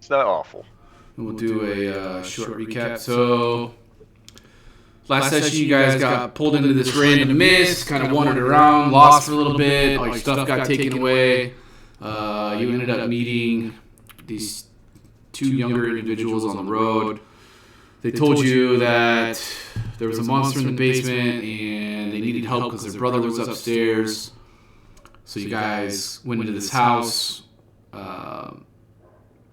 It's not awful. We'll do a short recap. So, last session you guys got pulled into this random mist, kind of wandered around, lost for a little bit, all your stuff got taken away. You ended up meeting these two younger individuals on the road. They told you that there was a monster in the basement and they needed help because their brother was upstairs. So you guys went into this house.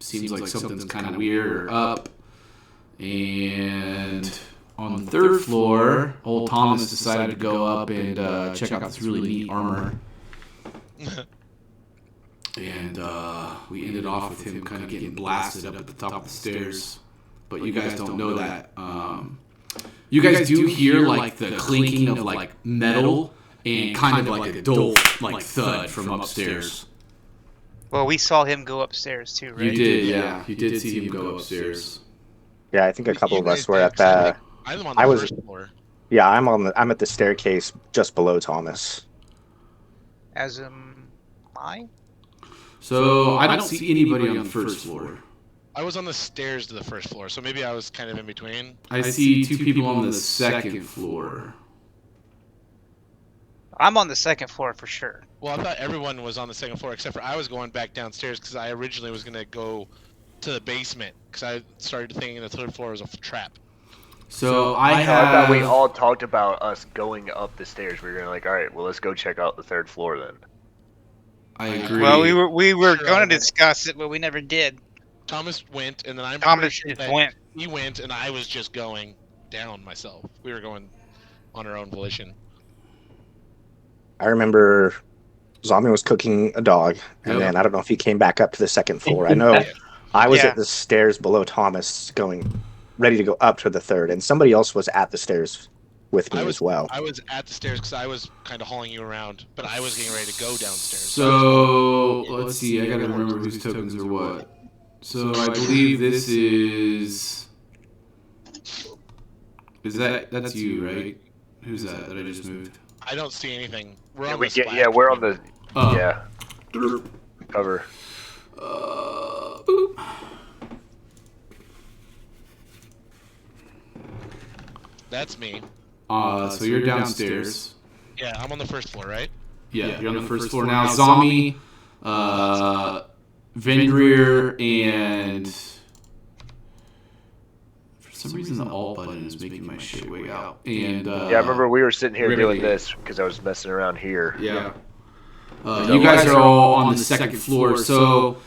Seems like something's kind of weird or up. And on the third floor, old Thomas decided to go up and check out this really neat armor. And we ended off with him kind of getting blasted up at the top of the stairs. But you guys don't know that. You guys do hear like the clinking of like metal and kind of like a dull like thud from upstairs. Well, we saw him go upstairs too, right? You did, yeah. You did see him go upstairs. Yeah, I think a couple of us were at the. I'm on the first floor. Yeah, I'm at the staircase just below Thomas. As am I? So I don't see anybody on the first floor. I was on the stairs to the first floor, so maybe I was kind of in between. I see two people on the second floor. I'm on the second floor for sure. Well, I thought everyone was on the second floor except for I was going back downstairs because I originally was going to go to the basement because I started thinking the third floor was a trap. So I thought we all talked about us going up the stairs. We were like, all right, well, let's go check out the third floor then. I agree. Well, we were going to discuss it, but we never did. Thomas went, and then I'm Thomas went. He went, and I was just going down myself. We were going on our own volition. I remember Zombie was cooking a dog, and then I don't know if he came back up to the second floor. I know I was at the stairs below Thomas going ready to go up to the third, and somebody else was at the stairs with me as well. I was at the stairs because I was kind of hauling you around, but I was getting ready to go downstairs. So let's see. I gotta remember whose tokens are what. So I believe this is that's you, right? Who's that I just moved? I don't see anything. We're on we're on the cover. Boop. That's me. So you're downstairs. Yeah, I'm on the first floor, right? Yeah, you're on the first floor now. Zombie, Vendrier, and for some reason the alt button is making my shit way out. And I remember we were sitting here doing this because I was messing around here. Yeah. You guys are all on the second floor. So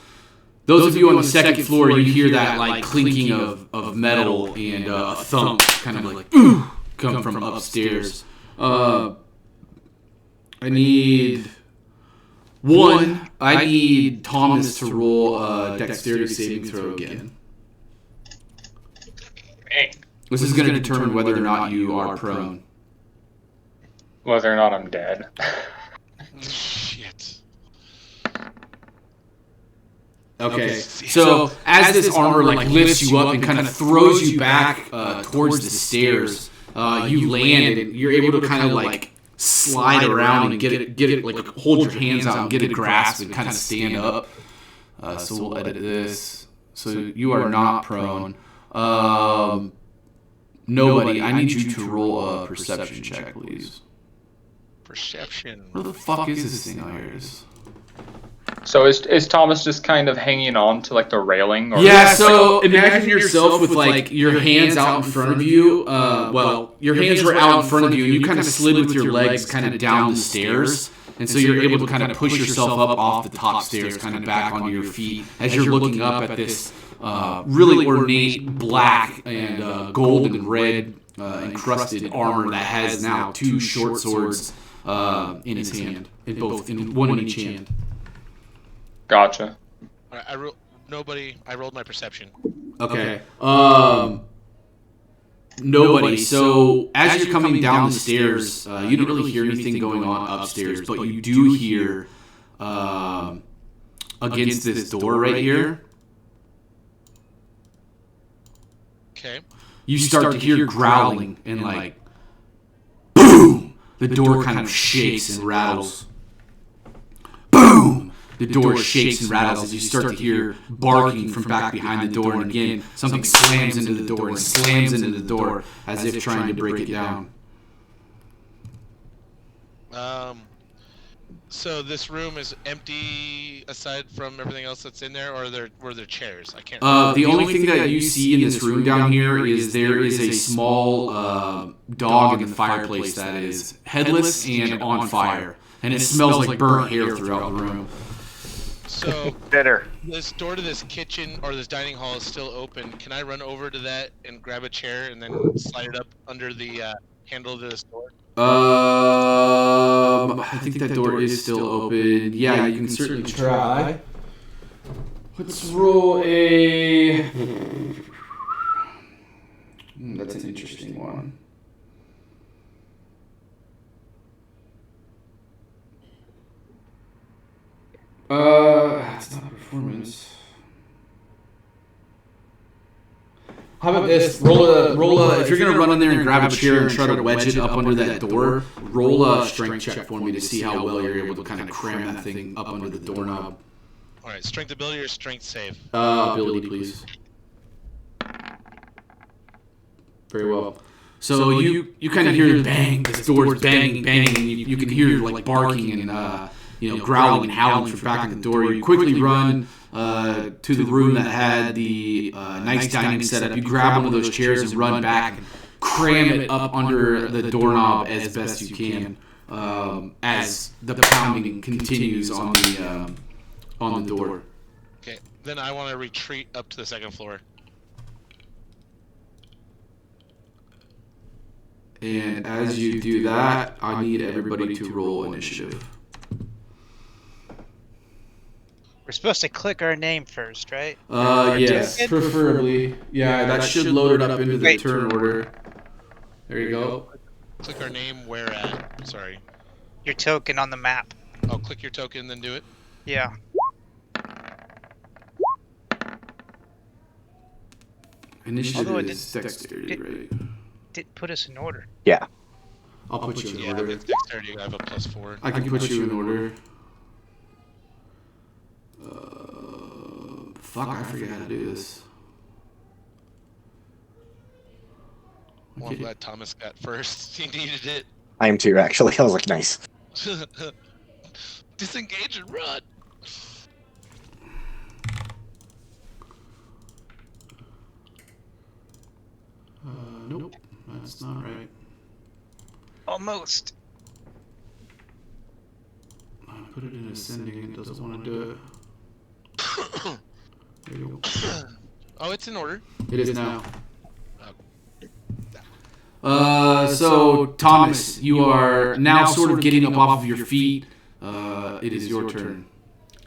those of you on the second floor, you hear that like clinking of metal and a thump, kind of like come from upstairs. I need Thomas to roll a dexterity saving throw again. Hey. This is going to determine whether or not you are prone. Whether or not I'm dead. Shit. Okay, so as this armor like lifts you up and kind of throws you back towards the stairs, you land and you're able to kind of like slide around and get it like hold your hands out and get a grasp and kind of stand up. So we'll edit this. So you are not prone. Nobody, I need you to roll a perception check, please. Perception. Where the fuck is this thing of yours? So is Thomas just kind of hanging on to like the railing? Or yeah, so imagine yourself with like your hands out in front of you. Well, your hands were out in front of you and you kind of slid with your legs kind of down the stairs. And so you're able to kind of push yourself up off the top stairs, kind of back onto your feet as you're looking up at this really ornate black and gold and red encrusted armor that has now two short swords in his hand, in one in each hand. Gotcha. I rolled my perception. Okay. Nobody. So as you're coming down the stairs, you don't really hear anything going on upstairs, but you do hear against this door right here. Okay. You start to hear growling and like boom! The door kind of shakes and rattles. Boom! the door shakes and rattles as you start to hear barking from back behind the door, and again, something slams into the door and slams into the door as if trying to break it down. So this room is empty aside from everything else that's in there, or were there chairs? I can't. The only thing that you see in this room down here is there is a small dog in the fireplace that is headless and on fire, and it smells like burnt hair throughout the room. So Dinner. this door to this kitchen or this dining hall is still open. Can I run over to that and grab a chair and then slide it up under the handle to this door? I think that door is still open. Yeah, you can certainly try. Let's roll a... That's an interesting one. It's not performance. How about this? Roll a. If you're gonna run in there and grab a chair and try to wedge it up under that door, roll a strength check for me to see how well you're able to kind of cram that thing up under the doorknob. All right, strength ability or strength save? Ability, please. Very well. So you kind of hear bang. This door's banging, and you can hear like barking and growling and howling from back in the door. You quickly run to the room that had the nice dining setup. You grab one of those chairs and run back and cram it up under the doorknob as best you can as the pounding continues on the door. Okay, then I want to retreat up to the second floor. And as you do that, I need everybody to roll initiative. We're supposed to click our name first, right? Yes, preferably. Yeah, that should load it up into the turn order. There you go. Click our name where at? Sorry. Your token on the map. Oh, click your token, then do it. Yeah. Initiative Although it is dexterity, right? Didn't put us in order. Yeah. I'll put you in Yeah, order. with dexterity, I have a +4. I can put you in order. Fuck, I forget how to do this. Well, I'm glad Thomas got first. He needed it. I am too, actually. I was like, nice. Disengage and run. Nope, that's not right. Almost. I put it in ascending. It doesn't want to do it. There you go. Oh, it's in order. It is now. So Thomas, you are now sort of getting up off of your feet. It is your turn.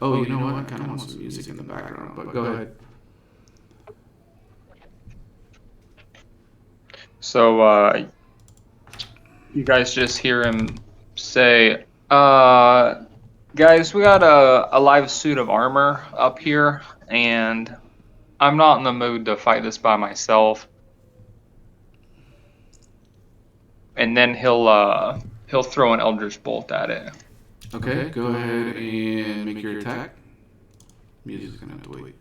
Oh, you know what? I kind of want some music in the background, but go ahead. So, you guys just hear him say, guys, we got a live suit of armor up here, and I'm not in the mood to fight this by myself. And then he'll throw an Eldritch Bolt at it. Okay, go ahead and make your attack. Music's gonna have to wait.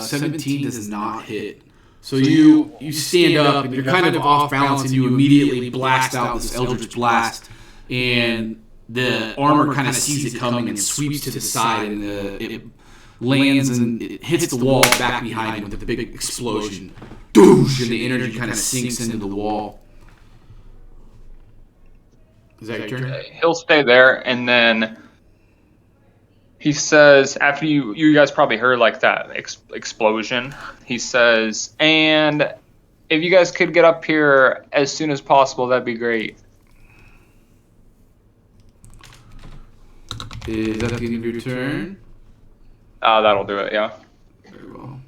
17 does not hit. So you stand up and you're kind of off balance and you immediately blast out this Eldritch Blast, and the armor kind of sees it coming and sweeps to the side, and it lands and it hits the wall back behind it with a big explosion. Doosh! And the energy kind of sinks into the wall. Is that your turn? He'll stay there, and then he says, after you guys probably heard like that explosion, he says, and if you guys could get up here as soon as possible, that'd be great. Is that the end of your turn? That'll do it, yeah. Very well.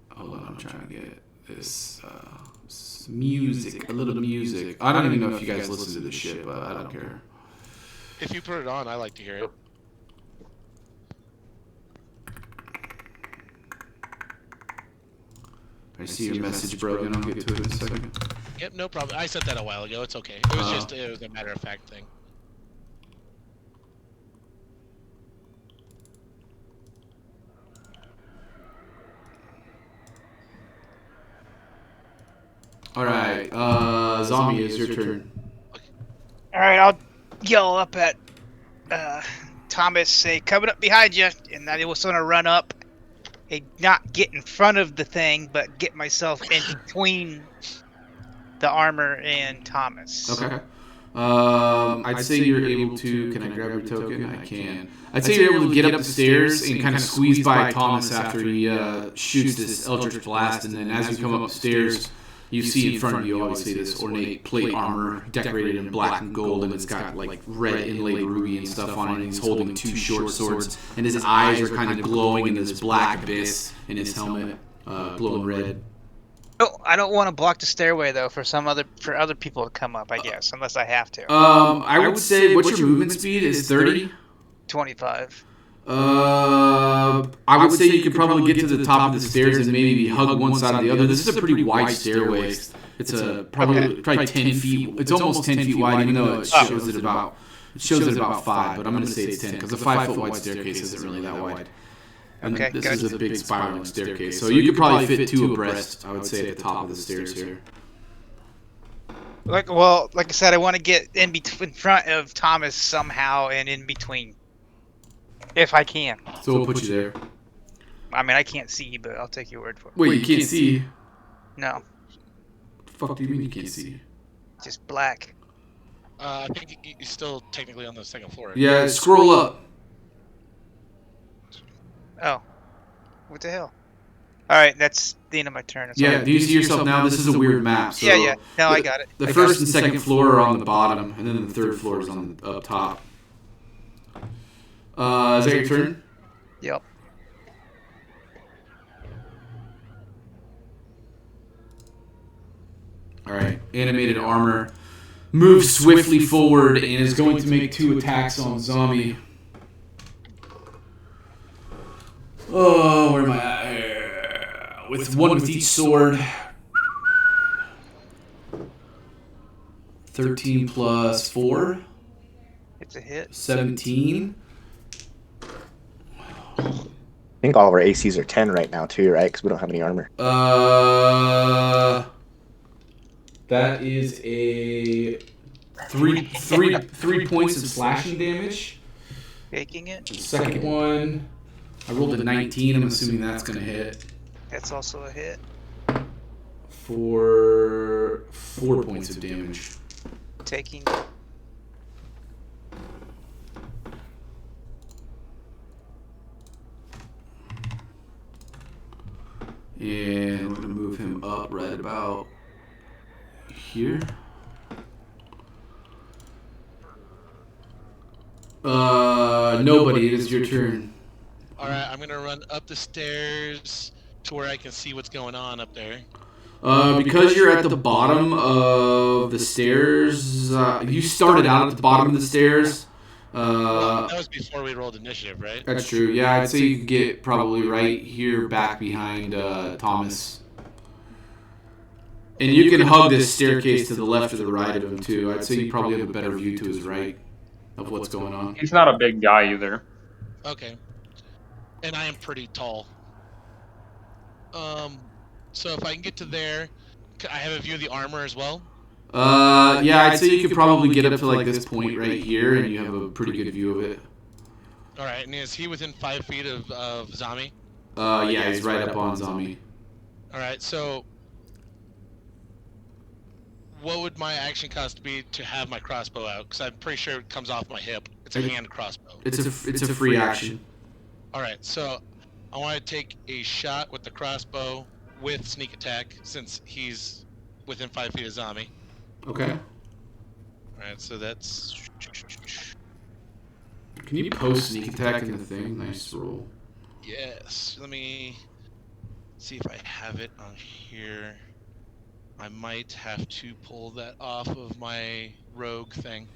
Hold on, I'm trying to get this music, a little music. I don't even know if you guys listen to this shit, but I don't care. If you put it on, I like to hear it. I see your message broken. I'll get to it in a second. Yep, no problem. I said that a while ago. It's okay. It was just it was a matter of fact thing. All right, zombie, is your turn. All right, I'll yell up at Thomas, say, coming up behind you, and I was gonna run up and not get in front of the thing, but get myself in between the armor and Thomas. Okay. I'd say you're able to. Can I grab your token? I can. I'd say you're able to get up the stairs and kind of squeeze by Thomas after he shoots this Eldritch Blast, and then as you come up the stairs, you see in front of you obviously this ornate plate armor decorated in black and gold, and it's got like red inlaid ruby and stuff on it, and he's holding 2 short swords, and his eyes are kind of glowing in this black abyss in his helmet, glowing red. Oh, I don't want to block the stairway though for other people to come up, I guess, unless I have to. I would say, what's your movement speed? Is 30? 25. I would say you could probably get to the top of the stairs and maybe hug one side or the other. This is a pretty wide stairway. It's probably 10 feet. It's almost 10 feet wide, even though it shows it about 5. But I'm going to say it's 10 because a 5-foot wide staircase isn't really that wide. And Okay, this gotcha. is a big spiraling staircase, so you could probably fit 2 abreast, I would say, at the top of the stairs here. Like I said, I want to get in front of Thomas somehow and in between, if I can. So we'll put you there. I mean, I can't see, but I'll take your word for it. Wait, you can't see? No, The fuck do you mean you can't see? just black. I think you're still technically on the second floor. Yeah, scroll up. Oh, what the hell? All right, that's the end of my turn. That's Yeah, all. do you see yourself now? This is a weird map. So Yeah. No, I got it. The first and second floor are on the bottom, and then the third floor is on up top. Is that your turn? Yep. All right. Animated armor moves swiftly forward and is going to make 2 attacks on zombie. Oh, where am I at here? With one with each sword. 13 plus 4. It's a hit. 17. I think all of our ACs are 10 right now too, right? Because we don't have any armor. That is a three points of slashing damage. Taking it. The second one, I rolled a 19. I'm assuming that's gonna hit That's also a hit. for 4 points of damage. Taking. And we're gonna move him up right about here. Nobody. It is your turn. All right, I'm gonna run up the stairs to where I can see what's going on up there. Because you're at the bottom of the stairs, you started out at the bottom of the stairs. That was before we rolled initiative, right? That's true. Yeah, I'd say you could get probably right here back behind Thomas. And you can hug this staircase to the left or the right of him, too. I'd say you probably have a better view to his right of what's going on. He's not a big guy either. Okay. And I am pretty tall. So if I can get to there, I have a view of the armor as well. Yeah, I'd say you could probably get up to like this point right here, and you have a pretty good view of it. All right, and is he within 5 feet of Zami? Yeah, he's right up on zombie. All right, so what would my action cost be to have my crossbow out? Because I'm pretty sure it comes off my hip. It's a hand crossbow. It's a free action. All right, so I want to take a shot with the crossbow with sneak attack since he's within 5 feet of Zami. Okay. All right, so that's. Can you post sneak attack in the thing? Nice roll. Yes. Let me see if I have it on here. I might have to pull that off of my rogue thing.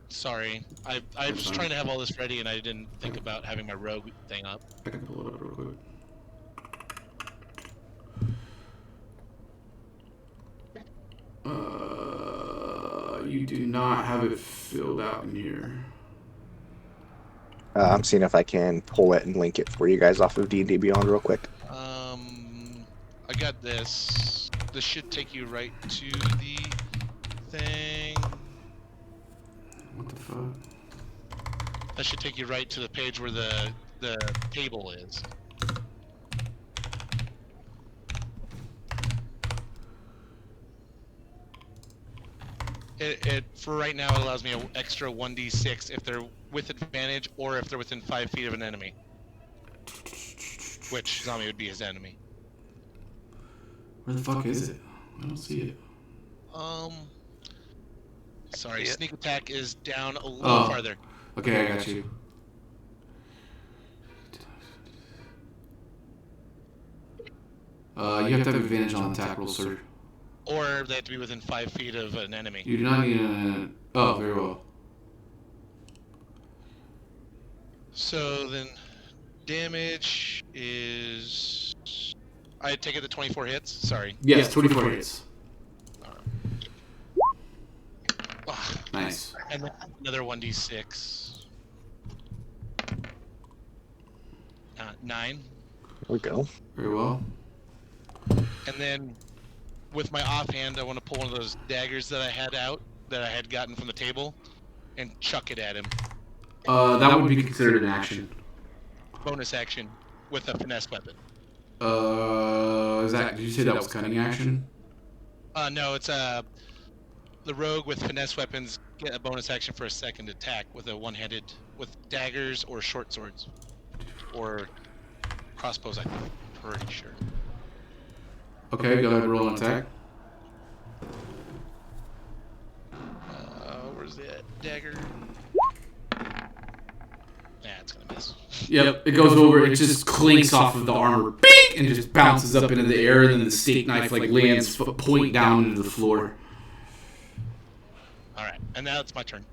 Sorry. I was trying to have all this ready and I didn't think about having my rogue thing up. I can pull it up real quick. you do not have it filled out in here. I'm seeing if I can pull it and link it for you guys off of D&D Beyond real quick. I got this. This should take you right to the thing. What the fuck? That should take you right to the page where the table is. It for right now it allows me an extra 1d6 if they're with advantage or if they're within 5 feet of an enemy. Which zombie would be his enemy? Where the fuck is it? I don't see it. Sorry, sneak attack is down a little Oh. farther. Okay, I got you. You have to have advantage on attack roll, sir. Or they have to be within 5 feet of an enemy. You do not need a... Oh, very well. So then, damage is... I take it to 24 hits? Sorry. Yes, 24 hits. Ugh. Nice. And then another 1d6. 9. There we go. Very well. And then, with my offhand, I want to pull one of those daggers that I had out, that I had gotten from the table, and chuck it at him. That would be considered an action. Bonus action with a finesse weapon. Did you say that was cunning action? No, it's the rogue with finesse weapons get a bonus action for a second attack with a one-handed, with daggers or short swords, or crossbows. I'm pretty sure. Okay, go ahead and roll an attack. Where's that dagger? Yeah, it's gonna miss. Yep, it goes over, it just clinks off of the armor, bing, and just bounces up into the air, and then the steak knife like lands point down into the floor. Alright, and now it's my turn.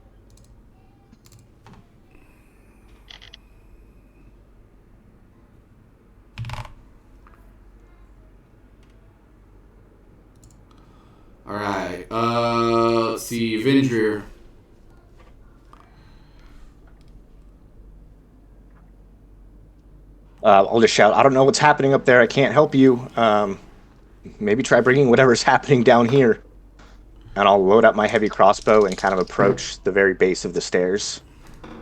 Alright, let's see, Avenger. I'll just shout, I don't know what's happening up there. I can't help you. Maybe try bringing whatever's happening down here. And I'll load up my heavy crossbow and kind of approach the very base of the stairs.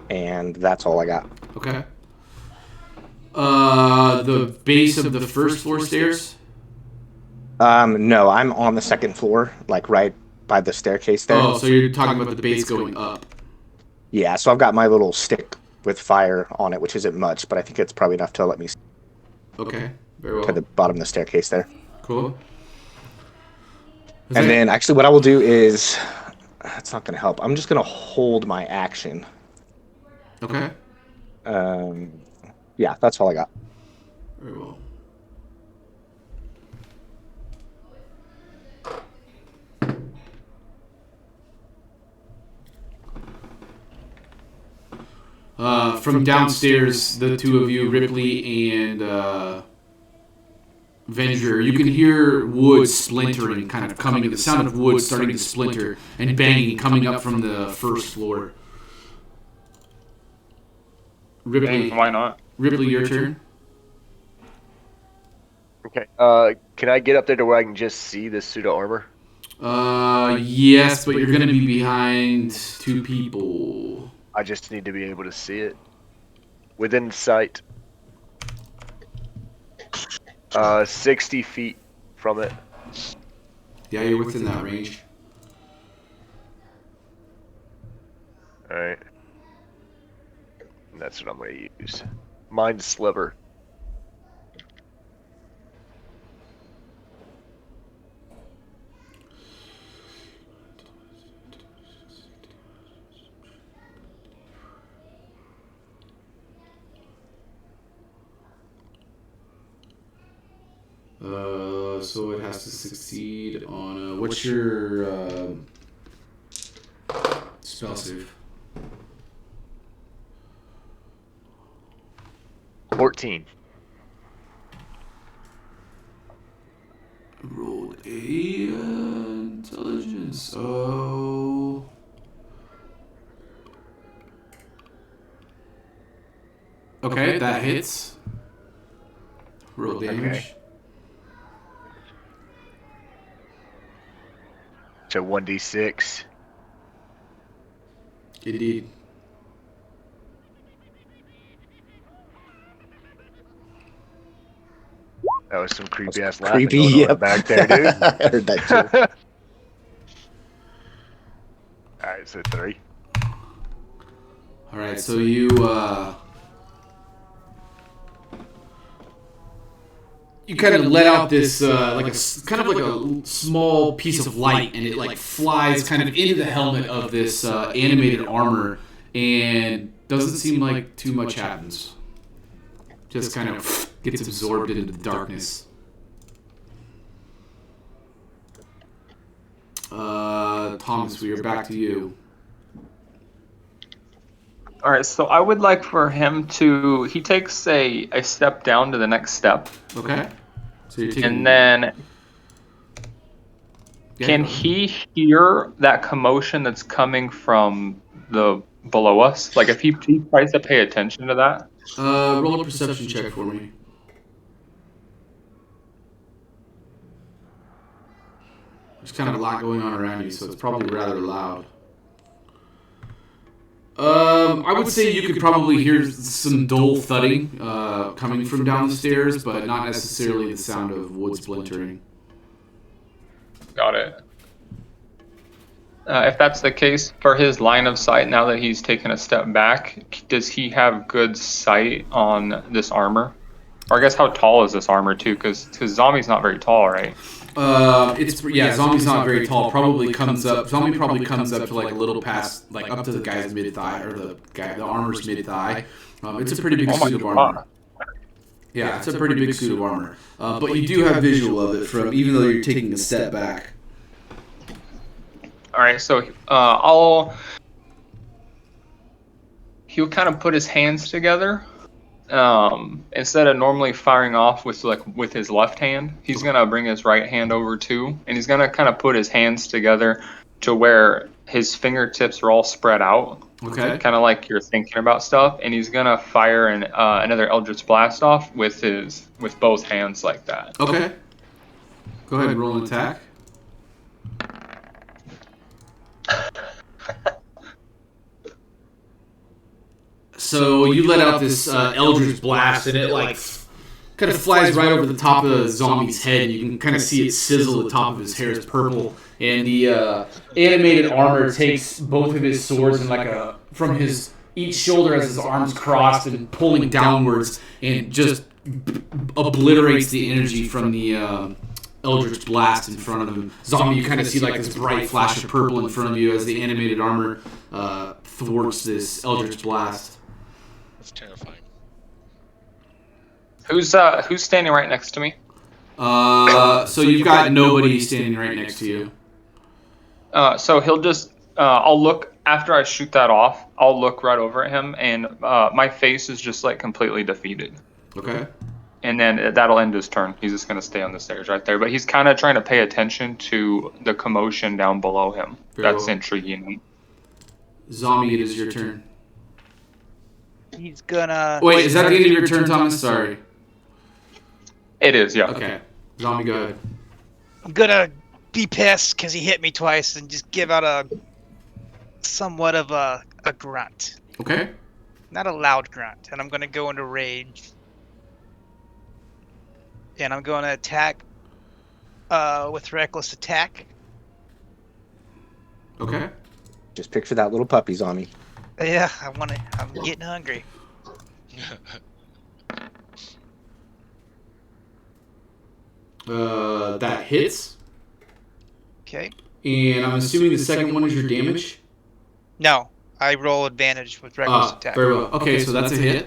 And that's all I got. Okay. The base of the first floor stairs? No, I'm on the second floor, like right by the staircase there. Oh, so you're talking about the base going up. Yeah, so I've got my little stick with fire on it, which isn't much, but I think it's probably enough to let me see Okay, very well. to the bottom of the staircase there. Cool. And then actually what I will do is, it's not going to help. I'm just going to hold my action. Okay. Yeah, that's all I got. Very well. From downstairs, the two of you, Ripley and Venger, you can hear wood splintering, kind of coming, the sound of wood starting to splinter and banging coming up from the first floor. Ripley, Why not? Ripley, your turn. Okay. Can I get up there to where I can just see this suit of armor? Yes, but you're gonna be behind two people. I just need to be able to see it. Within sight. 60 feet from it. Yeah, you're within that range. Alright. That's what I'm going to use. Mind Sliver. So it has to succeed on what's your spell save? 14. Rolled a intelligence. Oh. Okay, that hits. Roll damage. Okay. So 1d6. Indeed. That was some creepy ass Creepy, laughing going on yep. back there, dude. I heard that too. All right, so 3. All right, so you kind of let out this like a kind of like a small piece of light, and it like flies kind of into the helmet of this animated armor, and doesn't seem like too much happens. Just kind of gets absorbed into the darkness. Thomas, we are back to you. All right, so I would like for him to. He takes a step down to the next step, Okay. So you're taking. and then Yeah, can go ahead. he hear that commotion that's coming from the below us? Like if he tries to pay attention to that. Roll a perception check for me. There's kind of a lot going on around you, so it's probably rather loud. I would say you could probably hear some dull thudding coming from down the stairs, but not necessarily the sound of wood splintering. Got it. If that's the case, for his line of sight, now that he's taken a step back, does he have good sight on this armor? Or I guess how tall is this armor too? Because zombie's not very tall, right? Zombie's not very tall. Zombie probably comes up to like a little past, like up to the guy's mid thigh, or the armor's mid thigh. It's a pretty big suit of armor. Yeah, it's a pretty big suit of armor. But you do have visual of it from even though you're taking a step back. All right, so he'll kind of put his hands together. Instead of normally firing off with his left hand, he's gonna bring his right hand over too, and he's gonna kind of put his hands together to where his fingertips are all spread out. Okay. Kind of like you're thinking about stuff, and he's gonna fire another Eldritch Blast off with both hands like that. Okay. Go ahead and roll an attack. So you let out this Eldritch Blast, and it like kind of flies right over the top of the zombie's head. And you can kind of see it sizzle. The top of his hair is purple, and the animated armor takes both of his swords and from his each shoulder as his arms crossed and pulling downwards, and just obliterates the energy from the Eldritch Blast in front of him. Zombie, you kind of see like this bright flash of purple in front of you as the animated armor thwarts this Eldritch Blast. That's terrifying. Who's standing right next to me? So you've got nobody standing right next to you. So he'll just I'll look after I shoot that off. I'll look right over at him, and my face is just like completely defeated. Okay. And then that'll end his turn. He's just gonna stay on the stairs right there. But he's kind of trying to pay attention to the commotion down below him. Very That's well. intriguing. Zombie, it is your turn. He's gonna. Wait, is that the end of your turn, Thomas? Sorry. It is, yeah. Okay. Zombie, go ahead. I'm gonna be pissed because he hit me twice and just give out a somewhat of a grunt. Okay. Not a loud grunt. And I'm gonna go into rage. And I'm going to attack with reckless attack. Okay. Just picture that little puppy zombie. Yeah, I'm getting hungry. That hits. Okay. And I'm assuming the second one is your damage? No, I roll advantage with reckless attack. Very well. Okay, so that's a hit.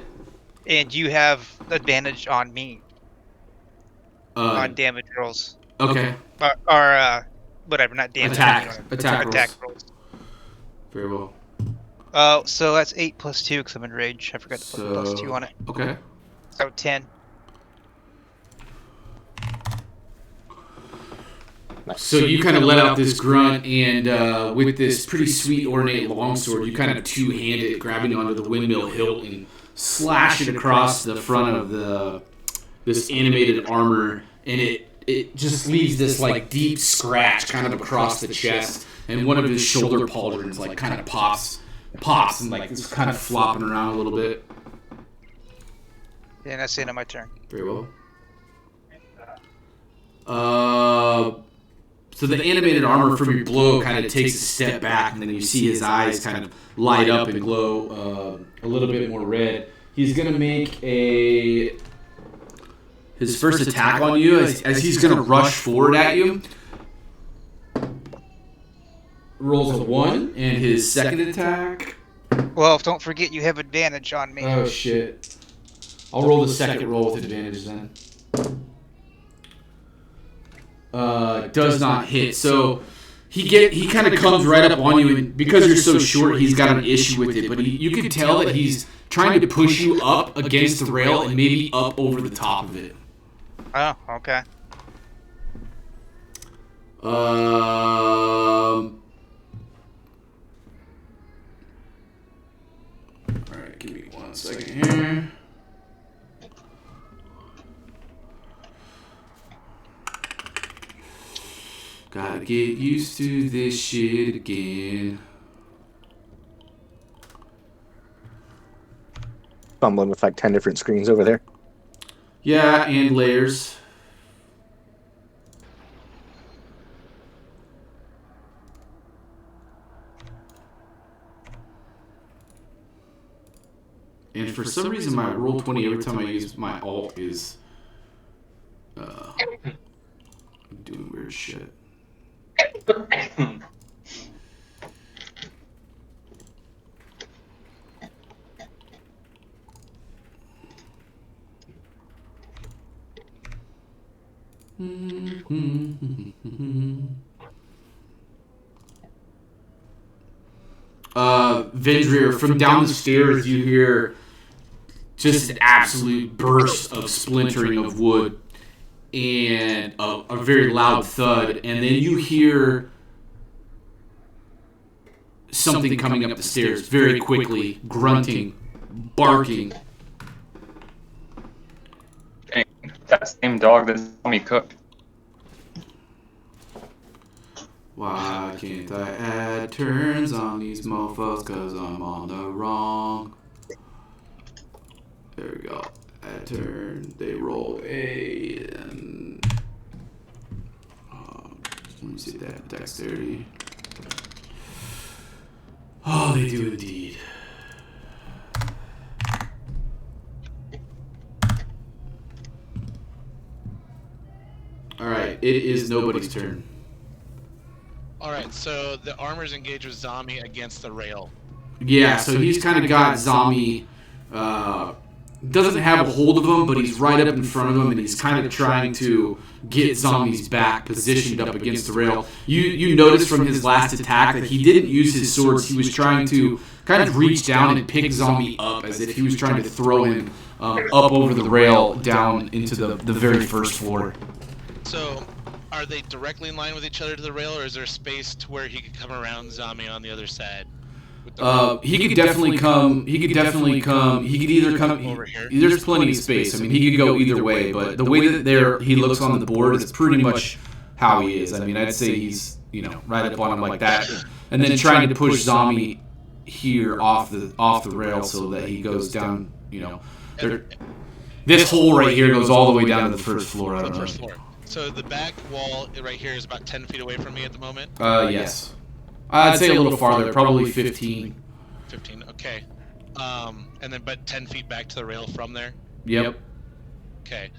And you have advantage on me on damage rolls. Okay. Or whatever, not damage. Attack rolls. rolls. Very well. So that's 8 plus 2 because I'm in rage. I forgot to put plus 2 on it. Okay. So 10. So you kind of let out this grunt, and with this pretty sweet ornate longsword, you kind of two-hand it, grabbing onto the windmill hilt and slash it across the front of this animated armor, and it just leaves this like deep scratch kind of across the chest, and one of his shoulder pauldrons like kind of pops, and like it's kind of flopping around a little bit. And that's the end of my turn. Very well. So the animated armor from your blow kind of takes a step back, and then you see his eyes kind of light up and glow a little bit more red. He's gonna make his first attack on you as he's gonna rush forward at you. Rolls a 1, and his second attack. Well, don't forget you have advantage on me. Oh shit! I'll roll the second roll with advantage then. Does not hit. So he kind of comes right up on you, and because you're so short, he's got an issue with it. But you can tell that he's trying to push you up against the rail and maybe up over the top of it. Oh, okay. All right, give me 1 second here. Gotta get used to this shit again. Fumbling with like 10 different screens over there. Yeah, and layers. And for some reason, my roll 20 every time I use my alt is doing weird shit. Vendrier, from down the stairs, you hear just an absolute burst of splintering of wood and a very loud thud, and then you hear something coming up the stairs very quickly, grunting, barking. Dang, that same dog that saw me cook. Why can't I add turns on these mofos? Cause I'm on the wrong. There we go. Add turn. They roll a. And, let me see that. Dexterity. Oh, they do indeed. Alright, it is nobody's turn. Alright, so the armor's engaged with Zami against the rail. Yeah, so he's kind of got Zami, doesn't have a hold of him, but he's right up in front of him, and he's kind of trying to get Zami's back positioned up against the rail. You notice from his last attack that he didn't use his swords. He was trying to kind of reach down and pick Zami up as if he was trying to throw him up over the rail down into the very first floor. So, are they directly in line with each other to the rail, or is there space to where he could come around Zami on the other side? He could definitely come. He could either come over here. There's plenty of space. I mean, he could go either way. But the way that he looks on the board is pretty much how he is. I mean, I'd say he's right up on him like that, and then trying to push Zami here off the rail so that he goes down. This hole right here goes all the way down to the first floor. I don't know. So the back wall right here is about 10 feet away from me at the moment? Yes. I'd say a little farther, probably 15. 15, okay. And then but 10 feet back to the rail from there? Yep. Okay.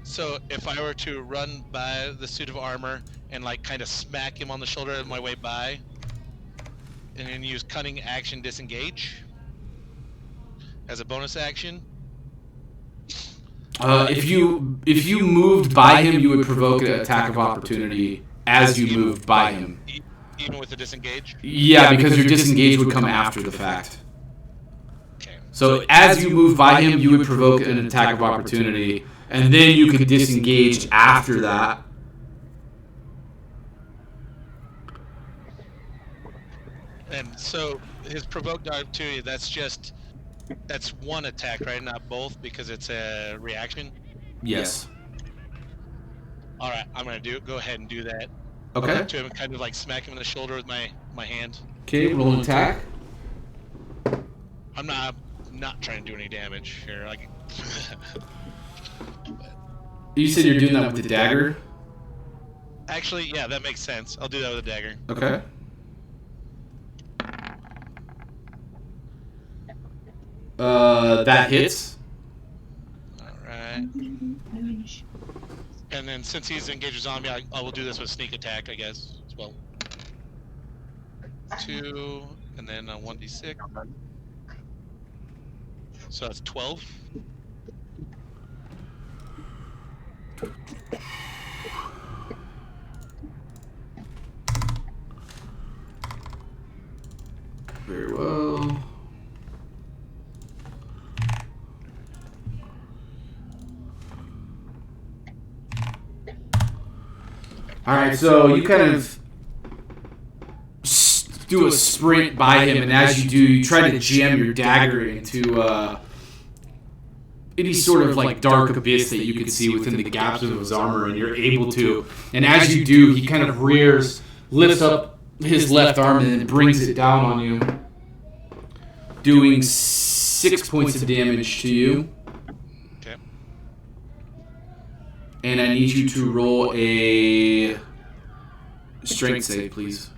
So if I were to run by the suit of armor and like kind of smack him on the shoulder on my way by, and then use cunning action disengage as a bonus action? If you moved by him, you would provoke an attack of opportunity as you moved by him. Even with the disengage? Yeah, because your disengage would come after the fact. Okay. So as you move by him, you would provoke an attack of opportunity, and then you could disengage after that. And so his provoked opportunity, that's just That's one attack, right? Not both, because it's a reaction. Yes. All right, I'm gonna go ahead and do that. Okay. To him, kind of like smack him in the shoulder with my hand. Okay, roll an attack. I'm not trying to do any damage here. Like, You said you're doing that with the dagger? actually, yeah, that makes sense. I'll do that with a dagger. Okay. That hits. All right. And then since he's engaged a zombie, I will do this with sneak attack, I guess, as well. 2, and then a 1d6. So that's 12. Very well. All right, so you kind of do a sprint by him, and as you do, you try to jam your dagger into any sort of like dark abyss that you can see within the gaps of his armor, and you're able to. And as you do, he kind of rears, lifts up his left arm, and then brings it down on you, doing 6 points of damage to you. Okay. And I need you to roll a strength save, please.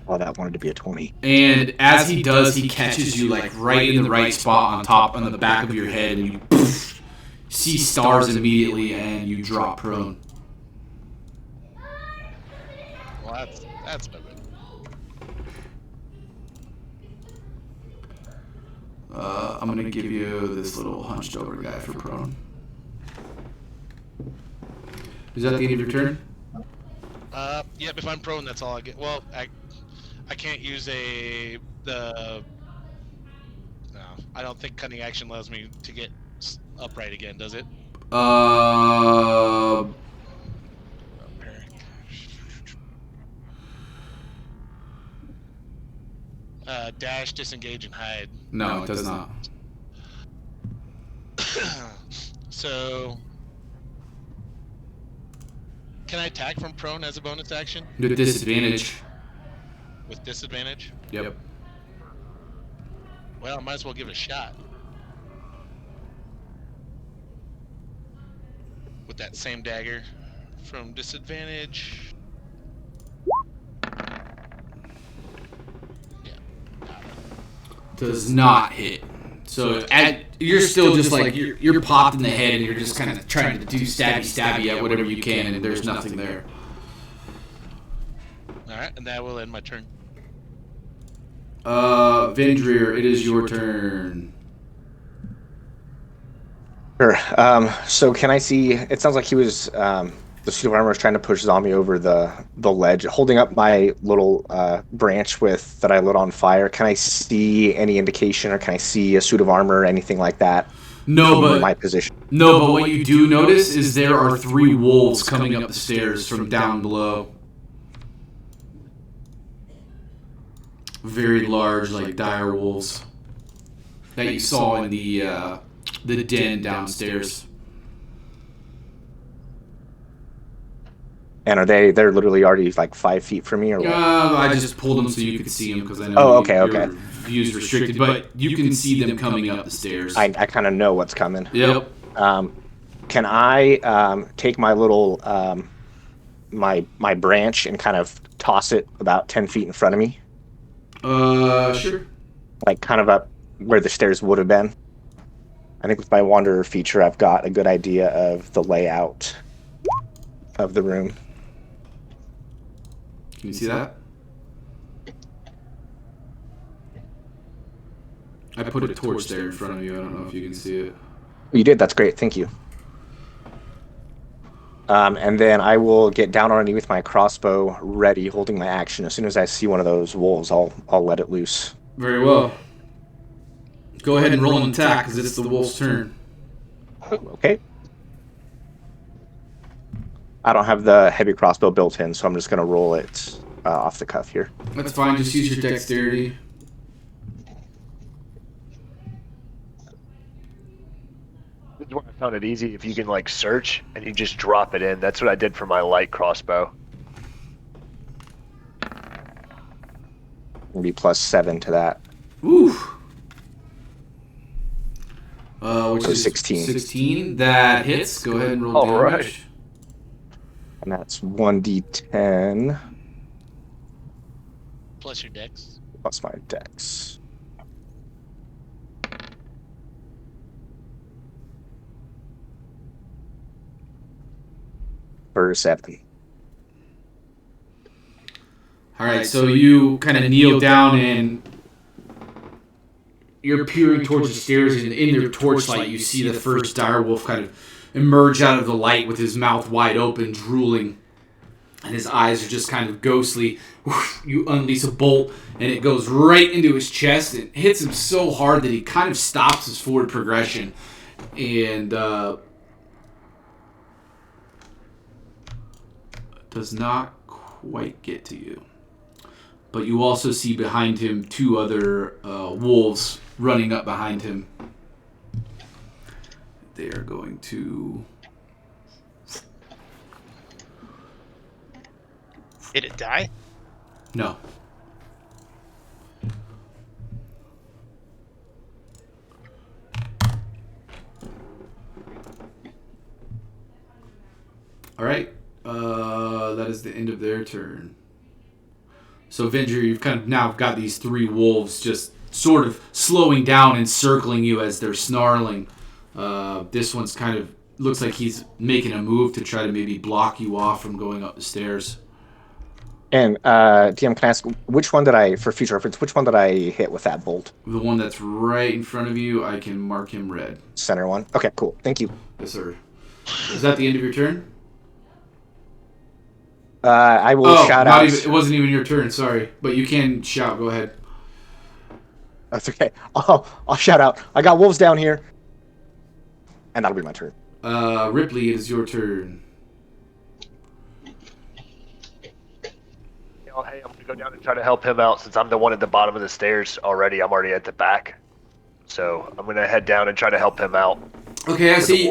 Oh, that wanted to be a 20. And as he does, he catches you like right in the right spot on the back of your head, and you poof, see stars immediately, and you drop prone. Well, that's no good. I'm gonna give you this little hunched over guy for prone. Is that the end of your turn? Yep. If I'm prone, that's all I get. Well, I can't use no, I don't think cunning action allows me to get upright again, does it? Dash, disengage, and hide. No, it does not. So, can I attack from prone as a bonus action With disadvantage. with disadvantage? Yep. Well, I might as well give it a shot. With that same dagger from disadvantage. Does not hit. So you're still just like you're popped in the head, and you're just kind of trying to do stabby at whatever you can, and there's nothing there. Alright, and that will end my turn. Vendrier, it is your turn. Sure. So can I see? It sounds like he was the suit of armor was trying to push Zombie over the ledge, holding up my little branch that I lit on fire. Can I see any indication, or can I see a suit of armor or anything like that? No, but my position. No, but what you do notice is there are 3 wolves coming up the stairs from down below. Very large, like dire wolves that you saw in the den downstairs. And they're literally already like 5 feet from me, or what? I just pulled them so you could see them because I know your view's restricted, but you can see them coming up the stairs. I kind of know what's coming. Yep. Can I take my little my branch and kind of toss it about 10 feet in front of me? Sure. Like kind of up where the stairs would have been. I think with my Wanderer feature, I've got a good idea of the layout of the room. Can you see that? I put a torch there in front of you. I don't know if you can see it. You did. That's great. Thank you. And then I will get down on a knee with my crossbow ready, holding my action. As soon as I see one of those wolves, I'll let it loose. Very well. Go ahead and roll an attack because it's the wolf's turn. Okay. I don't have the heavy crossbow built in, so I'm just going to roll it off the cuff here. That's fine. Just use your dexterity. This is where I found it easy. If you can like search and you just drop it in. That's what I did for my light crossbow. Maybe +7 to that. Ooh. Which So is 16. 16. That hits. Go ahead and roll All damage. right. And that's 1d10 Plus your dex. plus my dex. For 7. All right, so you kind of kneel down and you're peering towards the stairs, and in their torchlight, you see the first direwolf kind of emerge out of the light with his mouth wide open, drooling, and his eyes are just kind of ghostly. You unleash a bolt, and it goes right into his chest and hits him so hard that he kind of stops his forward progression, and does not quite get to you. But you also see behind him 2 other wolves running up behind him. They are going to... Did it die? No. All right. That is the end of their turn. So, Venger, you've kind of now got these 3 wolves just sort of slowing down and circling you as they're snarling. This one's kind of looks like he's making a move to try to maybe block you off from going up the stairs. And DM, can I ask which one did I, for future reference, which one did I hit with that bolt? The one that's right in front of you, I can mark him red. Center one. Okay, cool. Thank you. Yes, sir. Is that the end of your turn? I will shout out. It wasn't even your turn, sorry. But you can shout, go ahead. That's okay. I'll shout out. I got wolves down here. And that'll be my turn. Ripley, it is your turn. Oh, hey, I'm gonna go down and try to help him out since I'm the one at the bottom of the stairs already. I'm already at the back, so I'm gonna head down and try to help him out. Okay, I see.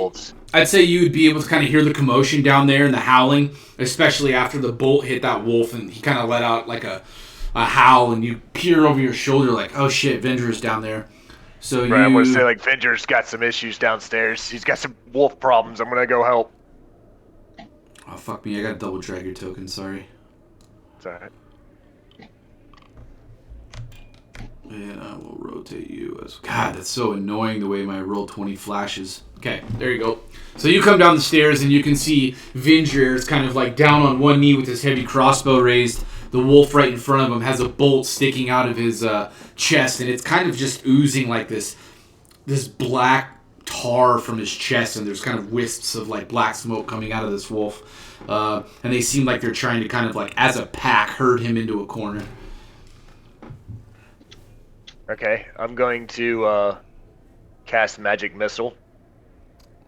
I'd say you'd be able to kind of hear the commotion down there and the howling, especially after the bolt hit that wolf and he kind of let out like a howl, and you peer over your shoulder like, oh shit, Venger's down there. So right, I'm gonna say like Venger's got some issues downstairs. He's got some wolf problems. I'm gonna go help. Oh fuck me, I got a double drag your token. Sorry. It's alright. And I will rotate you as... God, that's so annoying the way my Roll20 flashes. Okay, there you go. So you come down the stairs and you can see Venger is kind of like down on one knee with his heavy crossbow raised. The wolf right in front of him has a bolt sticking out of his chest, and it's kind of just oozing like this black tar from his chest, and there's kind of wisps of like black smoke coming out of this wolf. And they seem like they're trying to kind of like, as a pack, herd him into a corner. Okay, I'm going to cast Magic Missile.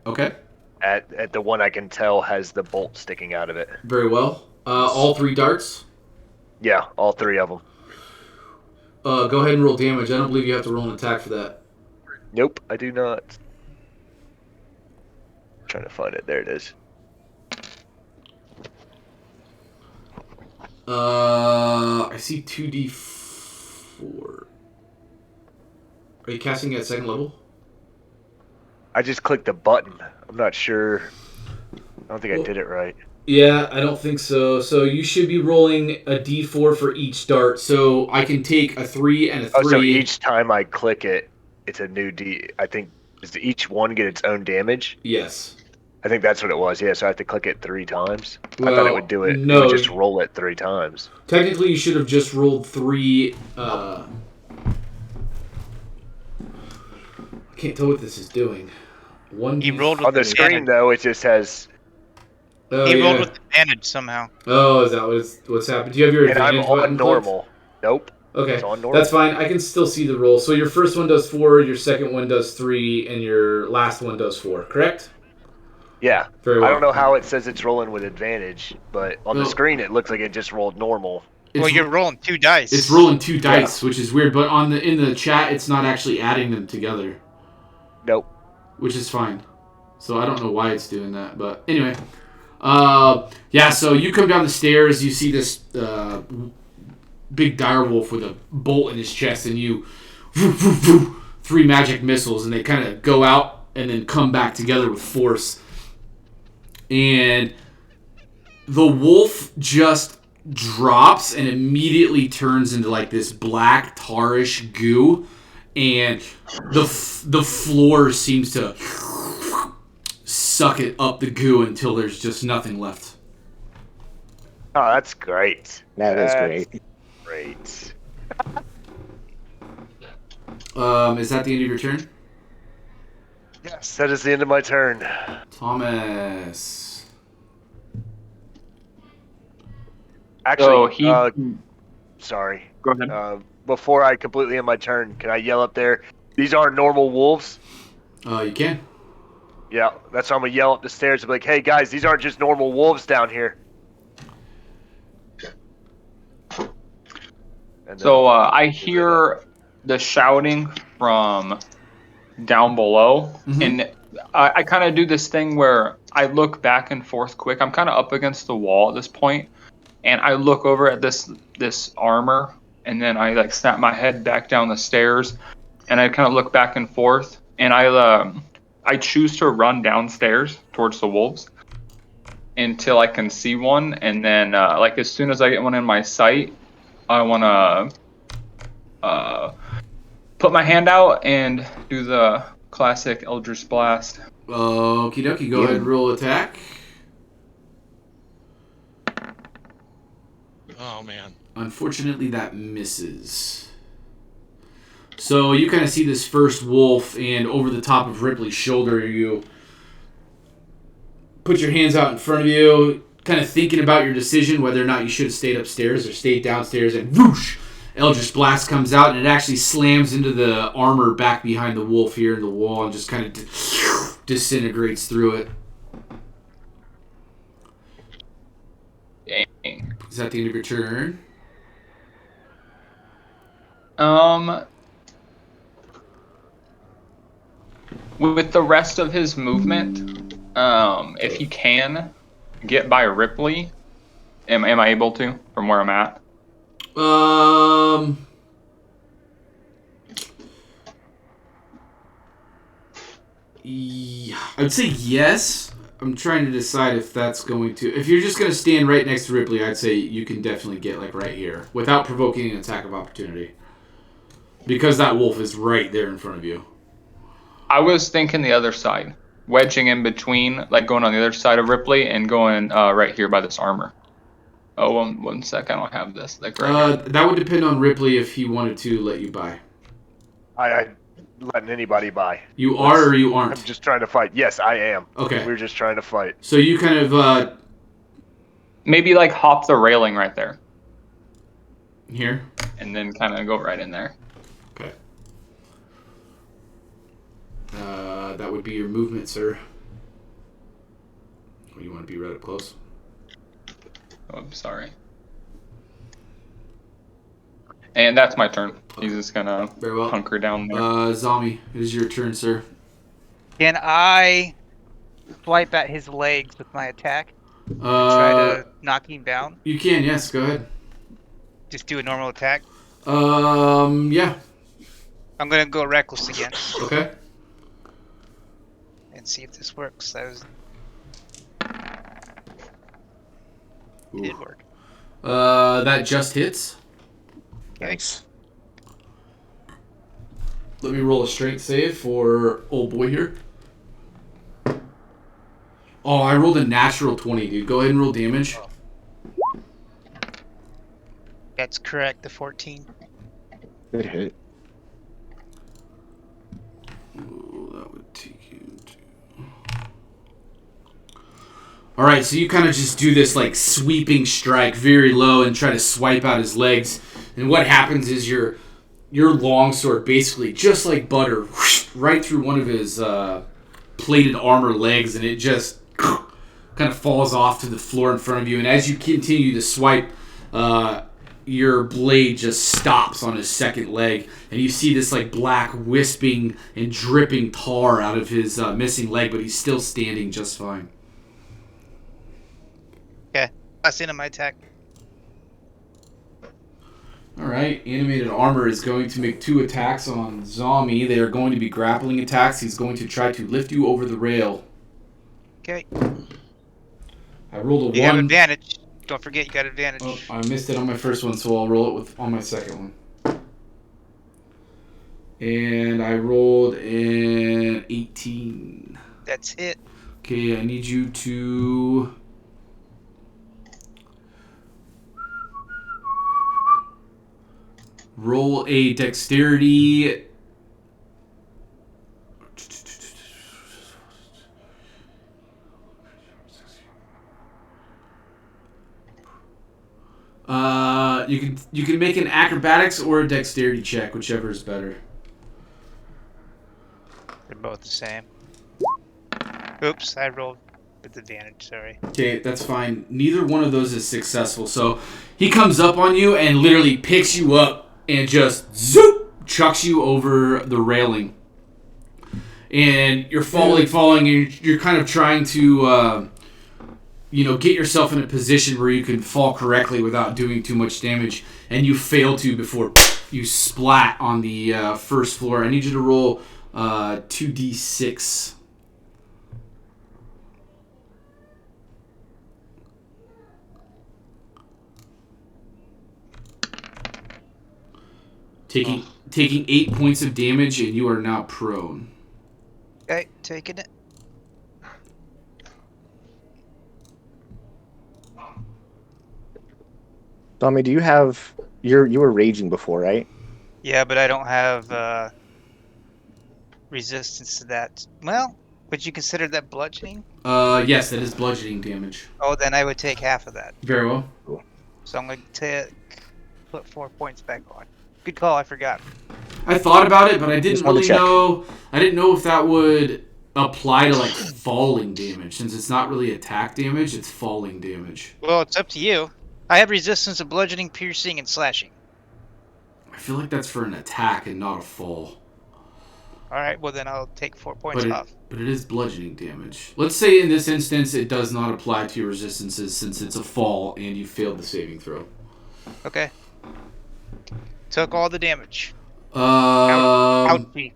Okay. At the one I can tell has the bolt sticking out of it. Very well. All 3 darts? Yeah, all 3 of them. Go ahead and roll damage. I don't believe you have to roll an attack for that. Nope, I do not. I'm trying to find it. There it is. I see 2d4. Are you casting at 2nd level? I just clicked the button. I'm not sure. I don't think I did it right. Yeah, I don't think so. So you should be rolling a d4 for each dart. So I can take a 3 and a 3. Oh, so each time I click it, it's a new D. I think, does each one get its own damage? Yes. I think that's what it was. Yeah, so I have to click it 3 times. Well, I thought it would do it. No. It would just roll it 3 times. Technically, you should have just rolled 3. I can't tell what this is doing. He rolled with on the screen, though, it just has... he rolled with advantage somehow. Oh, is that what's happened? Do you have your advantage I'm on button normal. clicked? Nope. Okay, It's on normal. that's fine. I can still see the roll. So your first one does 4, your second one does 3, and your last one does 4, correct? Yeah. Very well. I don't know how it says it's rolling with advantage, but on the screen it looks like it just rolled normal. Well, you're rolling 2 dice. It's rolling 2 dice, which is weird. But in the chat, it's not actually adding them together. Nope. Which is fine. So I don't know why it's doing that, but anyway. So you come down the stairs, you see this big direwolf with a bolt in his chest, and you 3 magic missiles, and they kind of go out and then come back together with force. And the wolf just drops and immediately turns into like this black tarish goo, and the floor seems to suck it up the goo until there's just nothing left. Oh, that's great. That's great. Great. Is that the end of your turn? Yes, that is the end of my turn. Thomas. Actually, So sorry. Go ahead. Before I completely end my turn, can I yell up there? These aren't normal wolves. You can. Yeah, that's why I'm gonna yell up the stairs and be like, "Hey guys, these aren't just normal wolves down here." And So I hear the shouting from down below, and I kind of do this thing where I look back and forth quick. I'm kind of up against the wall at this point, and I look over at this armor, and then I like snap my head back down the stairs, and I kind of look back and forth, and I choose to run downstairs towards the wolves until I can see one, and then like as soon as I get one in my sight, I want to put my hand out and do the classic Eldritch Blast. Okie dokie, go ahead and roll attack. Oh man. Unfortunately, that misses. So you kind of see this first wolf, and over the top of Ripley's shoulder, you put your hands out in front of you, kind of thinking about your decision, whether or not you should have stayed upstairs or stayed downstairs, and whoosh! Eldritch Blast comes out, and it actually slams into the armor back behind the wolf here in the wall and just kind of disintegrates through it. Dang. Is that the end of your turn? With the rest of his movement, if he can get by Ripley, am I able to from where I'm at? Yeah, I'd say yes. I'm trying to decide if that's going to... If you're just going to stand right next to Ripley, I'd say you can definitely get like right here without provoking an attack of opportunity. Because that wolf is right there in front of you. I was thinking the other side, wedging in between, like going on the other side of Ripley and going right here by this armor. Oh, one sec, I don't have this. Like right here. That would depend on Ripley if he wanted to let you by. I letting anybody by. You are or you aren't? I'm just trying to fight. Yes, I am. Okay. We're just trying to fight. So you kind of... Maybe like hop the railing right there. Here? And then kind of go right in there. Okay. That would be your movement, sir. Or you want to be right up close? Oh, I'm sorry. And that's my turn. He's just gonna Very well. hunker down there. Zombie, it is your turn, sir. Can I swipe at his legs with my attack? Try to knock him down? You can, yes. Go ahead. Just do a normal attack? Yeah. I'm gonna go reckless again Okay. and see if this works. It Ooh. did work. That just hits. Nice. Let me roll a strength save for old boy here. Oh, I rolled a natural 20, dude. Go ahead and roll damage. That's correct, the 14. Good hit. Ooh, that would take you to... Alright, so you kind of just do this like sweeping strike very low and try to swipe out his legs. And what happens is your longsword basically, just like butter, whoosh, right through one of his plated armor legs, and it just kind of falls off to the floor in front of you. And as you continue to swipe, your blade just stops on his second leg, and you see this like black wisping and dripping tar out of his missing leg, but he's still standing just fine. Okay, last end of my attack. All right, animated armor is going to make 2 attacks on Zombie. They are going to be grappling attacks. He's going to try to lift you over the rail. Okay. I rolled a You 1. got advantage. Don't forget you got advantage. Oh, I missed it on my first one, so I'll roll it on my second one. And I rolled an 18. That's it. Okay, I need you to... roll a dexterity... you can make an acrobatics or a dexterity check, whichever is better. They're both the same. Oops, I rolled with advantage, sorry. Okay, that's fine. Neither one of those is successful. So he comes up on you and literally picks you up and just zoop chucks you over the railing. And you're falling, and you're kind of trying to get yourself in a position where you can fall correctly without doing too much damage, and you fail to before you splat on the first floor. I need you to roll 2d6. Taking 8 points of damage, and you are now prone. Okay, taking it. Tommy, do you have... You were raging before, right? Yeah, but I don't have resistance to that. Well, would you consider that bludgeoning? Yes, that is bludgeoning damage. Oh, then I would take half of that. Very well. So I'm going to put 4 points back on. Good call, I forgot. I thought about it, but I didn't Just wanted to really check. know. I didn't know if that would apply to like falling damage, since it's not really attack damage; it's falling damage. Well, it's up to you. I have resistance to bludgeoning, piercing, and slashing. I feel like that's for an attack and not a fall. Alright, well then I'll take 4 points off. But it is bludgeoning damage. Let's say in this instance it does not apply to your resistances, since it's a fall and you failed the saving throw. Okay. Took all the damage. Ouchie.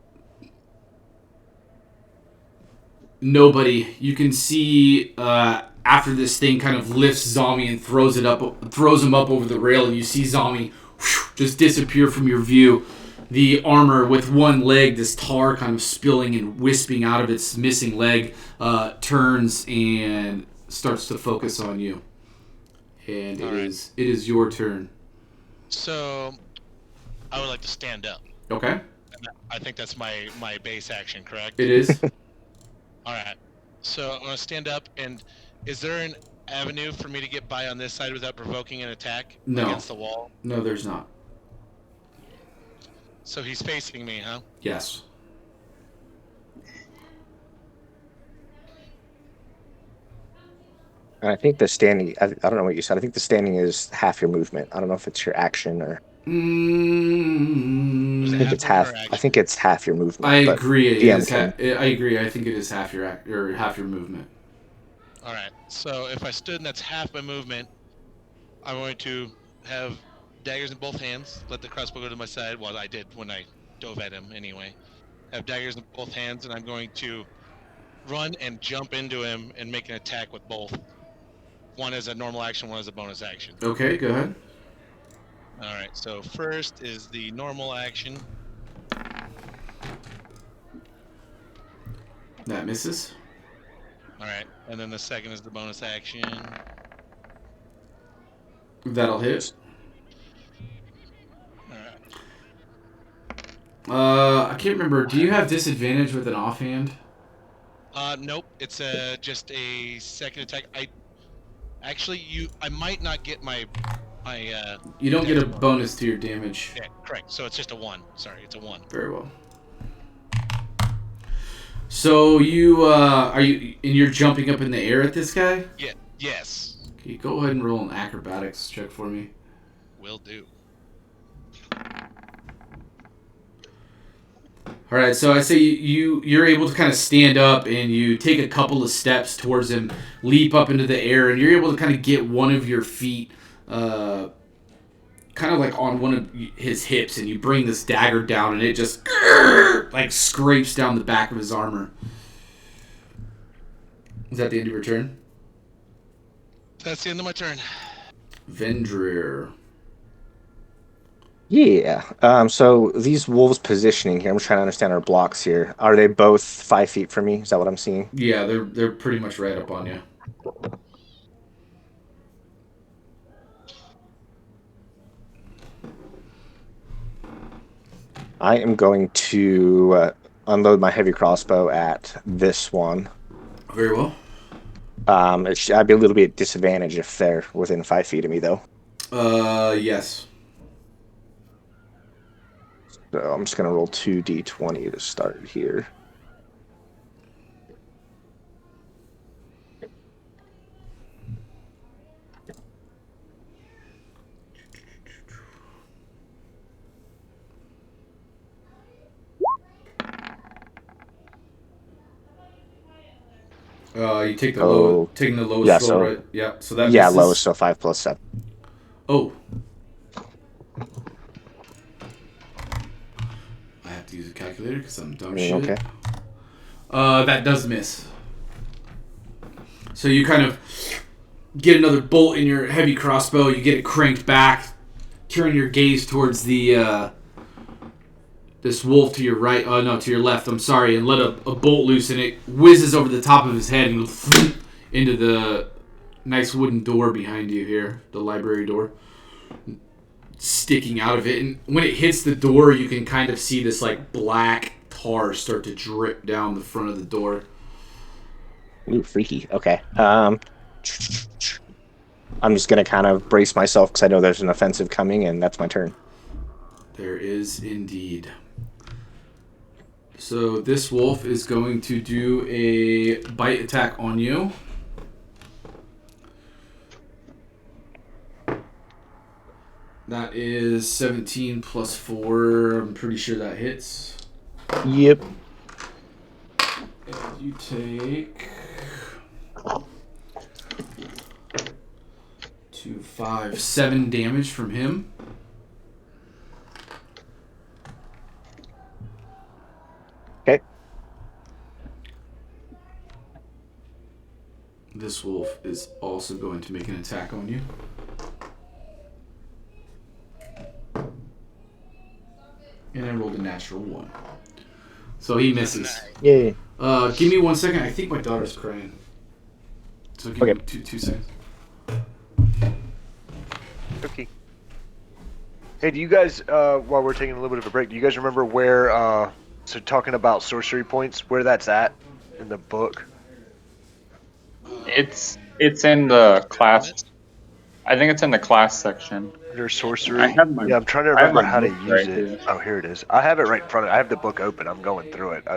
Nobody. You can see after this thing kind of lifts Zombie and throws him up over the rail, and you see Zombie just disappear from your view. The armor with one leg, this tar kind of spilling and wisping out of its missing leg, turns and starts to focus on you. And it is your turn. So, I would like to stand up. Okay. And I think that's my base action, correct? It is. Alright. So, I'm going to stand up, and is there an avenue for me to get by on this side without provoking an attack against the wall? No, there's not. So he's facing me, huh? Yes. And I think the standing... I don't know what you said. I think the standing is half your movement. I don't know if it's your action or... I think it's half. I think it's half your movement. I agree. I agree. I think it is half your movement. All right. So if I stood and that's half my movement, I'm going to have daggers in both hands. Let the crossbow go to my side. Well, I did when I dove at him anyway. Have daggers in both hands, and I'm going to run and jump into him and make an attack with both. One as a normal action, one as a bonus action. Okay, go ahead. Alright, so first is the normal action. That misses. Alright, and then the second is the bonus action. That'll hit. Alright. I can't remember. Do you have disadvantage with an offhand? Nope. It's just a second attack. I might not get my you don't get a bonus to your damage. Yeah, correct. So it's just a 1. Sorry, it's a 1. Very well. So you're jumping up in the air at this guy? Yeah. Yes. Okay, go ahead and roll an acrobatics check for me. will do. All right, so I say you're able to kind of stand up and you take a couple of steps towards him, leap up into the air, and you're able to kind of get one of your feet, kind of like on one of his hips, and you bring this dagger down, and it just like scrapes down the back of his armor. Is that the end of your turn? That's the end of my turn. Vendrir. Yeah. So these wolves positioning here, I'm trying to understand our blocks here. Are they both 5 feet from me? Is that what I'm seeing? Yeah, they're pretty much right up on you. I am going to unload my heavy crossbow at this one. Very well. I'd be a little bit disadvantaged if they're within 5 feet of me, though. Yes. So I'm just going to roll 2d20 to start here. You take the taking the lowest yeah, roll, so, right? Yeah. So that yeah, misses. lowest, so 5 plus 7. Oh. I have to use a calculator because I'm dumb shit. Okay. That does miss. So you kind of get another bolt in your heavy crossbow. You get it cranked back. Turn your gaze towards the this wolf to your right. Oh no, to your left. I'm sorry, and let a bolt loose, and it whizzes over the top of his head and into the nice wooden door behind you here, the library door, sticking out of it. And when it hits the door, you can kind of see this like black tar start to drip down the front of the door. Ooh, freaky. Okay. I'm just going to kind of brace myself because I know there's an offensive coming, and that's my turn. There is indeed. So this wolf is going to do a bite attack on you. That is 17 plus 4. I'm pretty sure that hits. Yep. And you take 2, 5, 7 damage from him. Okay. This wolf is also going to make an attack on you. And I rolled a natural 1. So he misses. Yay. Give me 1 second. I think my daughter's crying. So give me two seconds. Okay. Hey, do you guys, while we're taking a little bit of a break, do you guys remember where, so talking about sorcery points, where that's at in the book? It's in the class. I think it's in the class section. Under sorcery? I have my- yeah, I'm trying to I have remember my how to book use right it. here. Oh, here it is. I have it right in front of me. I have the book open. I'm going through it.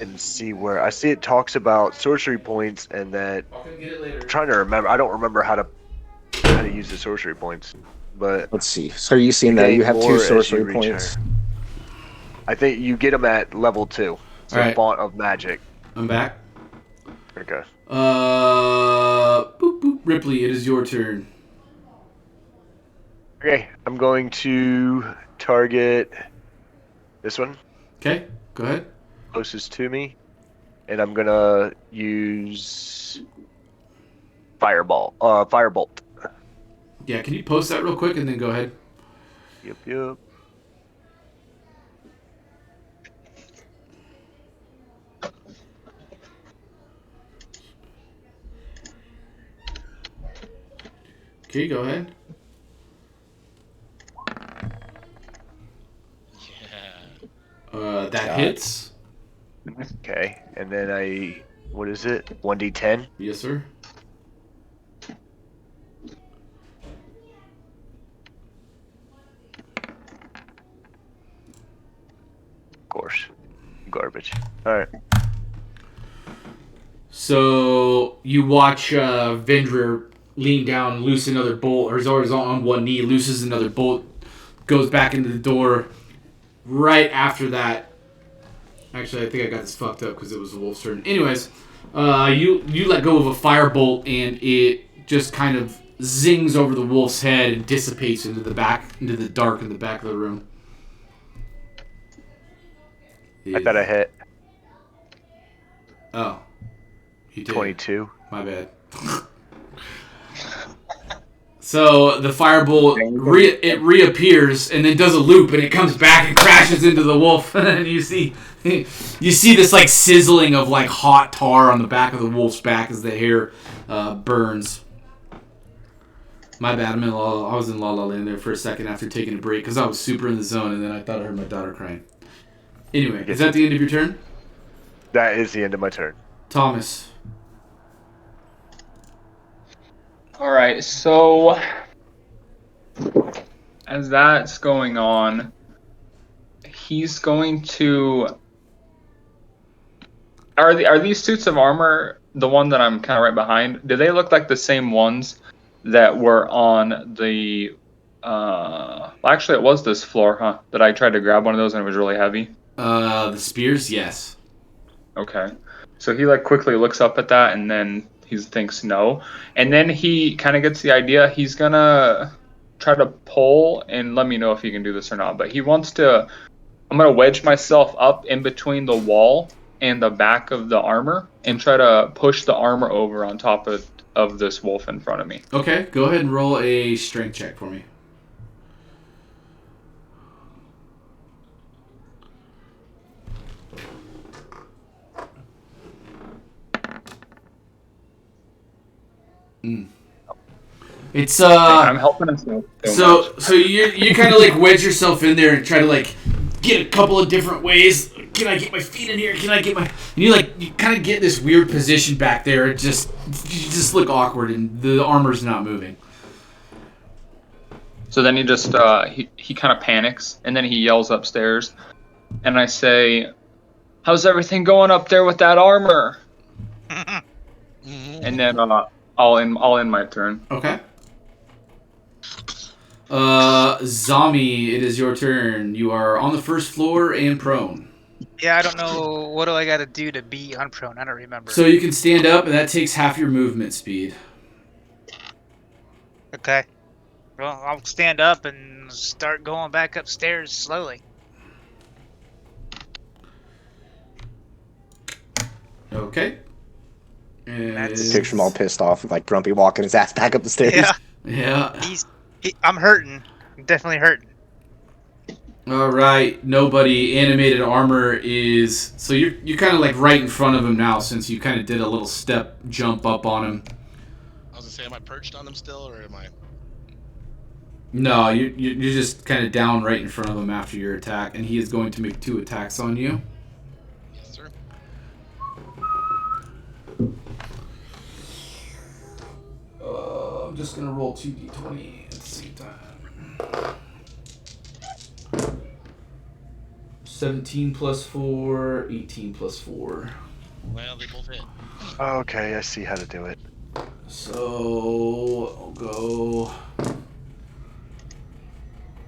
And see where I see it talks about sorcery points, and that I'm trying to remember. I don't remember how to use the sorcery points, but Let's see. So are you seeing that you have gain 2 more as sorcery you reach points? higher. I think you get them at level 2. So Alright. font of magic. I'm back. Okay. Boop, boop. Ripley, it is your turn. Okay, I'm going to target this one Okay, go ahead. closest to me, and I'm gonna use firebolt. Yeah, can you post that real quick and then go ahead? Yep. Okay, go ahead. Yeah. That hits. Okay, and then what is it? 1d10. Yes, sir. Of course, garbage. All right. So you watch Vendrir lean down, loose another bolt, or he's always on one knee, looses another bolt, goes back into the door. Right after that, actually, I think I got this fucked up because it was the wolf's turn. Anyways, you let go of a firebolt, and it just kind of zings over the wolf's head and dissipates into the dark in the back of the room. I thought I hit Oh, you did. 22. My bad. So the firebolt reappears and then does a loop, and it comes back and crashes into the wolf. And you see this like sizzling of like hot tar on the back of the wolf's back as the hair burns. My bad. I was in La La Land there for a second after taking a break because I was super in the zone, and then I thought I heard my daughter crying. Anyway, is that the end of your turn? That is the end of my turn. Thomas. All right, so as that's going on, he's going to. Are these suits of armor the one that I'm kind of right behind? Do they look like the same ones that were on the? Well, actually, it was this floor, huh? That I tried to grab one of those and it was really heavy. The spears, yes. Okay, so he like quickly looks up at that and then he thinks no, and then he kind of gets the idea. He's gonna try to pull, and let me know if he can do this or not. But he wants to. I'm gonna wedge myself up in between the wall and the back of the armor and try to push the armor over on top of this wolf in front of me. Okay, go ahead and roll a strength check for me. It's I'm helping him so you kind of like wedge yourself in there and try to like get a couple of different ways. Can I get my feet in here? Can I get my? And you kind of get this weird position back there. You just look awkward, and the armor's not moving. So then he just he kind of panics, and then he yells upstairs, and I say, "How's everything going up there with that armor?" And then I'll end my turn. Okay. Zombie, it is your turn. You are on the first floor and prone. Yeah, I don't know. What do I got to do to be unprone? I don't remember. So you can stand up, and that takes half your movement speed. Okay. Well, I'll stand up and start going back upstairs slowly. Okay. And Picture him all pissed off, like Grumpy walking his ass back up the stairs. Yeah. Yeah. I'm hurting. I'm definitely hurting. All right. Nobody. Animated armor is... So you're kind of like right in front of him now since you kind of did a little step jump up on him. I was gonna say, am I perched on him still, or am I? No, you're just kind of down right in front of him after your attack, and he is going to make 2 attacks on you. Yes, sir. I'm just going to roll 2d20 at the same time. 17 plus 4, 18 plus 4. Well, they both hit. Okay, I see how to do it. So, I'll go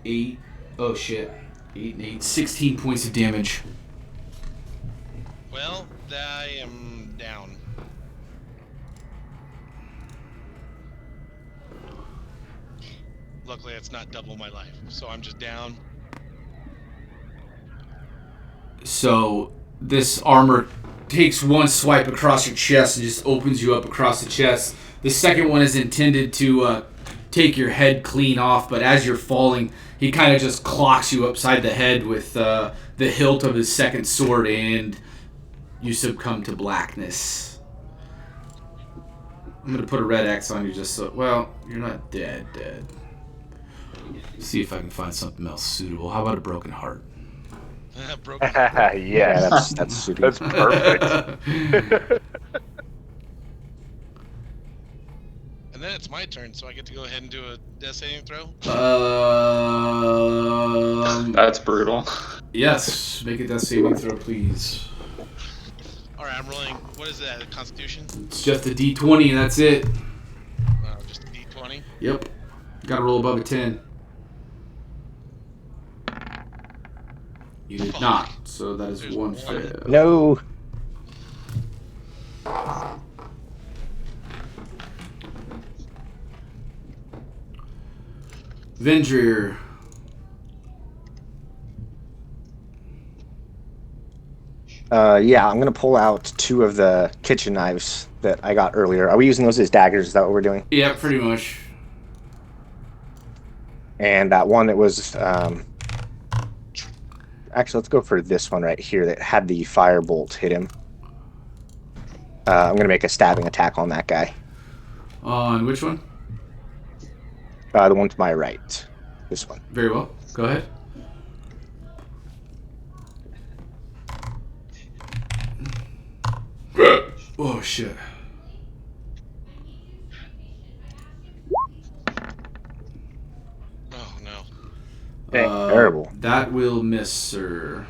8. Oh, shit. 8 and 8. 16 points of damage. Well, I am down. Luckily, it's not double my life, so I'm just down. So, this armor takes one swipe across your chest and just opens you up across the chest. The second one is intended to take your head clean off, but as you're falling, he kind of just clocks you upside the head with the hilt of his second sword, and you succumb to blackness. I'm going to put a red X on you just so... Well, you're not dead. See if I can find something else suitable. How about a broken heart? Broken. Yeah, That's suitable. that's perfect. And then it's my turn, so I get to go ahead and do a death saving throw. That's brutal. Yes, make a death saving throw, please. All right, I'm rolling. What is that? Constitution? It's just a D20, and that's it. Just Yep. Got to roll above a 10. You did Fuck. not, so that is There's one one. fail. No. Vendrier. Yeah, I'm gonna pull out 2 of the kitchen knives that I got earlier. Are we using those as daggers? Is that what we're doing? Yeah, pretty much. And that one that was actually, let's go for this one right here that had the firebolt hit him. I'm gonna make a stabbing attack on that guy. On which one? The one to my right. This one. Very well. Go ahead. Oh, shit. Oh no. Terrible. That will miss, sir.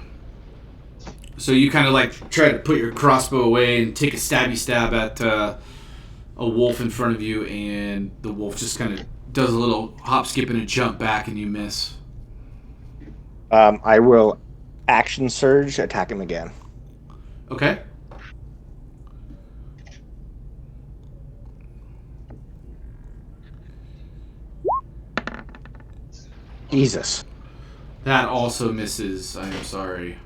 So you kind of like try to put your crossbow away and take a stabby stab at a wolf in front of you, and the wolf just kind of does a little hop, skip, and a jump back, and you miss. I will action surge, attack him again. Okay. Jesus. That also misses. I am sorry.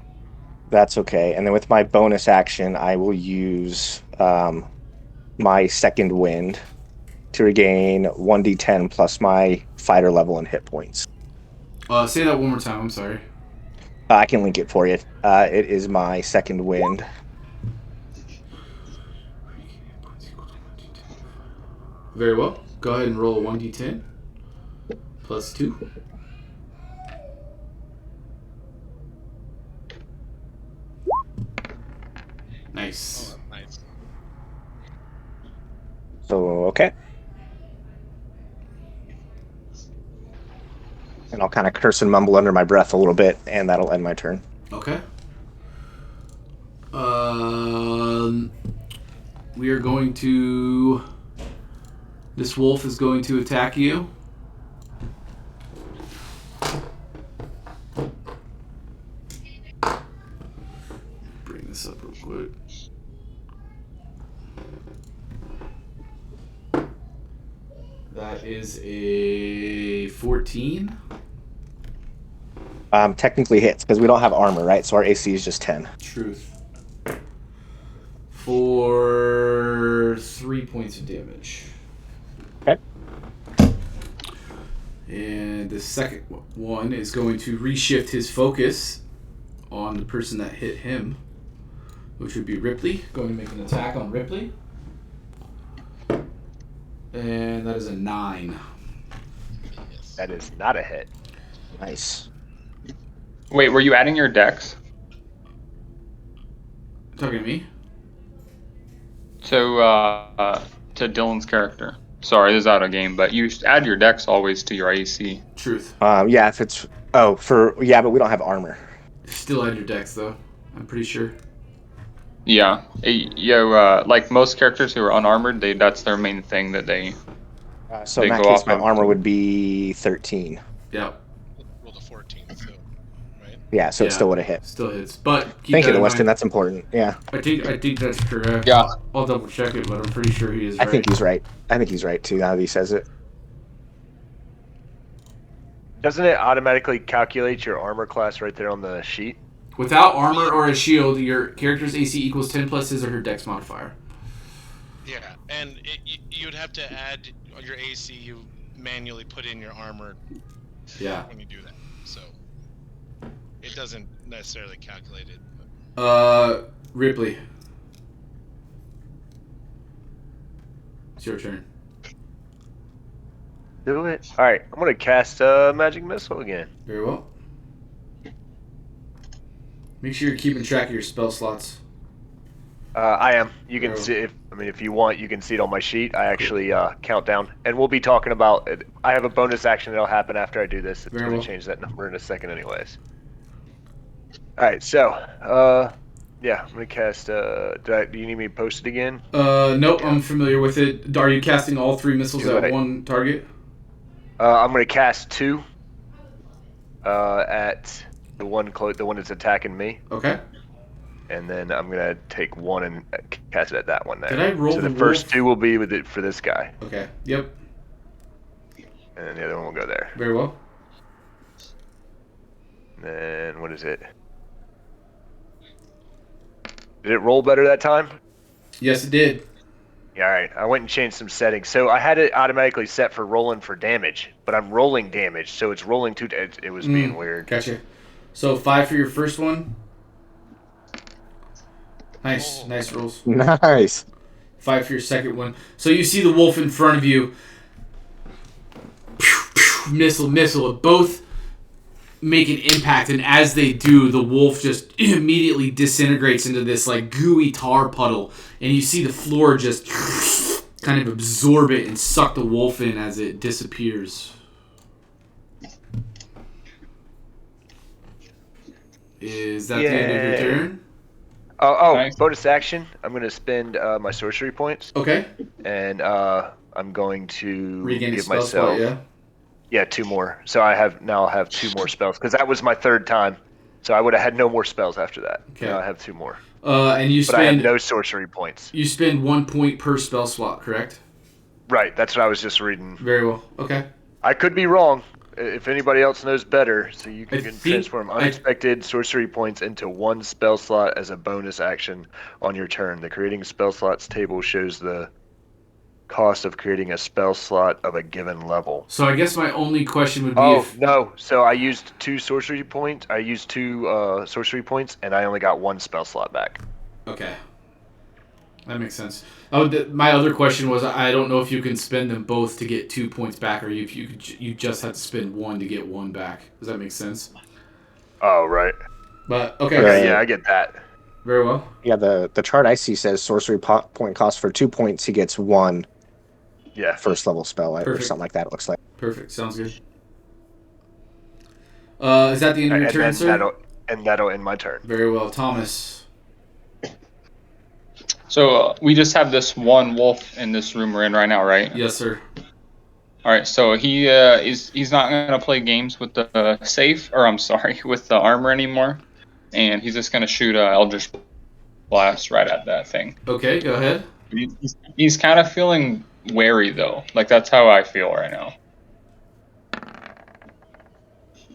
That's okay. And then with my bonus action, I will use my second wind to regain 1d10 plus my fighter level and hit points. Say that one more time. I'm sorry. I can link it for you. It is my second wind. Very well. Go ahead and roll 1d10 plus 2. Nice. Oh, nice. So, okay. And I'll kind of curse and mumble under my breath a little bit, and that'll end my turn. Okay. We are going to... This wolf is going to attack you. Bring this up real quick. That is a 14. Technically hits, because we don't have armor, right? So our AC is just 10. Truth. For 3 points of damage. Okay. And the second one is going to reshift his focus on the person that hit him, which would be Ripley. Going to make an attack on Ripley. And that is a 9. That is not a hit. Nice. Wait, were you adding your dex? Talking to me? To Dylan's character. Sorry, this is out of game, but you add your dex always to your AC. Truth. Yeah, if it's... Oh, but we don't have armor. Still add your dex, though. I'm pretty sure. Yeah, like most characters who are unarmored, that's their main thing that they. So They in that go case, off my of- armor would be 13. Yeah. Rolled a 14, so right. Yeah, so it Yeah. still would have hit. Still hits. But keep Thank that you, in Weston. mind. That's important. Yeah, I think that's correct. Yeah. I'll double check it, but I'm pretty sure he is I right. think he's right. I think he's right, too, now that he says it. Doesn't it automatically calculate your armor class right there on the sheet? Without armor or a shield, your character's AC equals 10 plus his or her dex modifier. Yeah, and you would have to add your AC. You manually put in your armor Yeah. when you do that, so it doesn't necessarily calculate it. But Ripley. It's your turn. Do it. All right, I'm gonna cast magic missile again. Very well. Make sure you're keeping track of your spell slots. I am. You can Oh. see if you want, you can see it on my sheet. I actually count down, and we'll be talking about it. I have a bonus action that'll happen after I do this. It's Very going to well. change that number in a second, anyways. All right, so yeah, I'm gonna cast. Do you need me to post it again? Nope, I'm familiar with it. Are you casting all 3 missiles Do at it. one target? I'm gonna cast 2 at the one that's attacking me, Okay. and then I'm gonna take 1 and cast it at that one there. Did I roll so the the first wolf? 2 will be with it for this guy, Okay. Yep. and then the other one will go there. Very well. And then what is it? Did it roll better that time? Yes, it did. Yeah, all right. I went and changed some settings. So I had it automatically set for rolling for damage, but I'm rolling damage, so it's rolling two. It was being weird. Gotcha. So 5 for your first one. Nice. Nice rolls. Nice. 5 for your second one. So you see the wolf in front of you. Missile. Both make an impact, and as they do, the wolf just immediately disintegrates into this like gooey tar puddle, and you see the floor just kind of absorb it and suck the wolf in as it disappears. Is that the end of your turn? Oh, Nice. bonus action. I'm going to spend my sorcery points, Okay. and I'm going to Regain a give spell myself slot, yeah. yeah 2 more. So I'll have 2 more spells because that was my 3rd time. So I would have had no more spells after that. Okay. Now I have 2 more. And you But I have spend no sorcery points. you spend 1 point per spell slot, correct? Right. That's what I was just reading. Very well. Okay. I could be wrong. If anybody else knows better, so you I can think- transform unexpected sorcery points into 1 spell slot as a bonus action on your turn. The creating spell slots table shows the cost of creating a spell slot of a given level. So I guess my only question would be Oh if no! So I used 2 sorcery points. I used 2 sorcery points, and I only got 1 spell slot back. okay. That makes sense. Oh, my other question was, I don't know if you can spend them both to get 2 points back, or if you just have to spend 1 to get 1 back. Does that make sense? Oh right. But okay, Right. Yeah, I get that. very well. Yeah, the chart I see says sorcery point cost for 2 points. He gets 1 Yeah. first level spell or Perfect. something like that. It looks like. Perfect. Sounds good. Is that the end of your And turn, then sir? that'll end my turn. Very well, Thomas. So we just have this one wolf in this room we're in right now, right? Yes, sir. All right. So he's not gonna play games with the safe, or I'm sorry, with the armor anymore, and he's just gonna shoot a Eldritch Blast right at that thing. Okay, go ahead. He's kind of feeling wary though. Like that's how I feel right now.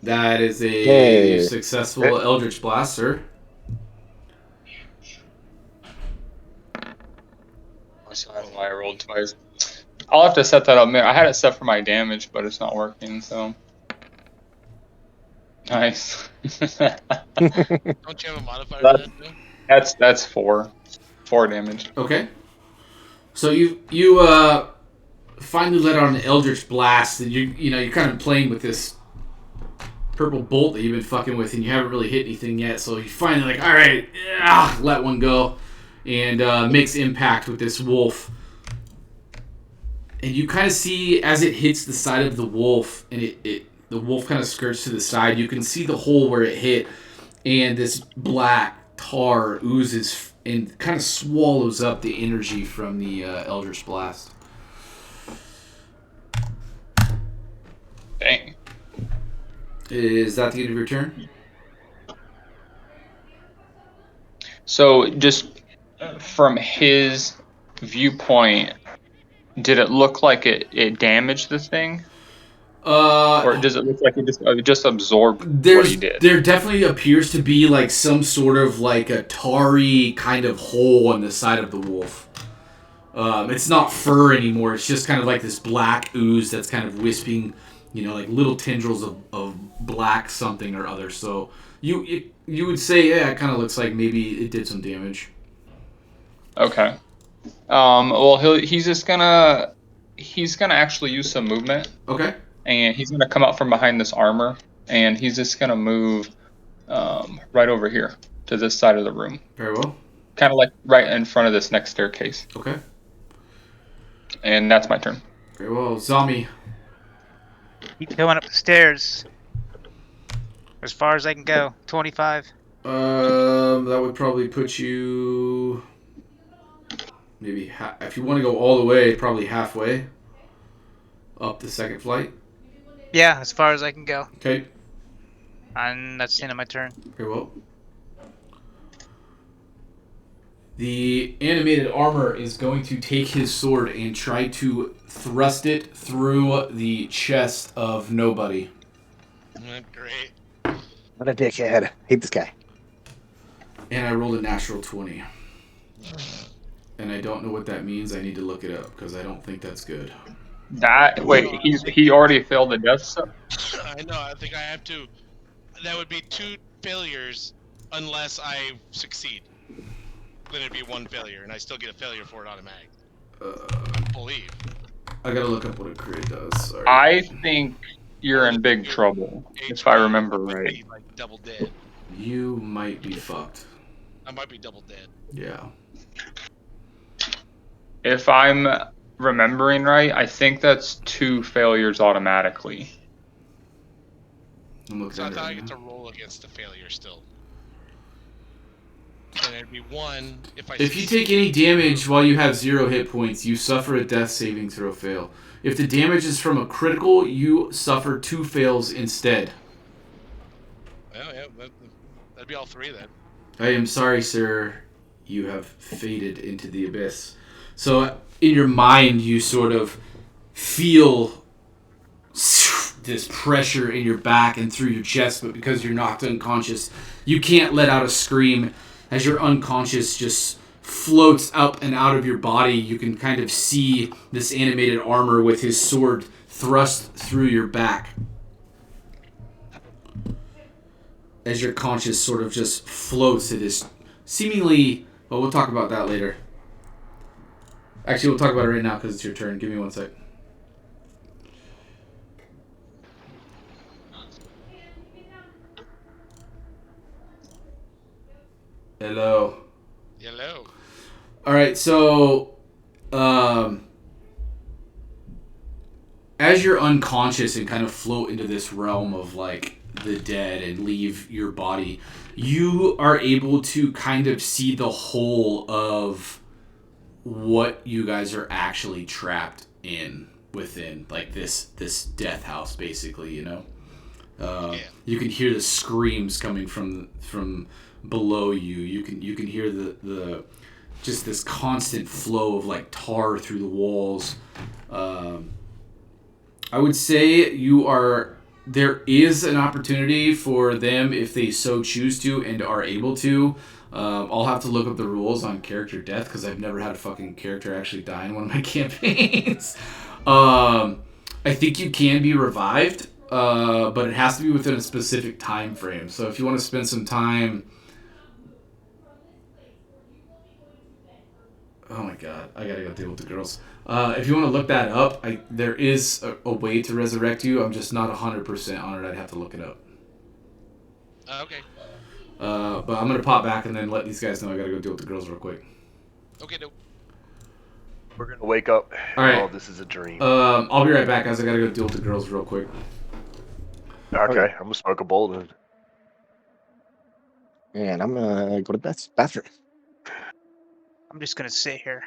That is a Yay. successful Eldritch Blast, sir. So I don't know why I rolled twice. I'll have to set that up. Man, I had it set for my damage, but it's not working. So nice. Don't you have a modifier for that too? That's 4 damage. Okay. So you finally let out an Eldritch Blast, and you're kind of playing with this purple bolt that you've been fucking with, and you haven't really hit anything yet. So you finally like, all right, let one go, and makes impact with this wolf. And you kind of see as it hits the side of the wolf, and the wolf kind of skirts to the side. You can see the hole where it hit, and this black tar oozes and kind of swallows up the energy from the Eldritch Blast. Dang. Is that the end of your turn? So just from his viewpoint, did it look like it damaged the thing, or does it look like it just absorbed what he did? There definitely appears to be like some sort of like a tarry kind of hole on the side of the wolf. It's not fur anymore. It's just kind of like this black ooze that's kind of wisping, like little tendrils of black something or other. So you would say, yeah, it kind of looks like maybe it did some damage. Okay. Well, he's gonna actually use some movement, Okay. and he's gonna come out from behind this armor, and he's just gonna move right over here to this side of the room, Very well. kind of like right in front of this next staircase. Okay. And that's my turn. Very well. Zami. Keep going up the stairs. As far as I can go. 25. That would probably put you maybe if you want to go all the way, probably halfway up the second flight. Yeah, as far as I can go. Okay. And that's the end of my turn. Very well. The animated armor is going to take his sword and try to thrust it through the chest of nobody. Great. What a dickhead. Hate this guy. And I rolled a natural 20. And I don't know what that means. I need to look it up because I don't think that's good. He already failed the death save. I know. I think I have to. That would be 2 failures unless I succeed. Then it'd be 1 failure, and I still get a failure for it automatic. I believe. I gotta look up what a crit does. Sorry. I think you're in big trouble, if I remember might right. be like double dead. You might be fucked. I might be double dead. Yeah. If I'm remembering right, I think that's 2 failures automatically. I'm looking So I at it thought I right get now. to roll against the failure still. And it'd be 1 if I. If you take any damage while you have 0 hit points, you suffer a death saving throw fail. If the damage is from a critical, you suffer 2 fails instead. Well, yeah, that'd be all 3 then. I am sorry, sir. You have faded into the abyss. So, in your mind, you sort of feel this pressure in your back and through your chest, but because you're knocked unconscious, you can't let out a scream. As your unconscious just floats up and out of your body, you can kind of see this animated armor with his sword thrust through your back. As your conscious sort of just floats to this seemingly... Well, we'll talk about that later. Actually, we'll talk about it right now because it's your turn. Give me 1 sec. Hello. Hello. All right, so as you're unconscious and kind of float into this realm of like the dead and leave your body, you are able to kind of see the whole of what you guys are actually trapped in within, like this death house, basically. You know, you can hear the screams coming from below you. You can hear the just this constant flow of like tar through the walls. I would say there is an opportunity for them if they so choose to and are able to. I'll have to look up the rules on character death because I've never had a fucking character actually die in one of my campaigns. I think you can be revived, but it has to be within a specific time frame. So if you want to spend some time... Oh my god, I gotta go deal with the girls. If you want to look that up, there is a way to resurrect you. I'm just not 100% on it. I'd have to look it up. Okay. But I'm gonna pop back and then let these guys know I gotta go deal with the girls real quick. Okay, no. We're gonna wake up. All right. Oh, this is a dream. I'll be right back, guys. I gotta go deal with the girls real quick. Okay, I'm gonna smoke a bowl then. And I'm gonna go to the bathroom. I'm just gonna sit here.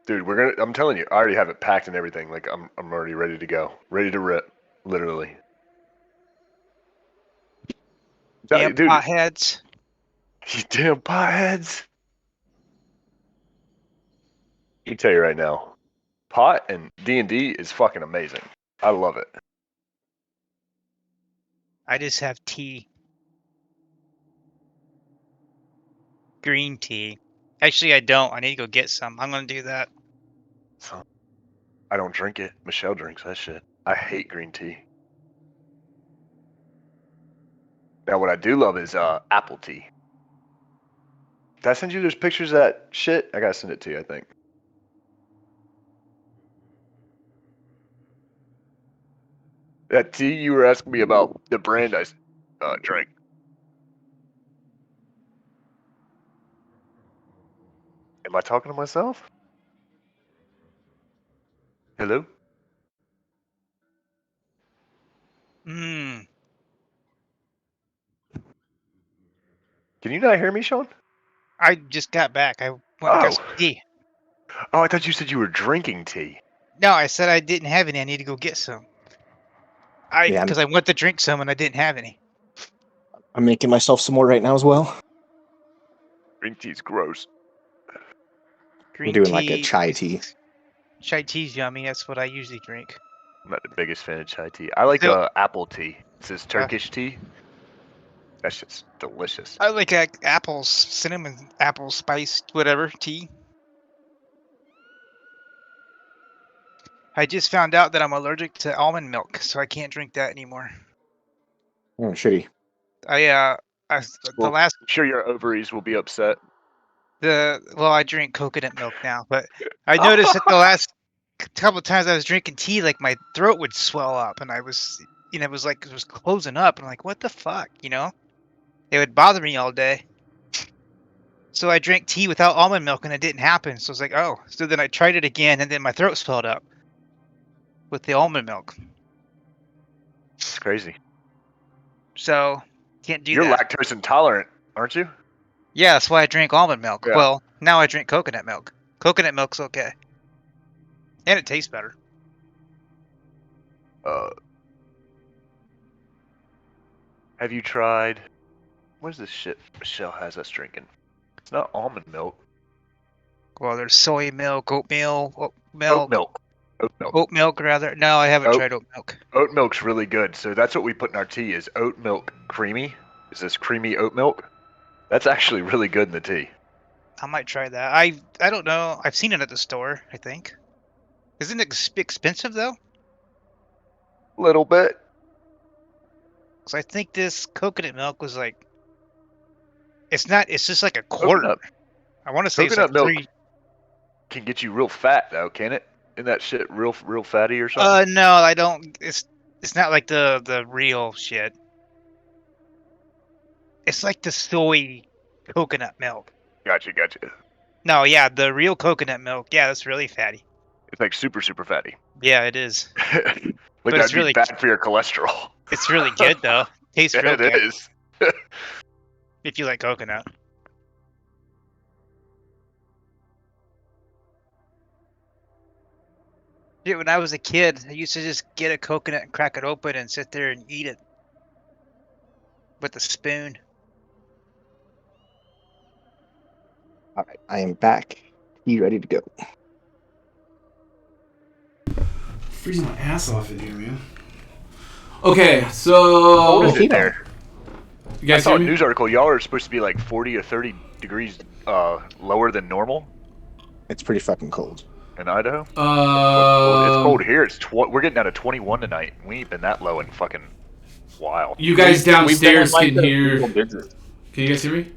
Dude, I'm telling you, I already have it packed and everything. Like I'm already ready to go. Ready to rip. Literally. Damn Dude, potheads. you damn potheads. Let me tell you right now, pot and D&D is fucking amazing. I love it. I just have tea. Green tea. Actually, I don't. I need to go get some. I'm gonna do that. So, I don't drink it. Michelle drinks that shit. I hate green tea. Now, what I do love is apple tea. Did I send you those pictures of that shit? I gotta send it to you, I think. That tea you were asking me about, the brand I drank. Am I talking to myself? Hello? Mmm. Can you not hear me, Sean? I just got back. I went and got some tea. Oh, I thought you said you were drinking tea. No, I said I didn't have any. I need to go get some. Yeah. Because I went to drink some and I didn't have any. I'm making myself some more right now as well. Green tea's gross. Green I'm doing tea, like a chai tea. Chai tea's yummy. That's what I usually drink. I'm not the biggest fan of chai tea. I like So- apple tea. It says Turkish tea. That's just delicious. I like apples, cinnamon, apple spice, whatever tea. I just found out that I'm allergic to almond milk, so I can't drink that anymore. Oh, shitty. The Well, last I'm sure your ovaries will be upset. I drink coconut milk now, but I noticed that the last couple of times I was drinking tea, like my throat would swell up, and I was, it was like it was closing up, and I'm like, what the fuck, It would bother me all day. So I drank tea without almond milk, and it didn't happen. So I was like, oh. So then I tried it again, and then my throat swelled up with the almond milk. It's crazy. So can't do You're that. lactose intolerant, aren't you? Yeah, that's why I drink almond milk. Yeah. Well, now I drink coconut milk. Coconut milk's okay, and it tastes better. Have you tried? What is this shit Michelle has us drinking? It's not almond milk. Well, there's soy milk, oat milk, Oat milk. oat milk rather. No, I haven't Oat- tried oat milk. Oat milk's really good. So that's what we put in our tea is oat milk creamy. Is this creamy oat milk? That's actually really good in the tea. I might try that. I don't know. I've seen it at the store, I think. Isn't it expensive though? Little bit. Because I think this coconut milk was like, it's not. It's just like a quarter. Coconut, I want to say it's coconut like milk three. can get you real fat though, can it? Isn't that shit real fatty or something? No, I don't. It's not like the real shit. It's like the soy coconut milk. Gotcha. No, yeah, the real coconut milk. Yeah, that's really fatty. It's like super fatty. Yeah, it is. Like But that'd it's be really- bad for your cholesterol. It's really good though. Tastes real It good is. if you like coconut. Yeah, when I was a kid, I used to just get a coconut and crack it open and sit there and eat it with a spoon. All right, I am back. You ready to go? Freezing my ass off in here, man. Okay, so What is it there? you I guys saw hear a me? news article. Y'all are supposed to be like 40 or 30 degrees lower than normal It's pretty fucking cold. in Idaho. It's Uh, cold here. We're getting down to 21 tonight. We ain't been that low in fucking while. you guys We've been downstairs like can that hear. single digits. Can you guys hear me?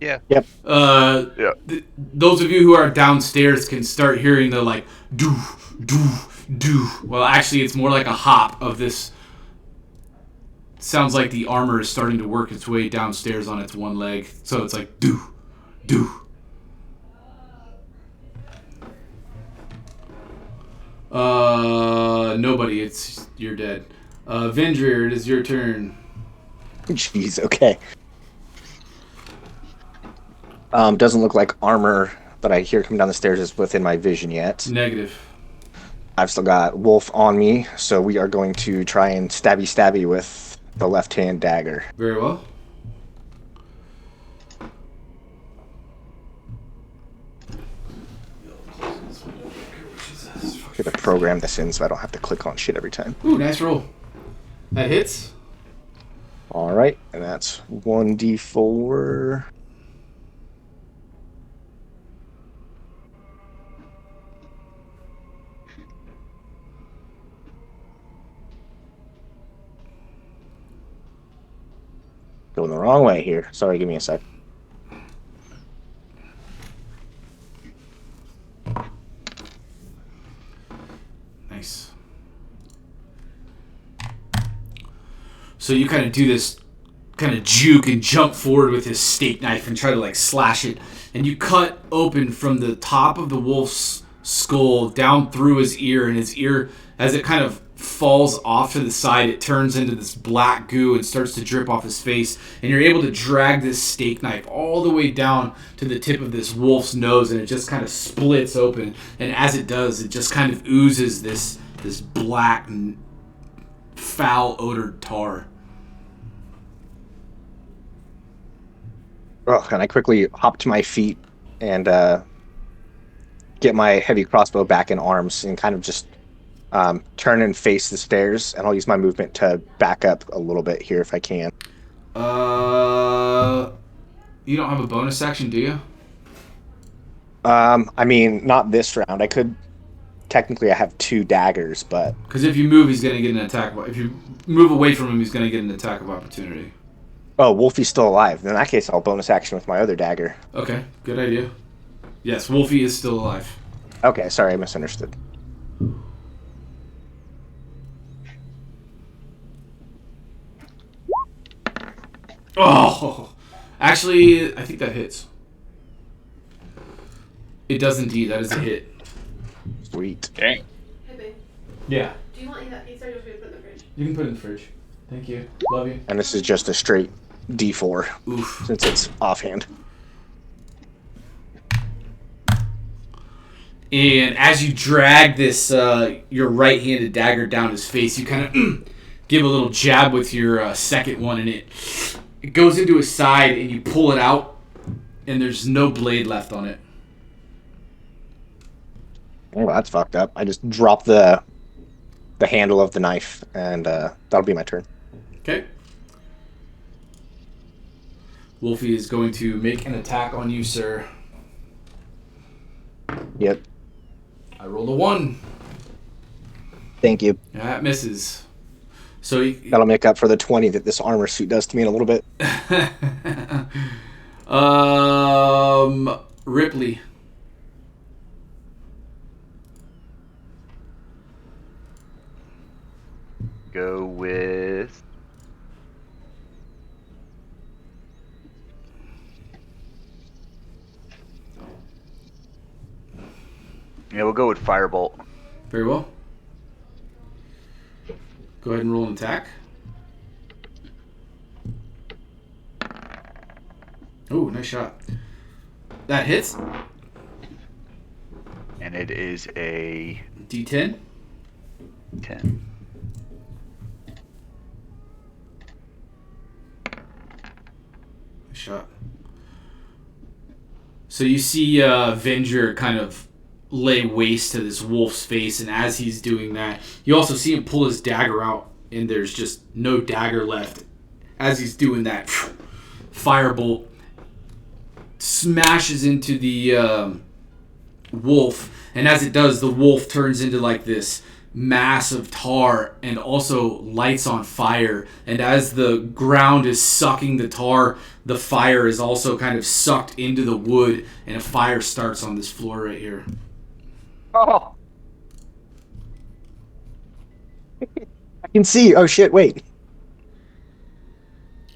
Yeah. Yep. Yeah. Those of you who are downstairs can start hearing the like do do do. Well, actually, it's more like a hop of this. Sounds like the armor is starting to work its way downstairs on its one leg. So it's like do do. Nobody. You're dead. Vendrier, it is your turn. Jeez, okay. Doesn't look like armor that I hear coming down the stairs is within my vision yet. Negative. I've still got Wolf on me, so we are going to try and stabby with the left-hand dagger. Very well. I'm gonna program this in so I don't have to click on shit every time. Ooh, nice roll. That hits. All right, and that's 1d4. Going the wrong way here. Sorry, give me a sec. Nice. So you kind of do this kind of juke and jump forward with his steak knife and try to like slash it. And you cut open from the top of the wolf's skull down through his ear. And his ear, as it kind of falls off to the side, it turns into this black goo and starts to drip off his face. And you're able to drag this steak knife all the way down to the tip of this wolf's nose. And it just kind of splits open. And as it does, it just kind of oozes this black foul odored tar. Oh, and I quickly hop to my feet and get my heavy crossbow back in arms and kind of just turn and face the stairs. And I'll use my movement to back up a little bit here if I can. You don't have a bonus action, do you? I mean, not this round. I could technically I have 2 daggers, but Because if you move, he's going to get an attack. If you move away from him, he's going to get an attack of opportunity. oh, Wolfie's still alive. In that case, I'll bonus action with my other dagger. Okay, good idea. Yes, Wolfie is still alive. Okay, sorry, I misunderstood. Oh, actually, I think that hits. It does indeed. That is a hit. Sweet. Dang. Hey, babe. Yeah. Do you want that pizza or do you want me to put it in the fridge? You can put it in the fridge. Thank you. Love you. And this is just a straight D4 Oof. since it's offhand. And as you drag this, your right-handed dagger down his face, you kind of give a little jab with your second one, and it goes into his side, and you pull it out, and there's no blade left on it. Oh, that's fucked up. I just dropped the handle of the knife, and that'll be my turn. Okay. Wolfie is going to make an attack on you, sir. Yep. I rolled a 1. Thank you. That misses. So he, That'll make up for the 20 that this armor suit does to me in a little bit. Ripley. Go with. Yeah, we'll go with Firebolt. Very well. Go ahead and roll an attack. Oh, nice shot. That hits. And it is a D10. 10. Nice shot. So you see Venger kind of lay waste to this wolf's face, and as he's doing that, you also see him pull his dagger out, and there's just no dagger left. As he's doing that, firebolt smashes into the wolf, and as it does, the wolf turns into like this mass of tar and also lights on fire. And as the ground is sucking the tar, the fire is also kind of sucked into the wood, and a fire starts on this floor right here. Oh! I can see. Oh, shit, wait.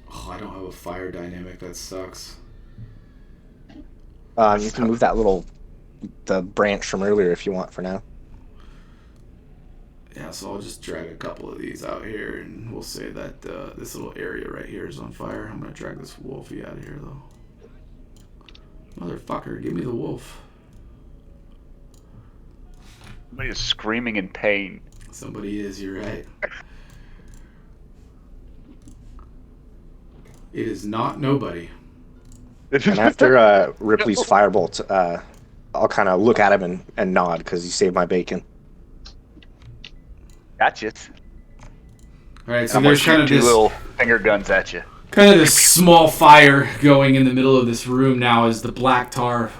Oh, I don't have a fire dynamic. That sucks. You can move that the branch from earlier if you want for now. Yeah, so I'll just drag a couple of these out here, and we'll say that this little area right here is on fire. I'm going to drag this wolfie out of here, though. Motherfucker, give me the wolf. Somebody is screaming in pain. Somebody is, you're right. It is not nobody. And after Ripley's firebolt, I'll kind of look at him and nod because he saved my bacon. Gotcha. Alright, so I'm gonna there's kind shoot of 2 this little finger guns at you. kind of this small fire going in the middle of this room now as the black tar.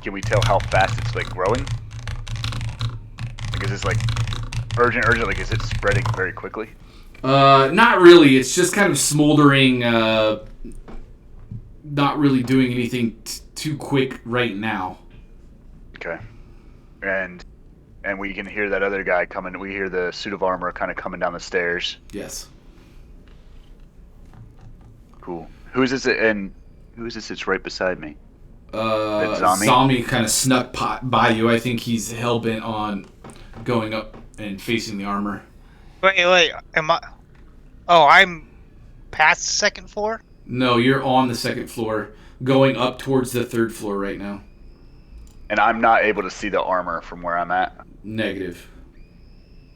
Can we tell how fast it's like growing? Like, is this like urgent? Like, is it spreading very quickly? Not really. It's just kind of smoldering, not really doing anything too quick right now. Okay. And we can hear that other guy coming. We hear the suit of armor kind of coming down the stairs. Yes. Cool. Who is this? And who is this that's right beside me? Zombie? Zombie kind of snuck by you. I think he's hell-bent on going up and facing the armor. Wait, am I? Oh, I'm past the second floor? No, you're on the second floor. going up towards the 3rd floor right now. And I'm not able to see the armor from where I'm at. Negative.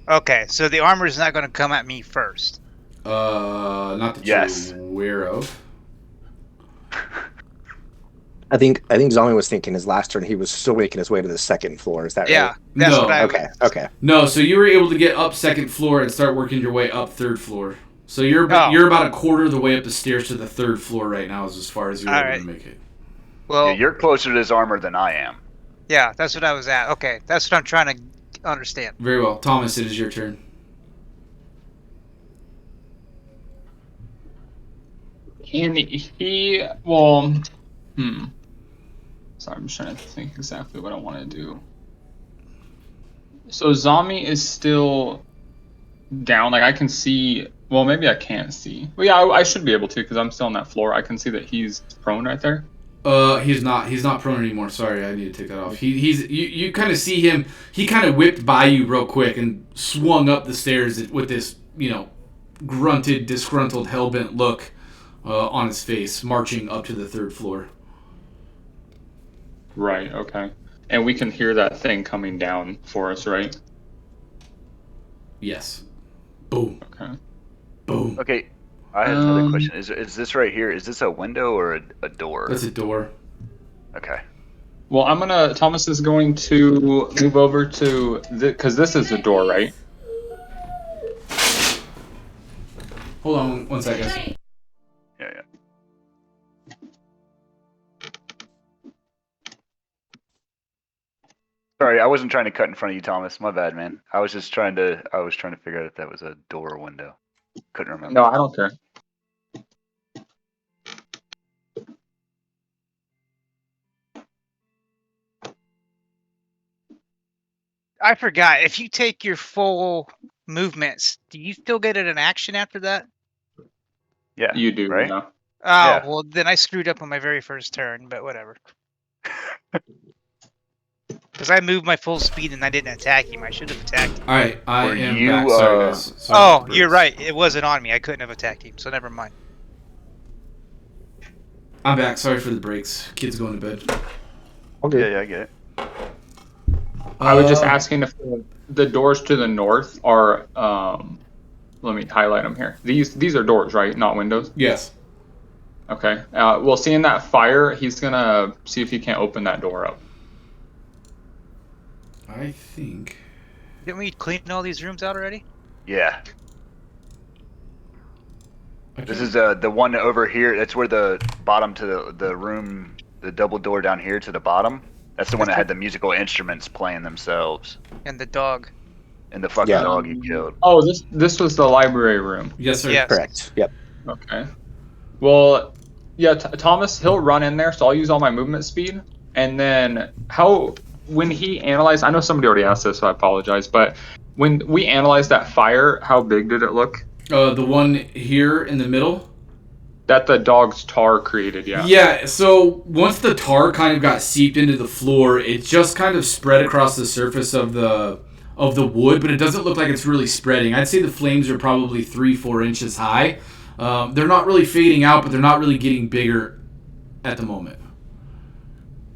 Okay, so the armor is not going to come at me first. Not that Yes. you're aware of. I think Zombie was thinking his last turn he was still making his way to the 2nd floor. Is that Yeah, right? that's No. what I Okay. No, so you were able to get up 2nd floor and start working your way up 3rd floor. So you're about a quarter of the way up the stairs to the 3rd floor right now, as far as you're able to make it. Well, Yeah, you're closer to this armor than I am. yeah, that's what I was at. Okay, that's what I'm trying to understand. Very well, Thomas. It is your turn. Can he? Well, Sorry, I'm just trying to think exactly what I want to do. So Zami is still down. Like I can see. Well, maybe I can't see. Well, yeah, I should be able to because I'm still on that floor. I can see that he's prone right there. He's not. He's not prone anymore. Sorry, I need to take that off. You kind of see him. He kind of whipped by you real quick and swung up the stairs with this, grunted, disgruntled, hellbent look on his face, marching up to the 3rd floor. Right. Okay. And we can hear that thing coming down for us, right? Yes. Boom. Okay. Boom. Okay, I had another question. Is this right here? Is this a window or a door? That's a door. Okay. Well, Thomas is going to move over to because this is the door, right? Hold on one second. Yeah. Sorry, I wasn't trying to cut in front of you, Thomas. My bad, man. I was trying to figure out if that was a door or window. Couldn't remember. No, I don't care. I forgot. If you take your full movements, do you still get an action after that? Yeah. You do, right? Yeah. Oh, Yeah. well, then I screwed up on my very first turn, but whatever. Because I moved my full speed and I didn't attack him. I should have attacked him. All right, I Were am you, back. Sorry, guys. Sorry, Oh, Bruce. you're right. It wasn't on me. I couldn't have attacked him, so never mind. I'm back. Sorry for the breaks. Kids going to bed. Okay. Yeah, I get it. I was just asking if the doors to the north are. Let me highlight them here. These are doors, right? Not windows. Yes. Okay. Well, seeing that fire, he's gonna see if he can't open that door up. I think. Didn't we clean all these rooms out already? Yeah. Okay. This is the one over here. That's where the bottom to the room, the double door down here to the bottom. That's the one that had the musical instruments playing themselves. And the dog. And the fucking Yeah. dog you killed. Oh, this was the library room. Yes, sir. Yes. Correct. Yep. Okay. Well, yeah, Thomas, he'll run in there, so I'll use all my movement speed. And then when he analyzed, I know somebody already asked this, so I apologize, but when we analyzed that fire, how big did it look? The one here in the middle. That the dog's tar created, yeah. Yeah, so once the tar kind of got seeped into the floor, it just kind of spread across the surface of the wood, but it doesn't look like it's really spreading. I'd say the flames are probably 3-4 inches high. They're not really fading out, but they're not really getting bigger at the moment.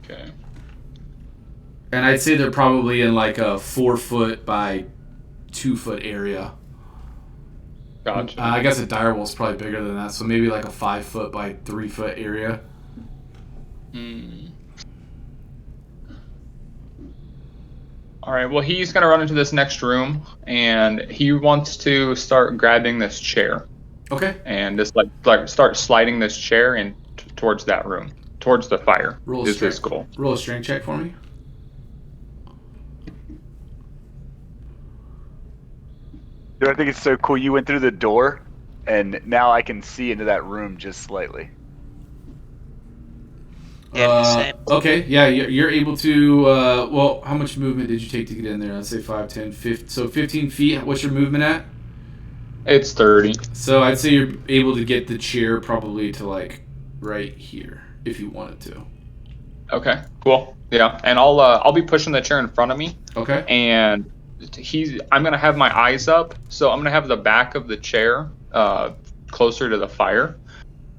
Okay. And I'd say they're probably in like a 4-foot by 2-foot area. Gotcha. I guess a direwolf's probably bigger than that, so maybe like a 5-foot by 3-foot area. All right, well, he's going to run into this next room, and he wants to start grabbing this chair. Okay. And just like start sliding this chair in towards that room, towards the fire. Roll a Is his strength. goal. Roll a strength check for me. Dude, I think it's so cool. You went through the door, and now I can see into that room just slightly. Yeah, same. Okay, yeah, you're able to, well, how much movement did you take to get in there? I'd say 5, 10, 15, so 15 feet. What's your movement at? It's 30. So I'd say you're able to get the chair probably to like right here if you wanted to. Okay, cool. Yeah, and I'll be pushing the chair in front of me, Okay. and I'm gonna have my eyes up, so I'm gonna have the back of the chair closer to the fire,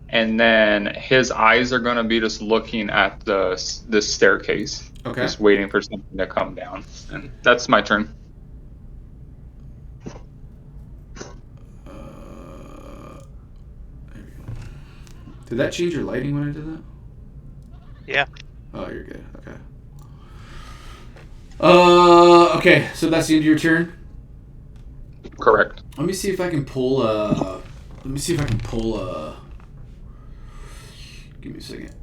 and then his eyes are going to be just looking at the staircase, Okay. just waiting for something to come down. And that's my turn. There we go. Did that change your lighting when I did that? Yeah. Oh, you're good. Okay. Okay. So that's the end of your turn. Correct. Let me see if I can pull. Give me a second.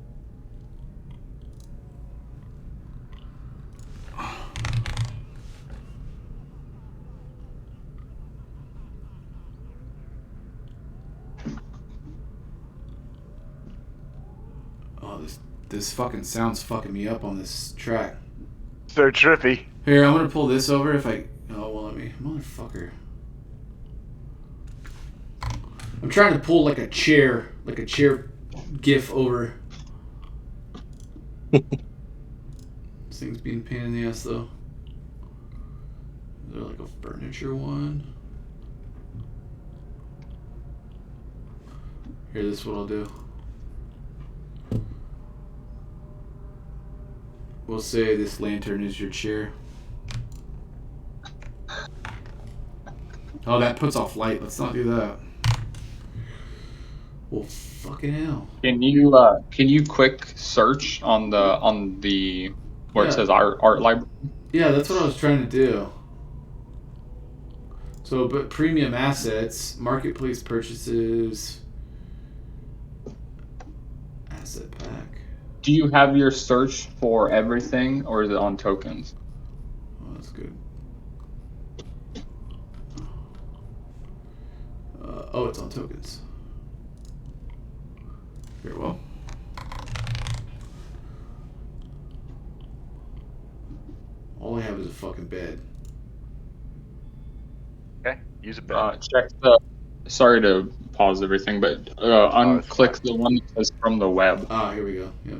Oh, this fucking sound's fucking me up on this track. So trippy. Here, I'm gonna pull this over if I. Oh, well, let me. Motherfucker. I'm trying to pull like a chair gif over. This thing's being a pain in the ass though. Is there like a furniture one? Here, this is what I'll do. We'll say this lantern is your chair. Oh, that puts off light. Let's not do that. Well, fucking hell. Can you quick search on the where it says art library? Yeah, that's what I was trying to do. So, but premium assets, marketplace purchases, asset pack. Do you have your search for everything, or is it on tokens? Oh, that's good. Oh, it's on tokens. Very well. All I have is a fucking bed. Okay, use a bed. Check the. Sorry to pause everything, but unclick the one that says from the web. Ah, here we go. Yep.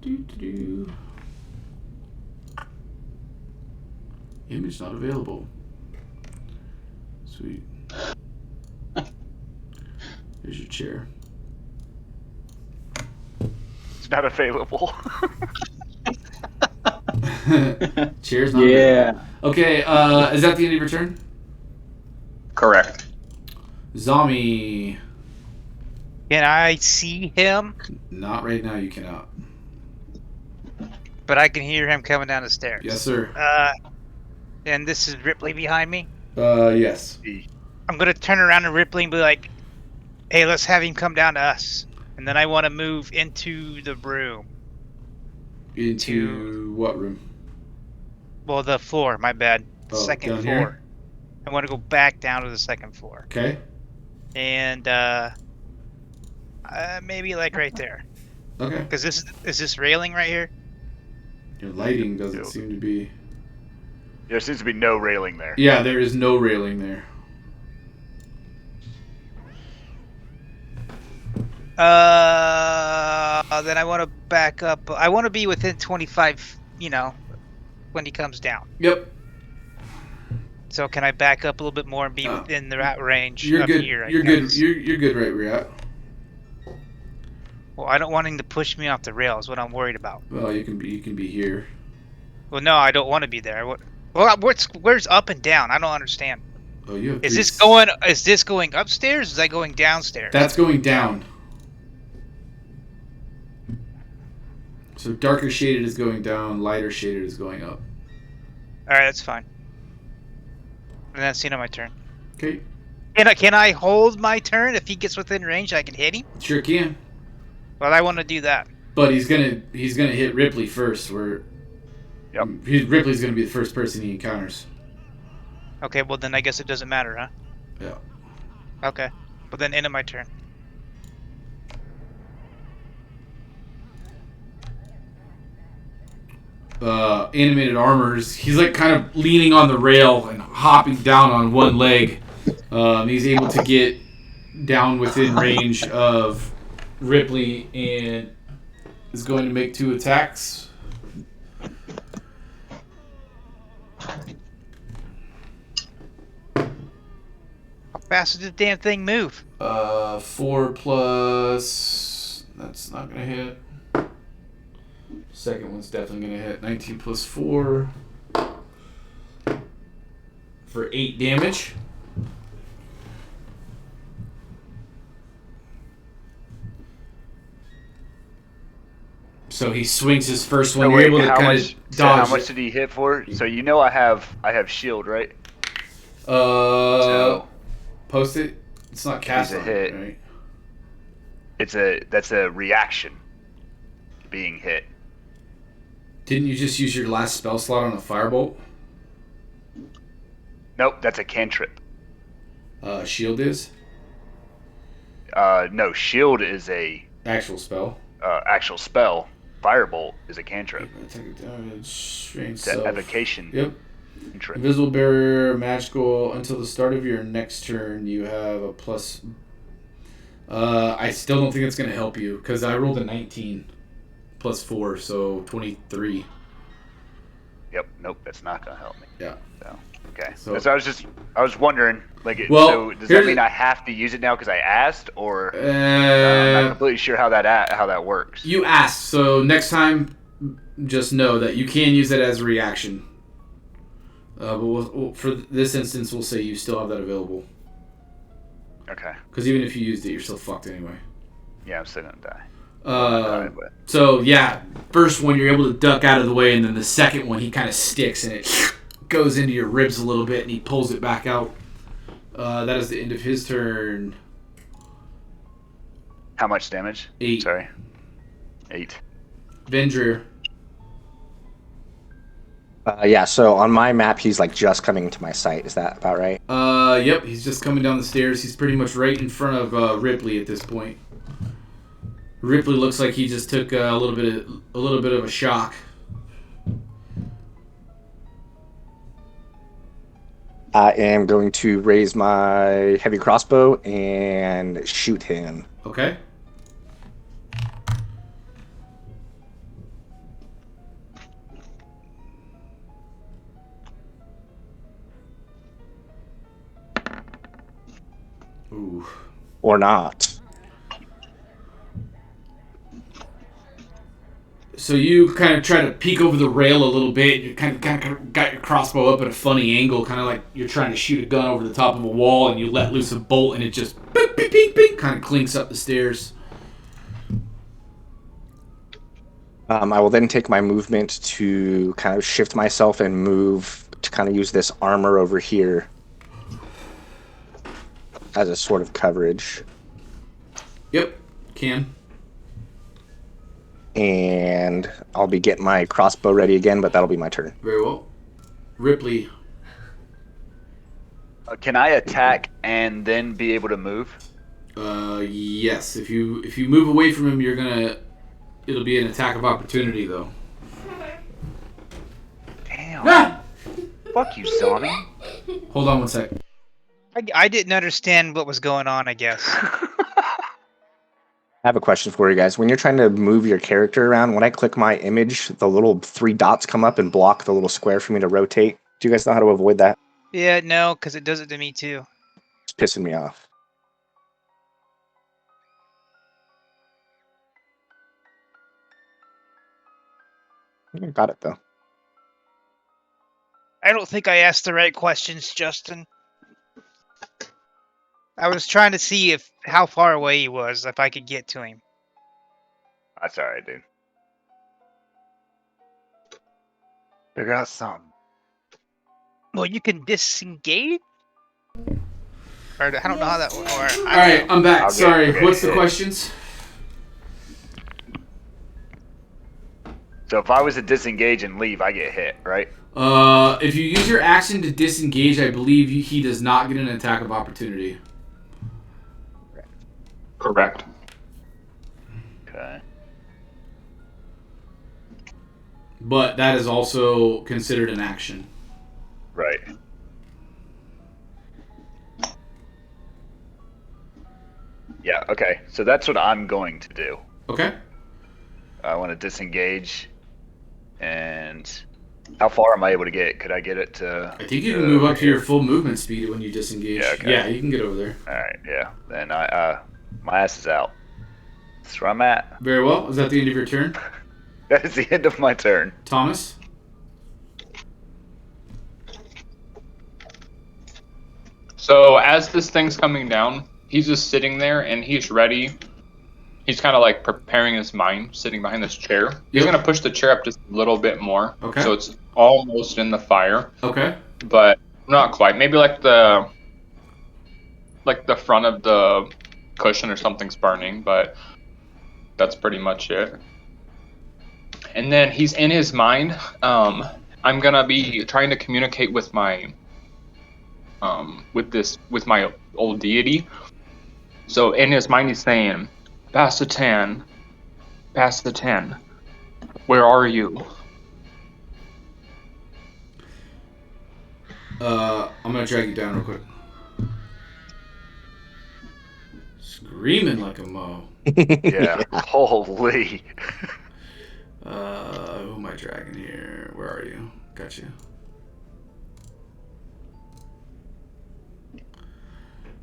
Do. Image not available. Sweet. Here's your chair. It's not available. Chair's not available. Okay, is that the end of your turn? Correct. Zombie. Can I see him? Not right now, you cannot. But I can hear him coming down the stairs. Yes, sir. And this is Ripley behind me. Yes. I'm gonna turn around to Ripley and be like, "Hey, let's have him come down to us." And then I want to move into the room. Into what room? Well, the floor. My bad. Second down floor. here? I want to go back down to the second floor. Okay. And maybe like right there. Okay. Because is this railing right here? Your lighting doesn't seem to be. There seems to be no railing there. Yeah, there is no railing there. Then I want to back up. I want to be within 25, when he comes down. Yep. So can I back up a little bit more and be within the range You're of good. here? You're good. You're good right where you're at. Well, I don't want him to push me off the rail is what I'm worried about. Well, you can be here. Well, no, I don't want to be there. Well, where's up and down? I don't understand. Oh, you have. Is this going upstairs? Is that going downstairs? That's going down. So darker shaded is going down, lighter shaded is going up. All right, that's fine. And that's the end of my turn. Okay. Can I hold my turn if he gets within range? I can hit him. Sure can. Well, I want to do that. But he's gonna hit Ripley first. Ripley's gonna be the first person he encounters. Okay, well then I guess it doesn't matter, huh? Yeah. Okay. Well then, end of my turn. Animated armors. He's like kind of leaning on the rail and hopping down on one leg. He's able to get down within range of Ripley and is going to make 2 attacks. fast does the damn thing move? 4 plus. That's not gonna hit. Second one's definitely gonna hit. 19 plus 4 for 8 damage. So he swings his first one. So You're wait, able to how kind much? of So how dodge much it. did he hit for? So you know I have shield, right? So post it. It's not cast a on hit. it, right? That's a reaction. Being hit. Didn't you just use your last spell slot on a firebolt? Nope, that's a cantrip. Shield is No, shield is a actual spell. actual spell. Firebolt is a cantrip. Attack damage, strange It's an self. evocation. Yep. Cantrip. Invisible barrier, magical. Until the start of your next turn, you have a plus. I still don't think it's gonna help you because I rolled a 19 plus 4, so 23. Yep. Nope, that's not gonna help me. Yeah. So okay. So- So I was wondering, like, Well, so does here's that mean a- I have to use it now because I asked, or I'm not completely sure how that works. You asked, so next time, just know that you can use it as a reaction. But for this instance, we'll say you still have that available. Okay. Because even if you used it, you're still fucked anyway. Yeah, I'm still gonna die. Die, but- So yeah, first one you're able to duck out of the way, and then the second one he kind of sticks and it goes into your ribs a little bit, and he pulls it back out. That is the end of his turn. How much damage? 8. Sorry. 8. Vendrier. Yeah, so on my map, he's like just coming into my sight. Is that about right? Yep, he's just coming down the stairs. He's pretty much right in front of Ripley at this point. Ripley looks like he just took a little bit of a shock. I am going to raise my heavy crossbow and shoot him. Okay. Ooh. Or not. So you kind of try to peek over the rail a little bit. You kind of got your crossbow up at a funny angle, kind of like you're trying to shoot a gun over the top of a wall, and you let loose a bolt, and it just beep, beep, beep, beep, kind of clinks up the stairs. I will then take my movement to kind of shift myself and move to kind of use this armor over here as a sort of coverage. Yep, can. And I'll be getting my crossbow ready again, but that'll be my turn. Very well. Ripley. Can I attack and then be able to move? Yes. If you move away from him, it'll be an attack of opportunity, though. Damn. Ah! Fuck you, zombie. Hold on one sec. I didn't understand what was going on, I guess. I have a question for you guys. When you're trying to move your character around, when I click my image, the little 3 dots come up and block the little square for me to rotate. Do you guys know how to avoid that? Yeah, no, because it does it to me too. It's pissing me off. I got it, though. I don't think I asked the right questions, Justin. I was trying to see how far away he was, if I could get to him. That's alright, dude. Figure out something. Well, you can disengage? Or I don't know how that would work. All right, I'm back. I'll Sorry. get What's the hit. questions? So if I was to disengage and leave, I get hit, right? If you use your action to disengage, I believe he does not get an attack of opportunity. Correct. Okay. But that is also considered an action. Right. Yeah, okay. So that's what I'm going to do. Okay. I want to disengage and How far am I able to get? Could I get it to? I think you can move up to your full movement speed when you disengage. Yeah, okay. Yeah, you can get over there. All right, yeah. Then my ass is out. That's where I'm at. Very well. Is that the end of your turn? That is the end of my turn. Thomas? So as this thing's coming down, he's just sitting there and he's ready. He's kind of like preparing his mind, sitting behind this chair. He's Yep. gonna push the chair up just a little bit more. Okay. So it's almost in the fire, Okay. but not quite. Maybe like the front of the cushion or something's burning, but that's pretty much it. And then he's in his mind. I'm gonna be trying to communicate with my with my old deity. So in his mind, he's saying, "Basatan, Basatan, where are you?" I'm gonna drag you down real quick. Screaming like a mo. Yeah. Holy. Who am I dragging here? Where are you? Got you.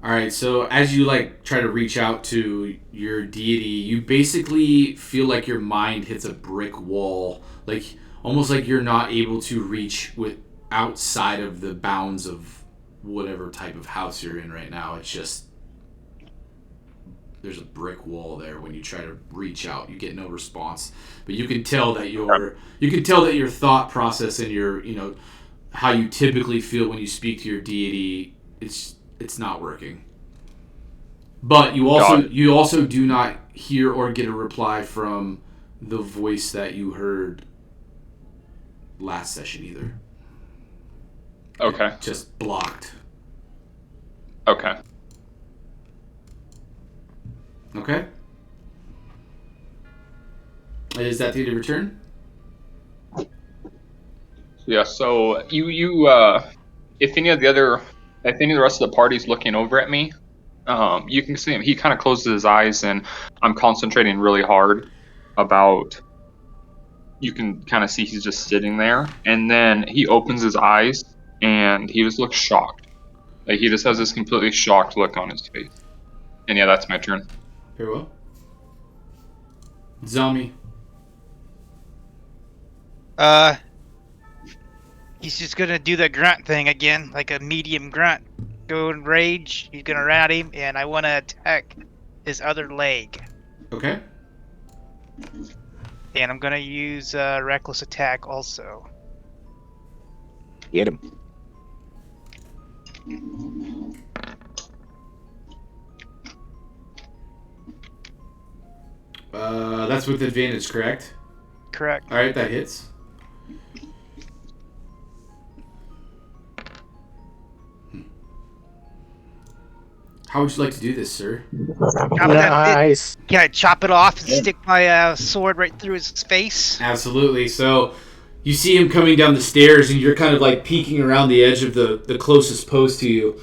Alright, so as you like try to reach out to your deity, you basically feel like your mind hits a brick wall. Like almost like you're not able to reach with outside of the bounds of whatever type of house you're in right now. It's just there's a brick wall there. When you try to reach out, you get no response. But you can tell that your thought process and your how you typically feel when you speak to your deity, it's not working. But you also do not hear or get a reply from the voice that you heard last session either. Okay. Just blocked. Okay. Okay. Is that the end of your turn? Yeah. So you if any of the rest of the party's looking over at me, you can see him. He kind of closes his eyes, and I'm concentrating really hard about. You can kind of see he's just sitting there, and then he opens his eyes, and he just looks shocked. Like he just has this completely shocked look on his face. And yeah, that's my turn. Very well. Zombie. He's just gonna do the grunt thing again, like a medium grunt. Go in rage. He's gonna run at him, and I want to attack his other leg. Okay. And I'm gonna use reckless attack also. Get him. That's with advantage, correct? Correct. All right, that hits. How would you like to do this, sir? Nice. Can I chop it off and stick my sword right through his face? Absolutely. So you see him coming down the stairs, and you're kind of like peeking around the edge of the closest post to you.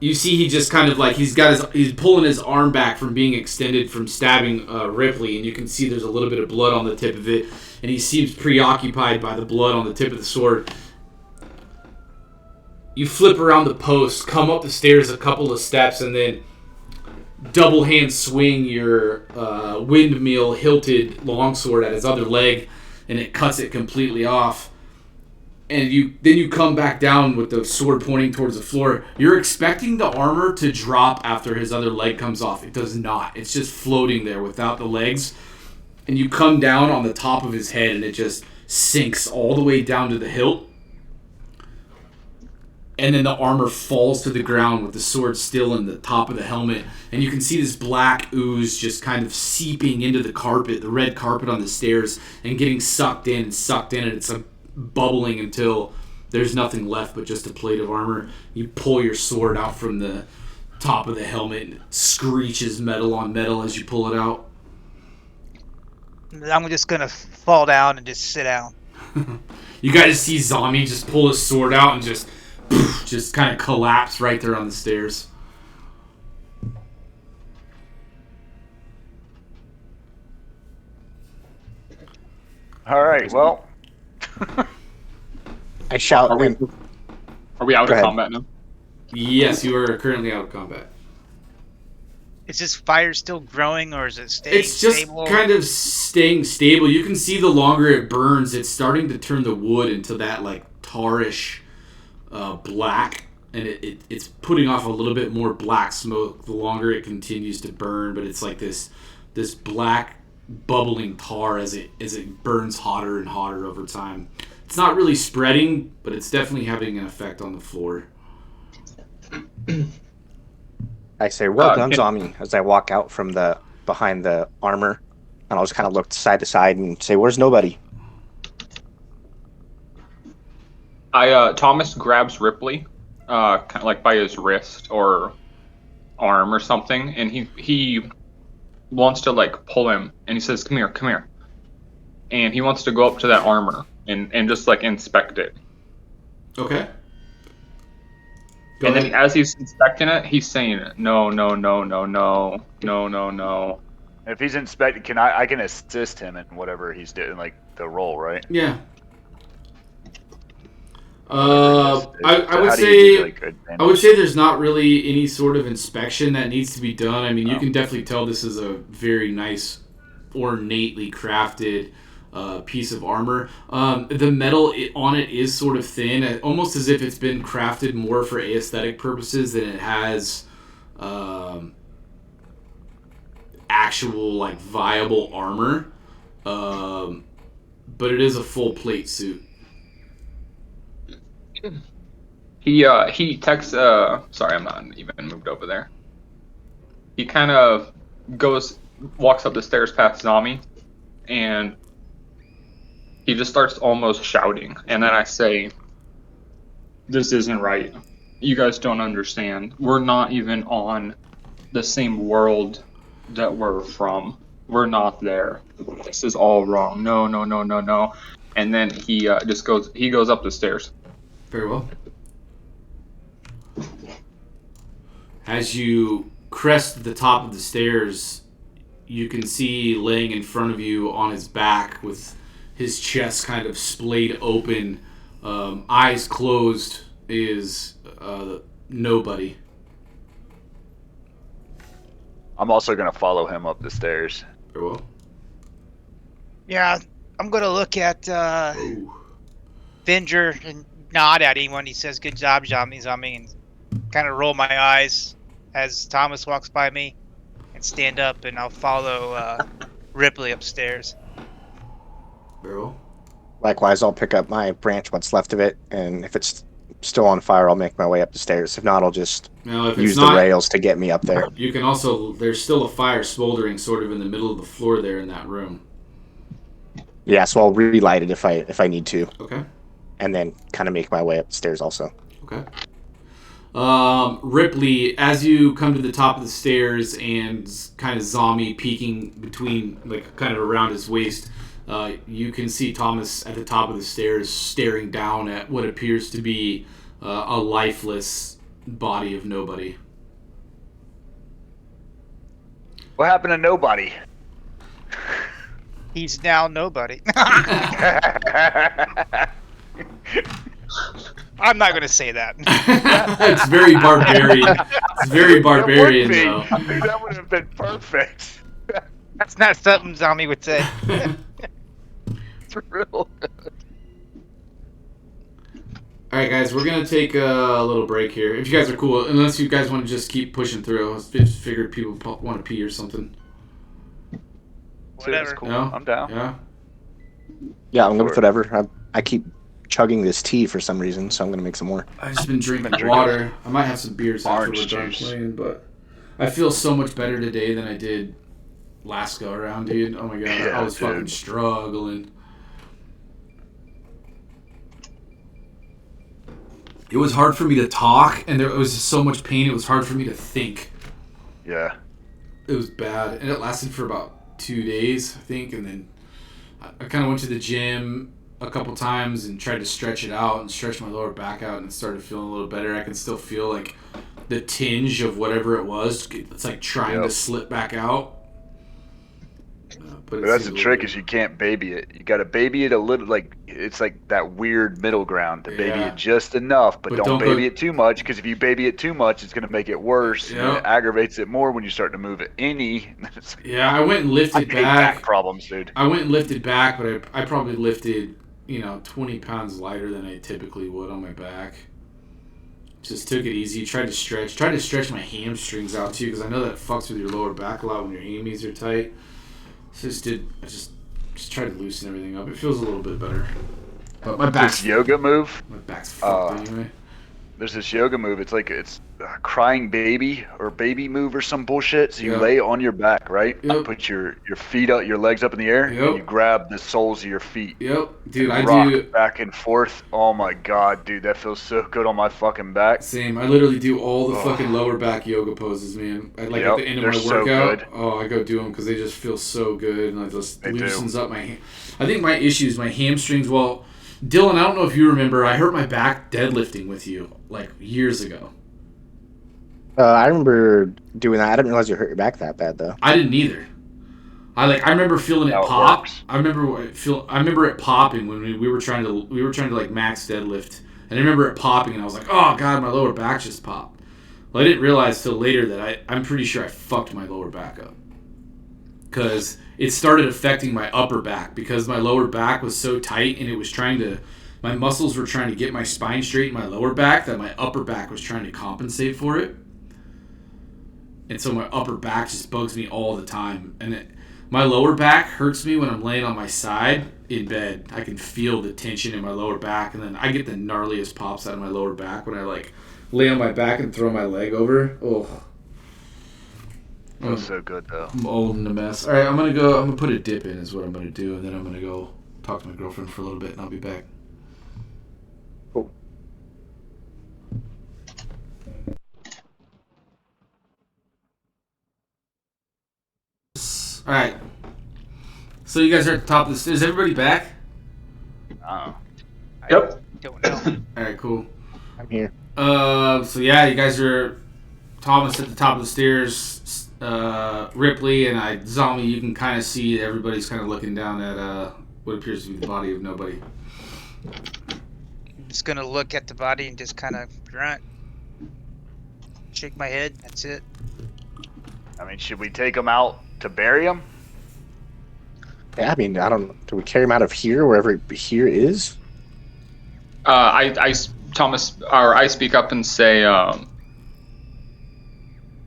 You see he just kind of like he's pulling his arm back from being extended from stabbing Ripley, and you can see there's a little bit of blood on the tip of it, and he seems preoccupied by the blood on the tip of the sword. You flip around the post, come up the stairs a couple of steps, and then double hand swing your windmill hilted longsword at his other leg, and it cuts it completely off. And then you come back down with the sword pointing towards the floor. You're expecting the armor to drop after his other leg comes off. It does not. It's just floating there without the legs. And you come down on the top of his head, and it just sinks all the way down to the hilt. And then the armor falls to the ground with the sword still in the top of the helmet. And you can see this black ooze just kind of seeping into the carpet, the red carpet on the stairs, and getting sucked in. And it's bubbling until there's nothing left but just a plate of armor. You pull your sword out from the top of the helmet, and it screeches metal on metal as you pull it out. I'm just gonna fall down and just sit down. You guys see Zombie just pull his sword out and just kind of collapse right there on the stairs. All right. Well, I shout. Are we, And, are we out Go of ahead. combat now? Yes, you are currently out of combat. Is this fire still growing, or is it staying It's just stable? kind of staying stable. You can see the longer it burns, it's starting to turn the wood into that like tarish black, and it's putting off a little bit more black smoke the longer it continues to burn. But it's like this black bubbling tar as it burns hotter and hotter over time. It's not really spreading, but it's definitely having an effect on the floor. I say, "Well done, can- Zombie," as I walk out from behind the armor, and I'll just kind of look side to side and say, "Where's nobody?" Thomas grabs Ripley, kind of like by his wrist or arm or something, and he wants to like pull him, and he says, "Come here," and he wants to go up to that armor and just like inspect it. Okay. Go And ahead. then as he's inspecting it, he's saying, "No, no, no, no, no, no, no, no." If he's inspecting, I can assist him in whatever he's doing, like the roll, right? Yeah. Whatever it is. I So would how do you do, say like, advantage? I would say there's not really any sort of inspection that needs to be done. I mean, you Oh. can definitely tell this is a very nice, ornately crafted piece of armor. The metal on it is sort of thin, almost as if it's been crafted more for aesthetic purposes than it has actual like viable armor. But it is a full plate suit. He texts. Sorry, I'm not even moved over there. He kind of walks up the stairs past Zami, and he just starts almost shouting. And then I say, "This isn't right. You guys don't understand. We're not even on the same world that we're from. We're not there. This is all wrong. No, no, no, no, no." And then he just goes. He goes up the stairs. Very well. As you crest the top of the stairs, you can see laying in front of you on his back with his chest kind of splayed open, eyes closed, is nobody. I'm also gonna follow him up the stairs. Very well. Yeah, I'm gonna look at Ooh. Venger and nod at him when he says "Good job, Zombie," and kind of roll my eyes as Thomas walks by me, and stand up, and I'll follow Ripley upstairs. Very well. Likewise, I'll pick up my branch, what's left of it, and if it's still on fire, I'll make my way up the stairs. If not, I'll just Now, if use it's not, the rails to get me up there. you can also. There's still a fire smoldering sort of in the middle of the floor there in that room. Yeah, so I'll relight it if I need to, Okay. and then kind of make my way up the stairs also. Okay. Ripley, as you come to the top of the stairs and kind of zombie peeking between, like, kind of around his waist, you can see Thomas at the top of the stairs staring down at what appears to be a lifeless body of nobody. What happened to nobody? He's now nobody. I'm not gonna say that. It's very barbarian. It's very barbarian, It would be. though. I think that would have been perfect. That's not something Zombie would say. It's real. All right, guys, we're gonna take a little break here. If you guys are cool, unless you guys want to just keep pushing through. I just figured people want to pee or something. Whatever. Cool. No? I'm down. Yeah. Yeah, I'm good with whatever. I keep chugging this tea for some reason, so I'm gonna make some more. I've just been drinking drinking water. I might have some beers after orange we're done juice. playing, but I feel so much better today than I did last go around, dude. Oh my god, Yeah, I was fucking dude. struggling. It was hard for me to talk, and there was so much pain. It was hard for me to think. Yeah. It was bad, and it lasted for about 2 days, I think. And then I kind of went to the gym a couple times and tried to stretch it out and stretch my lower back out, and it started feeling a little better. I can still feel like the tinge of whatever it was. It's like trying to Yep. slip back out. But that's the trick is you can't baby it. You got to baby it a little, like it's like that weird middle ground to baby Yeah. it just enough, but don't don't baby go- it too much because if you baby it too much, it's going to make it worse and then Yep. it aggravates it more when you start to move it any. Yeah, I went and I lifted hate back back. problems, dude. I went and lifted back, but I probably lifted, 20 pounds lighter than I typically would on my back. Just took it easy. Tried to stretch my hamstrings out too, because I know that fucks with your lower back a lot when your hammies are tight. So I just tried to loosen everything up. It feels a little bit better. But my back's This yoga move, fucked anyway. there's this yoga move. It's like it's a crying baby or baby move or some bullshit. So you Yep. lay on your back, right? Yep. Put your feet up, your legs up in the air, Yep. and you grab the soles of your feet. Yep, dude, I Rock do. back and forth. Oh my god, dude, that feels so good on my fucking back. Same. I literally do all the Oh. fucking lower back yoga poses, man. At Yep, the end of they're my so workout. good. Oh, I go do them because they just feel so good, and I just They do. loosens up my. I think my issue is my hamstrings. Well, Dylan, I don't know if you remember. I hurt my back deadlifting with you like years ago. I remember doing that. I didn't realize you hurt your back that bad, though. I didn't either. I remember feeling it How it pop. works. I remember it popping when we were trying to like max deadlift, and I remember it popping, and I was like, oh god, my lower back just popped. Well, I didn't realize till later that I'm pretty sure I fucked my lower back up because it started affecting my upper back because my lower back was so tight and it was my muscles were trying to get my spine straight in my lower back that my upper back was trying to compensate for it. And so my upper back just bugs me all the time. And my lower back hurts me when I'm laying on my side in bed. I can feel the tension in my lower back, and then I get the gnarliest pops out of my lower back when I like lay on my back and throw my leg over. Oh, Feels so good though. I'm old and a mess. All right, I'm gonna put a dip in is what I'm gonna do, and then I'm gonna go talk to my girlfriend for a little bit, and I'll be back. Cool. All right. So you guys are at the top of this. Is everybody back? Oh. Yep. Don't know. All right, cool. I'm here. So yeah, you guys are Thomas at the top of the stairs, Ripley and Zombie. You can kind of see everybody's kind of looking down at what appears to be the body of nobody. I'm just gonna look at the body and just kind of grunt, shake my head. That's it. I mean, should we take him out to bury him? Yeah, I mean, I don't. Do we carry him out of here, wherever here is? I speak up and say,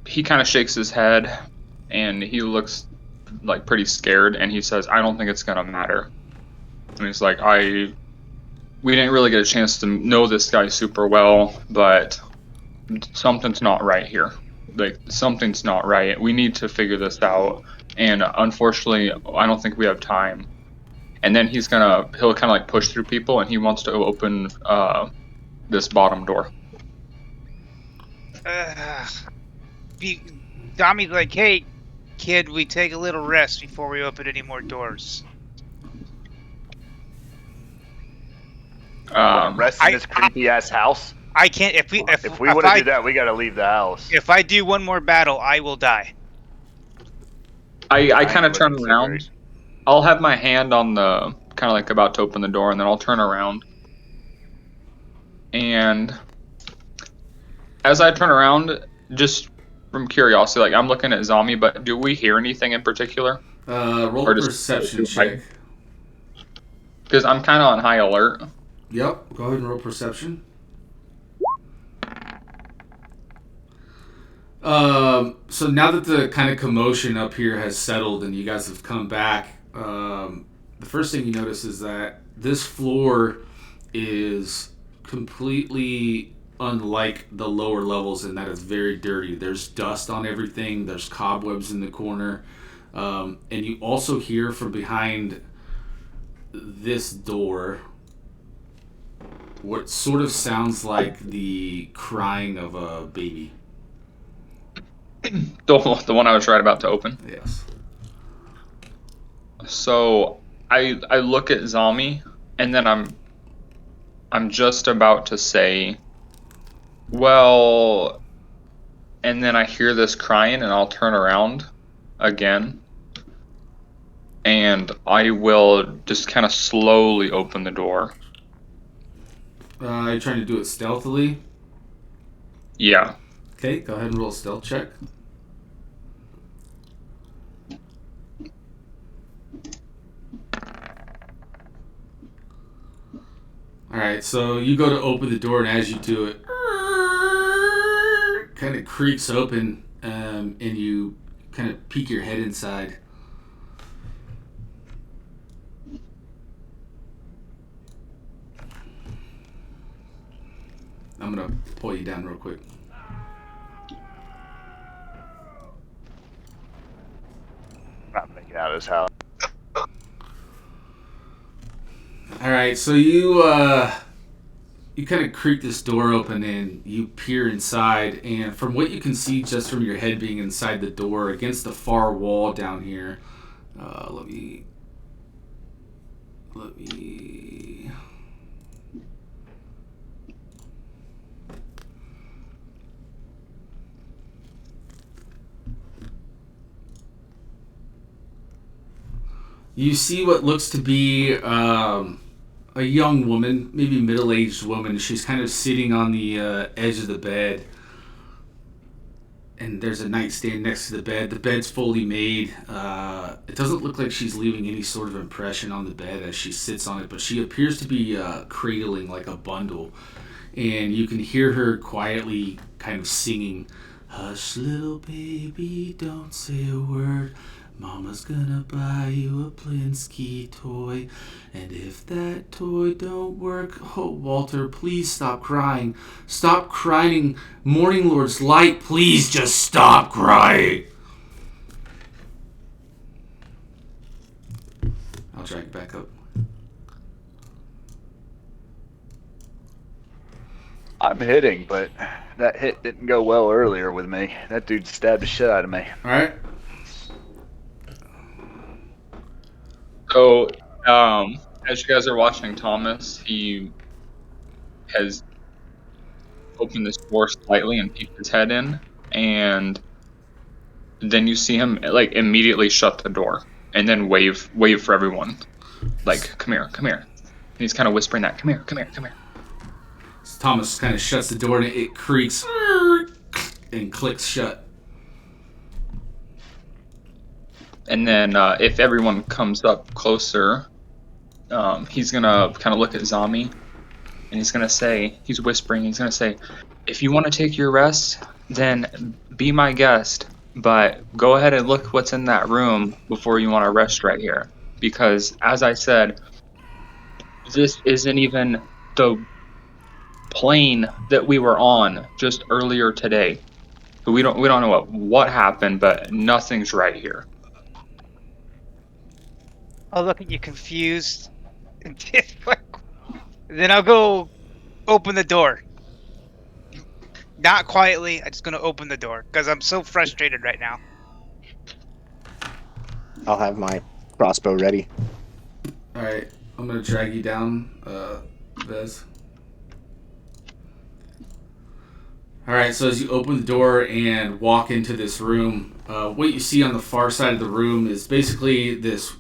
he kind of shakes his head and he looks like pretty scared and he says, I don't think it's gonna matter. And he's like, we didn't really get a chance to know this guy super well, but something's not right here. Like, something's not right. We need to figure this out. And unfortunately, I don't think we have time. And then he'll kind of like push through people and he wants to open this bottom door. Tommy's like, hey, kid, we take a little rest before we open any more doors. Rest in this creepy ass house. I can't. If we want to do that, we got to leave the house. If I do one more battle, I will die. I kind of turn around. I'll have my hand on the kind of like about to open the door, and then I'll turn around. And as I turn around, just from curiosity, like I'm looking at Zombie, but do we hear anything in particular? Roll Or a just- perception check. Because I'm kind of on high alert. Yep. Go ahead and roll perception. So now that the kind of commotion up here has settled and you guys have come back, the first thing you notice is that this floor is completely unlike the lower levels in that it's very dirty. There's dust on everything. There's cobwebs in the corner. And you also hear from behind this door what sort of sounds the crying of a baby. The one I was right about to open. Yes. So I look at Zombie, and then I'm just about to say, well, and then I hear this crying, and I'll turn around again, and I will just kind of slowly open the door. You're trying to do it stealthily? Yeah. Okay, go ahead and roll a stealth check. Alright, so you go to open the door, and as you do it, kind of creaks open, and you kind of peek your head inside. I'm going to pull you down real quick. Not making out of this house. Alright, so you kind of creak this door open and you peer inside, and from what you can see just from your head being inside the door against the far wall down here, let me you see what looks to be a young woman, maybe middle-aged woman. She's kind of sitting on the edge of the bed, and there's a nightstand next to the bed. The bed's fully made. It doesn't look like she's leaving any sort of impression on the bed as she sits on it, but she appears to be cradling like a bundle, and you can hear her quietly kind of singing, "Hush, little baby, don't say a word. Mama's gonna buy you a Blinsky toy. And if that toy don't work, oh, Walter, please stop crying. Stop crying. Morning Lord's light, please just stop crying." I'll drag it back up. I'm hitting, but that hit didn't go well earlier with me. That dude stabbed the shit out of me. Alright. So, as you guys are watching Thomas, he has opened this door slightly and peeked his head in, and then you see him like immediately shut the door and then wave for everyone, like, "Come here, come here." And he's kind of whispering that, "Come here, come here, come here." So Thomas kind of shuts the door and it creaks and clicks shut. And then if everyone comes up closer, he's gonna kind of look at Zami, and he's gonna say, he's whispering, he's gonna say, "If you want to take your rest, then be my guest, but go ahead and look what's in that room before you want to rest right here. Because as I said, this isn't even the plane that we were on just earlier today. We don't know what happened, but nothing's right here." I'll look at you confused. Then I'll go open the door. Not quietly, I'm just going to open the door because I'm so frustrated right now. I'll have my crossbow ready. Alright, I'm gonna drag you down, Vez. Alright, so as you open the door and walk into this room, what you see on the far side of the room is basically this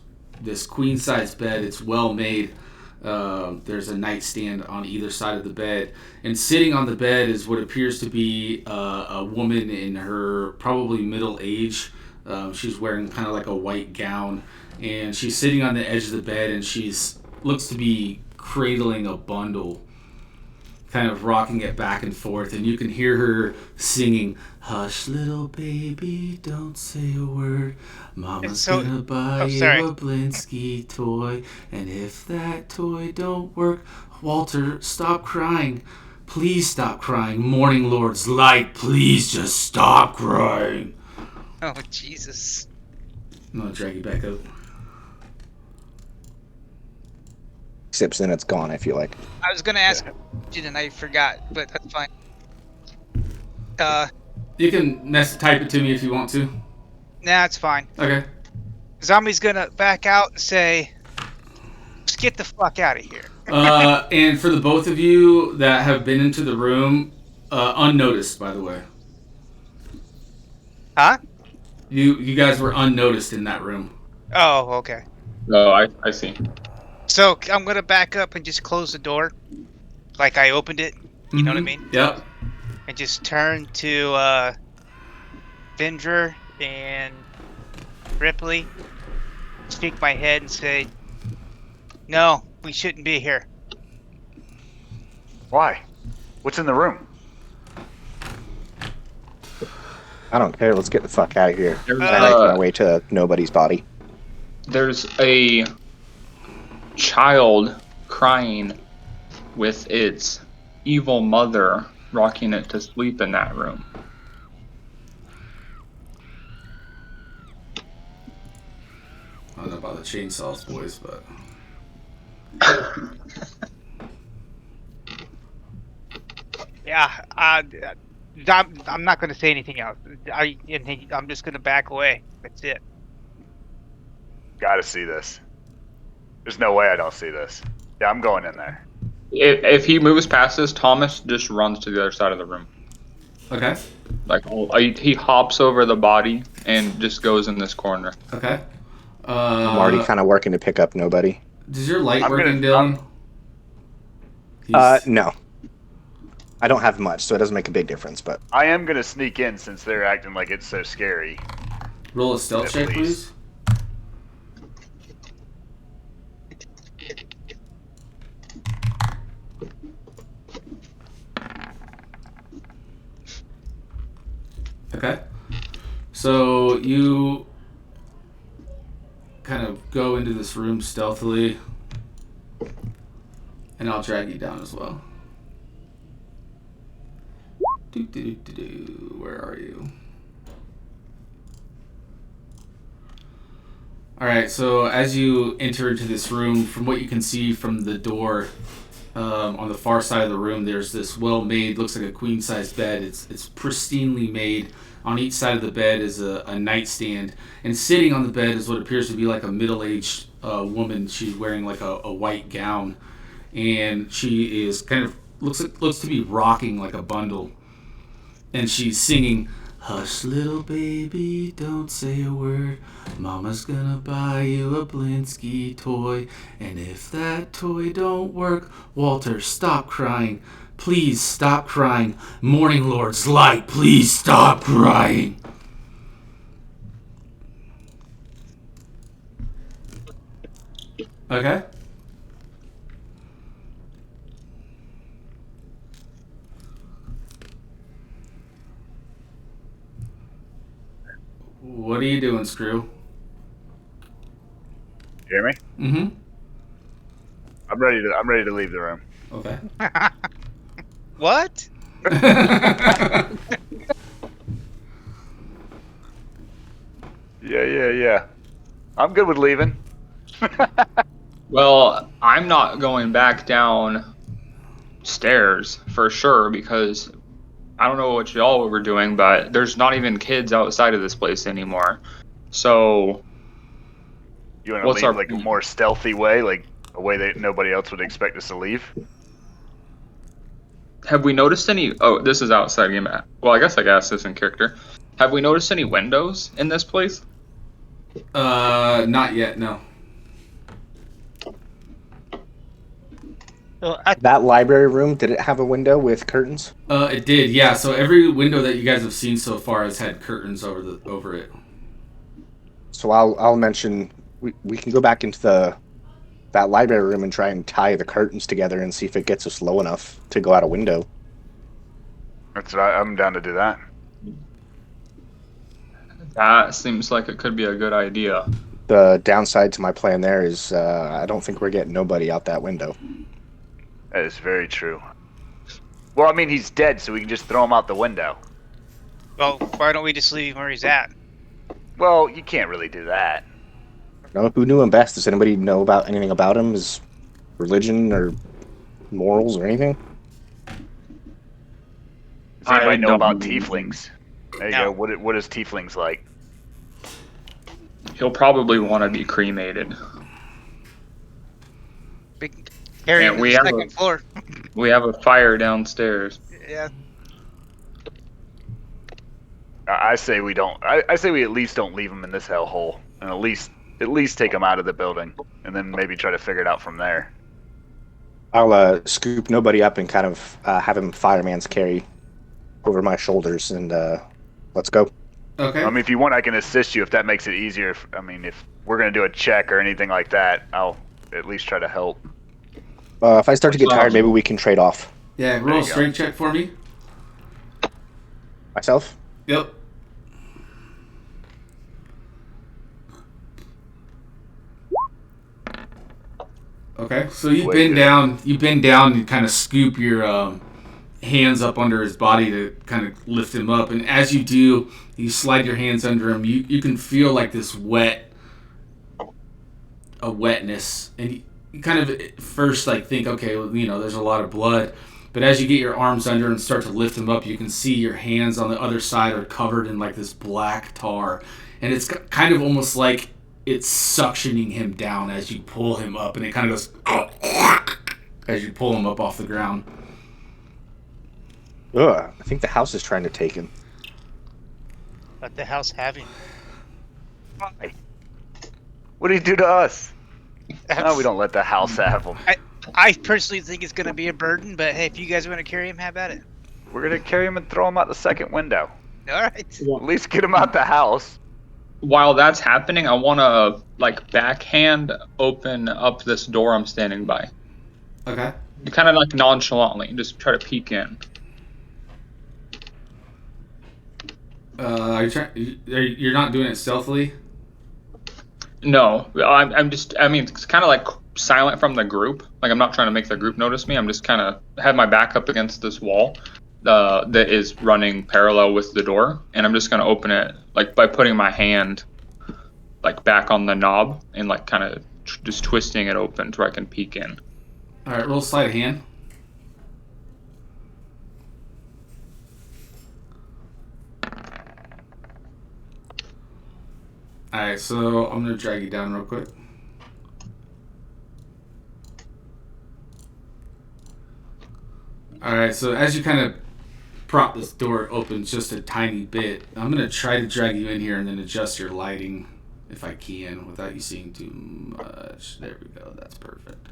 queen-size bed. It's well made. There's a nightstand on either side of the bed, and sitting on the bed is what appears to be a woman in her probably middle age. She's wearing kind of like a white gown, and she's sitting on the edge of the bed, and she's looks to be cradling a bundle, kind of rocking it back and forth, and you can hear her singing, "Hush, little baby, don't say a word. Mama's gonna buy you a Blinsky toy. And if that toy don't work, Walter, stop crying. Please stop crying. Morning Lord's light, please just stop crying." Oh, Jesus. I'm gonna drag you back up. Sips and it's gone, I feel like. I was going to ask you and I forgot, but that's fine. You can type it to me if you want to. Nah, it's fine. Okay. Zombie's going to back out and say, "Just get the fuck out of here." And for the both of you that have been into the room, unnoticed, by the way. Huh? You guys were unnoticed in that room. Oh, okay. Oh, I see. So I'm gonna back up and just close the door, like I opened it. You know what I mean? Yep. And just turn to Vindra and Ripley, shake my head and say, "No, we shouldn't be here." Why? What's in the room? I don't care. Let's get the fuck out of here. There's, I make my way to nobody's body. there's a child crying with its evil mother rocking it to sleep in that room. I don't know about the chainsaws, boys, but Yeah, I'm not gonna say anything else. I'm just gonna back away. That's it. Gotta see this. There's no way I don't see this. Yeah, I'm going in there. If he moves past us, Thomas just runs to the other side of the room. okay. Like he hops over the body and just goes in this corner. Okay. I'm already kind of working to pick up nobody. Does your light I'm working, gonna- Dylan? No. I don't have much, so it doesn't make a big difference, but I am gonna sneak in since they're acting like it's so scary. Roll a stealth At check, least. please. Okay. So you kind of go into this room stealthily, and I'll drag you down as well. Where are you? Alright, so as you enter into this room, from what you can see from the door, on the far side of the room, there's this well-made, looks like a queen-size bed. It's pristinely made. On each side of the bed is a nightstand, and sitting on the bed is what appears to be like a middle-aged woman. She's wearing like a white gown, and she is kind of looks to be rocking like a bundle, and she's singing, "Hush, little baby, don't say a word. Mama's gonna buy you a Blinsky toy. And if that toy don't work, Walter, stop crying. Please stop crying. Morning Lord's light, please stop crying." Okay. What are you doing, Screw? You hear me? Mm-hmm. I'm ready to leave the room. Okay. What? Yeah. I'm good with leaving. Well, I'm not going back down stairs for sure because I don't know what y'all were doing, but there's not even kids outside of this place anymore. So You want to What's leave our like a plan? more stealthy way, like a way that nobody else would expect us to leave? have we noticed any? Oh, this is outside game. Well, I guess I asked this in character. Have we noticed any windows in this place? Not yet, no. Well, that library room, did it have a window with curtains? It did, yeah. So every window that you guys have seen so far has had curtains over it. So I'll mention we can go back into that library room and try and tie the curtains together and see if it gets us low enough to go out a window. That's right. I'm down to do that. That seems like it could be a good idea. The downside to my plan there is I don't think we're getting nobody out that window. That is very true. Well, I mean, he's dead, so we can just throw him out the window. well, why don't we just leave him where he's at? Well, you can't really do that. No, who knew him best? Does anybody know about anything about him? His religion or morals or anything? Does anybody I know don't- about tieflings? There you No. go. What is tieflings like? He'll probably want to be cremated. Big, carry Yeah, him to we the have second floor. We have a fire downstairs. Yeah. I say we don't. I say we at least don't leave him in this hellhole, and at least at least take them out of the building, and then maybe try to figure it out from there. I'll scoop nobody up and kind of have him fireman's carry over my shoulders, and let's go. Okay. I mean, if you want, I can assist you if that makes it easier. If we're gonna do a check or anything like that, I'll at least try to help. If I start to get tired, maybe we can trade off. Yeah, roll a strength check for me. Myself? Yep. Okay, so you bend down. You kind of scoop your hands up under his body to kind of lift him up, and as you do, you slide your hands under him. You can feel like this wetness, and you kind of at first think, okay, well, there's a lot of blood, but as you get your arms under and start to lift him up, you can see your hands on the other side are covered in this black tar, and it's kind of almost like it's suctioning him down as you pull him up, and it kind of goes as you pull him up off the ground. Ugh, I think the house is trying to take him. Let the house have him. Why? What did he do to us? No, we don't let the house have him. I personally think it's going to be a burden, but hey, if you guys want to carry him, have at it. We're gonna carry him and throw him out the second window. All right. At least get him out the house. While that's happening, I want to backhand open up this door I'm standing by. Okay. You kind of nonchalantly just try to peek in. You're not doing it stealthily? No, I'm just. It's kind of silent from the group. I'm not trying to make the group notice me. I'm just kind of have my back up against this wall that is running parallel with the door, and I'm just gonna open it by putting my hand back on the knob and kind of just twisting it open so I can peek in. All right, roll sleight of hand. Alright, so I'm going to drag you down real quick. Alright, so as you kind of prop this door open just a tiny bit, I'm going to try to drag you in here and then adjust your lighting if I can without you seeing too much. There we go, that's perfect.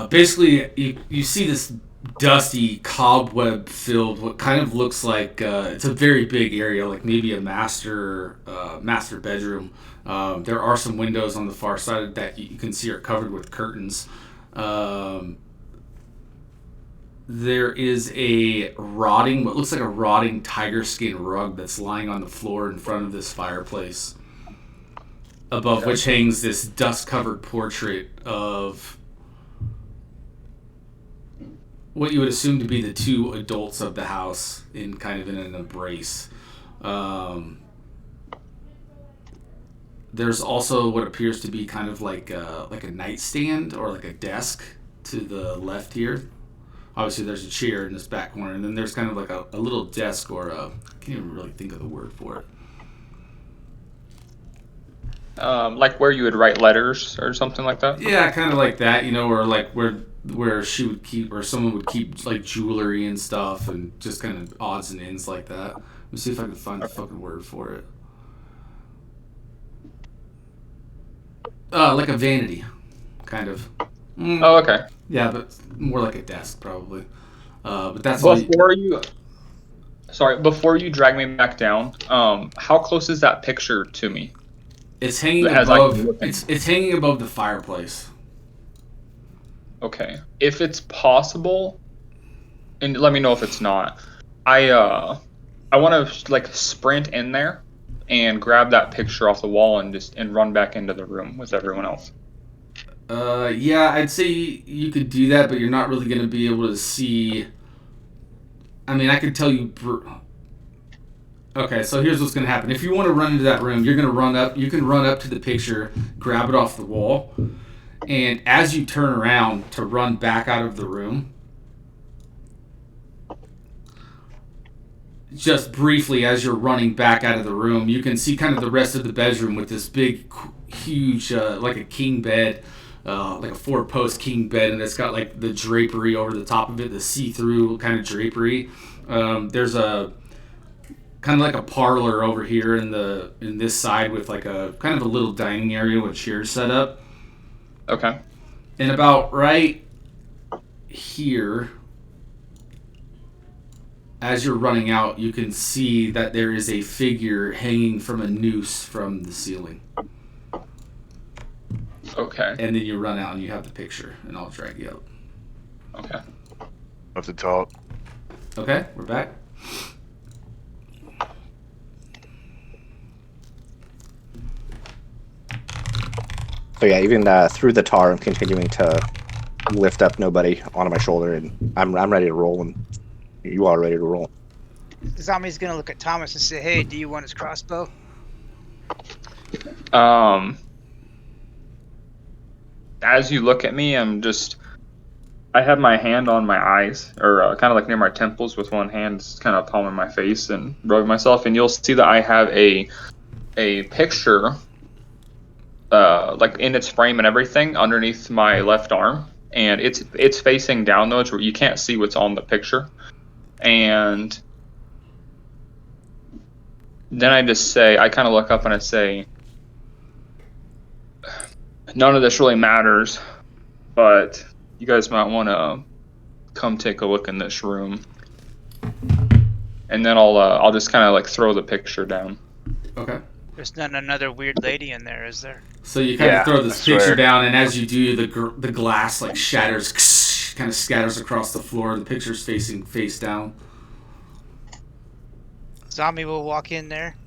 Basically, you see this dusty, cobweb-filled, what kind of looks like it's a very big area, maybe a master bedroom. There are some windows on the far side that you can see are covered with curtains. There is what looks like a rotting tiger skin rug that's lying on the floor in front of this fireplace, above which hangs this dust-covered portrait of what you would assume to be the two adults of the house in an embrace. There's also what appears to be kind of like a nightstand or a desk to the left here. Obviously, there's a chair in this back corner, and then there's kind of a little desk or I can't even really think of the word for it. Where you would write letters or something like that? Yeah, kind of like that, or where she would keep, or someone would keep jewelry and stuff, and just kind of odds and ends like that. Let me see if I can find the fucking word for it. Like a vanity, kind of. Oh, okay. Yeah, but more like a desk, probably. But that's before you drag me back down. How close is that picture to me? It's hanging above. It's hanging above the fireplace. Okay. If it's possible, and let me know if it's not. I want to sprint in there and grab that picture off the wall and run back into the room with everyone else. Yeah, I'd say you could do that, but you're not really going to be able to see. I could tell you. Okay, so here's what's going to happen. If you want to run into that room, you're going to run up. You can run up to the picture, grab it off the wall, and as you turn around to run back out of the room, just briefly as you're running back out of the room, you can see kind of the rest of the bedroom with this big, huge, like a king bed, like a 4-post king bed, and it's got the drapery over the top of it, the see-through kind of drapery. There's kind of like a parlor over here in this side with like a kind of a little dining area with chairs set up. Okay. And about right here, as you're running out, you can see that there is a figure hanging from a noose from the ceiling. Okay. And then you run out and you have the picture, and I'll drag you out. Okay. Up the top. Okay, we're back. So yeah, even through the tar, I'm continuing to lift up nobody onto my shoulder, and I'm ready to roll, and you are ready to roll. Zombie's gonna look at Thomas and say, "Hey, do you want his crossbow?" As you look at me, I have my hand on my eyes, or kind of like near my temples with one hand, kind of palming my face and rubbing myself, and you'll see that I have a picture, like in its frame and everything, underneath my left arm, and it's facing down though, where you can't see what's on the picture, and then I kind of look up and I say, none of this really matters, but you guys might want to come take a look in this room. And then I'll just kind of like throw the picture down. Okay. There's not another weird lady in there, is there? So you kind of throw this picture down, and as you do, the glass like shatters, kind of scatters across the floor. The picture's facing face down. Zombie will walk in there.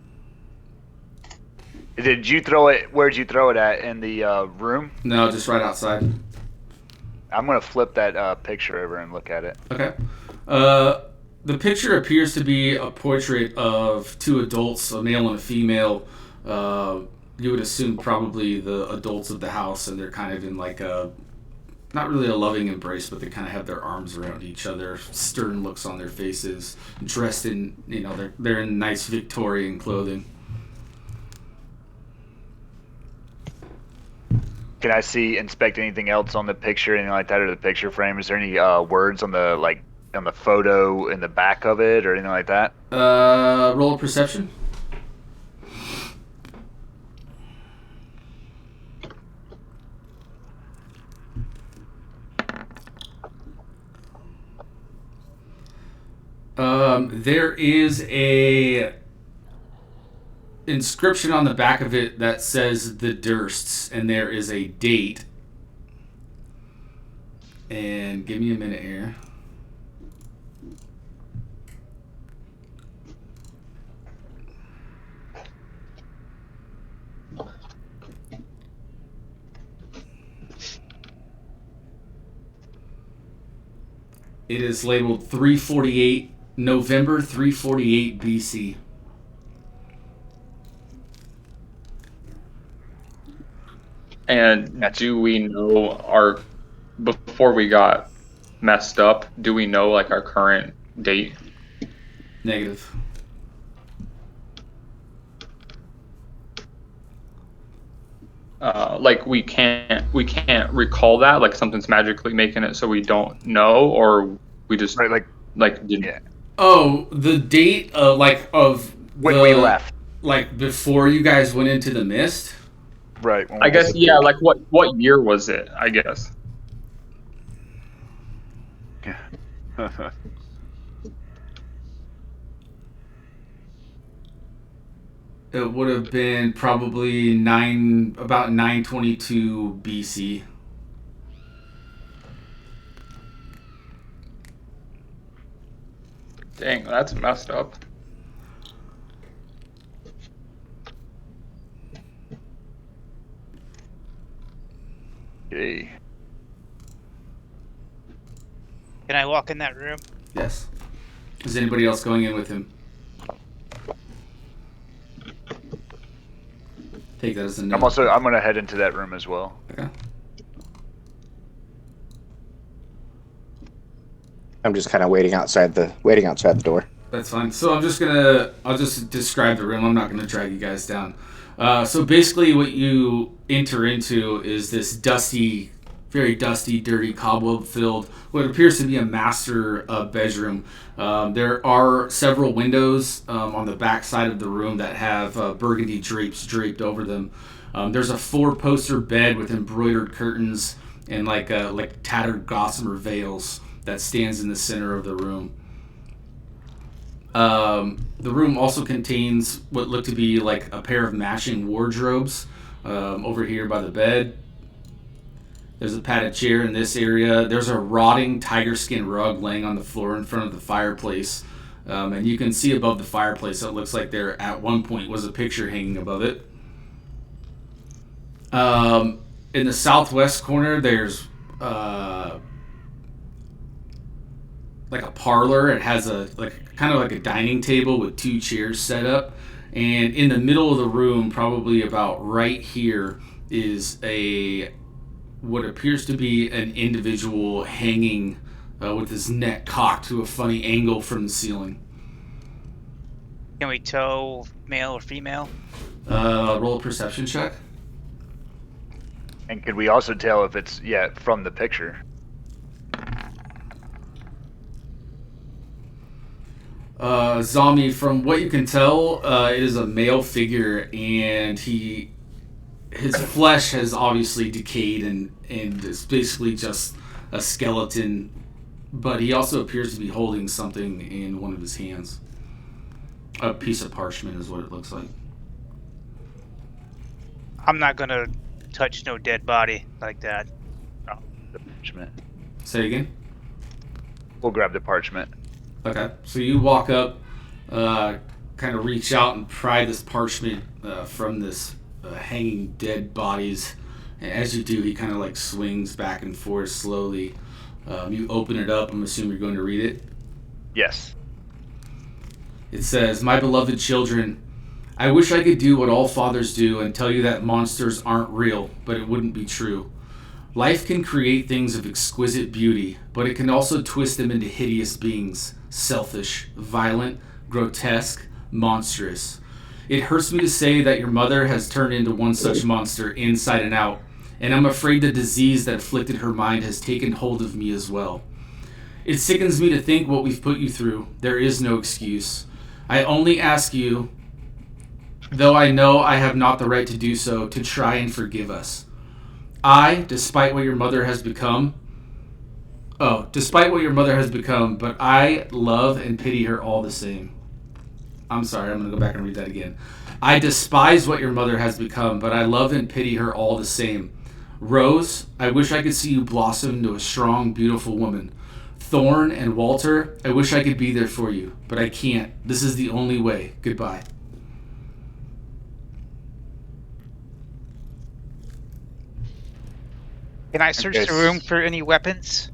Did you throw it? Where'd you throw it at? In the room? No, just right outside. I'm gonna flip that picture over and look at it. Okay. The picture appears to be a portrait of two adults, a male and a female. You would assume probably the adults of the house, and they're kind of in like a, not really a loving embrace, but they kind of have their arms around each other, stern looks on their faces, dressed in, they're in nice Victorian clothing. Can I inspect anything else on the picture, anything like that, or the picture frame? Is there any words on the photo in the back of it, or anything like that? Roll a perception. There is a inscription on the back of it that says the Dursts, and there is a date. And give me a minute here. It is labeled 348, November 348 BC. And do we know before we got messed up, do we know like our current date? Negative. Like we can't recall that, like something's magically making it so we don't know, or we just right, didn't. Yeah. Oh, the date of When we left. Like before you guys went into the mist? Right. I guess, yeah, like what year was it, I guess? It would have been probably about 922 BC. Dang, that's messed up. Okay. Can I walk in that room? Yes. Is anybody else going in with him? Take that as a no. I'm gonna head into that room as well. Okay. I'm just kind of waiting outside the door. That's fine. So I'll just describe the room. I'm not gonna drag you guys down. So basically what you enter into is this dusty very dusty, dirty, cobweb-filled, what appears to be a master bedroom. There are several windows on the back side of the room that have burgundy drapes draped over them. There's a 4-poster bed with embroidered curtains and like tattered gossamer veils that stands in the center of the room. The room also contains what look to be like a pair of matching wardrobes over here by the bed. There's a padded chair in this area. There's a rotting tiger skin rug laying on the floor in front of the fireplace. And you can see above the fireplace, it looks like there at one point was a picture hanging above it. In the southwest corner, there's like a parlor. It has a kind of like a dining table with 2 chairs set up. And in the middle of the room, probably about right here, is what appears to be an individual hanging with his neck cocked to a funny angle from the ceiling. Can we tell male or female? Roll a perception check. And could we also tell if it's from the picture? Zombie, from what you can tell, it is a male figure, and his flesh has obviously decayed and is basically just a skeleton, but he also appears to be holding something in one of his hands. A piece of parchment is what it looks like. I'm not gonna touch no dead body like that. Oh, the parchment. Say again? We'll grab the parchment. Okay, so you walk up, kind of reach out and pry this parchment from this hanging dead bodies. And as you do, he kind of like swings back and forth slowly. You open it up. I'm assuming you're going to read it. Yes. It says, "My beloved children, I wish I could do what all fathers do and tell you that monsters aren't real, but it wouldn't be true. Life can create things of exquisite beauty, but it can also twist them into hideous beings, selfish, violent, grotesque, monstrous. It hurts me to say that your mother has turned into one such monster inside and out, and I'm afraid the disease that afflicted her mind has taken hold of me as well. It sickens me to think what we've put you through. There is no excuse. I only ask you, though I know I have not the right to do so, to try and forgive us. Despite what your mother has become, but I love and pity her all the same." I'm sorry, I'm going to go back and read that again. "I despise what your mother has become, but I love and pity her all the same. Rose, I wish I could see you blossom into a strong, beautiful woman. Thorn and Walter, I wish I could be there for you, but I can't. This is the only way. Goodbye." Can I search the room for any weapons?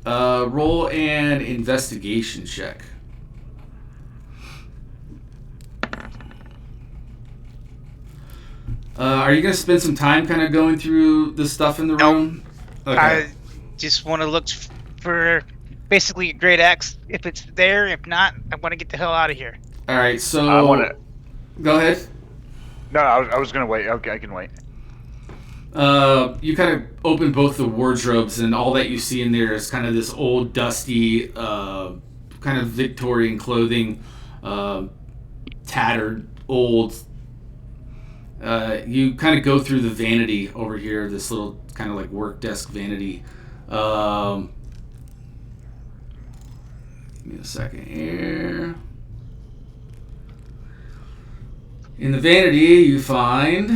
Roll an investigation check. Are you going to spend some time kind of going through the stuff in the room? Okay. I just want to look for basically a great axe if it's there. If not, I want to get the hell out of here. All right, so I want to. Go ahead. No, I was gonna wait. Okay, I can wait. You kind of open both the wardrobes, and all that you see in there is kind of this old, dusty, kind of Victorian clothing, tattered, old. You kind of go through the vanity over here, this little kind of like work desk vanity. Give me a second here. In the vanity, you find,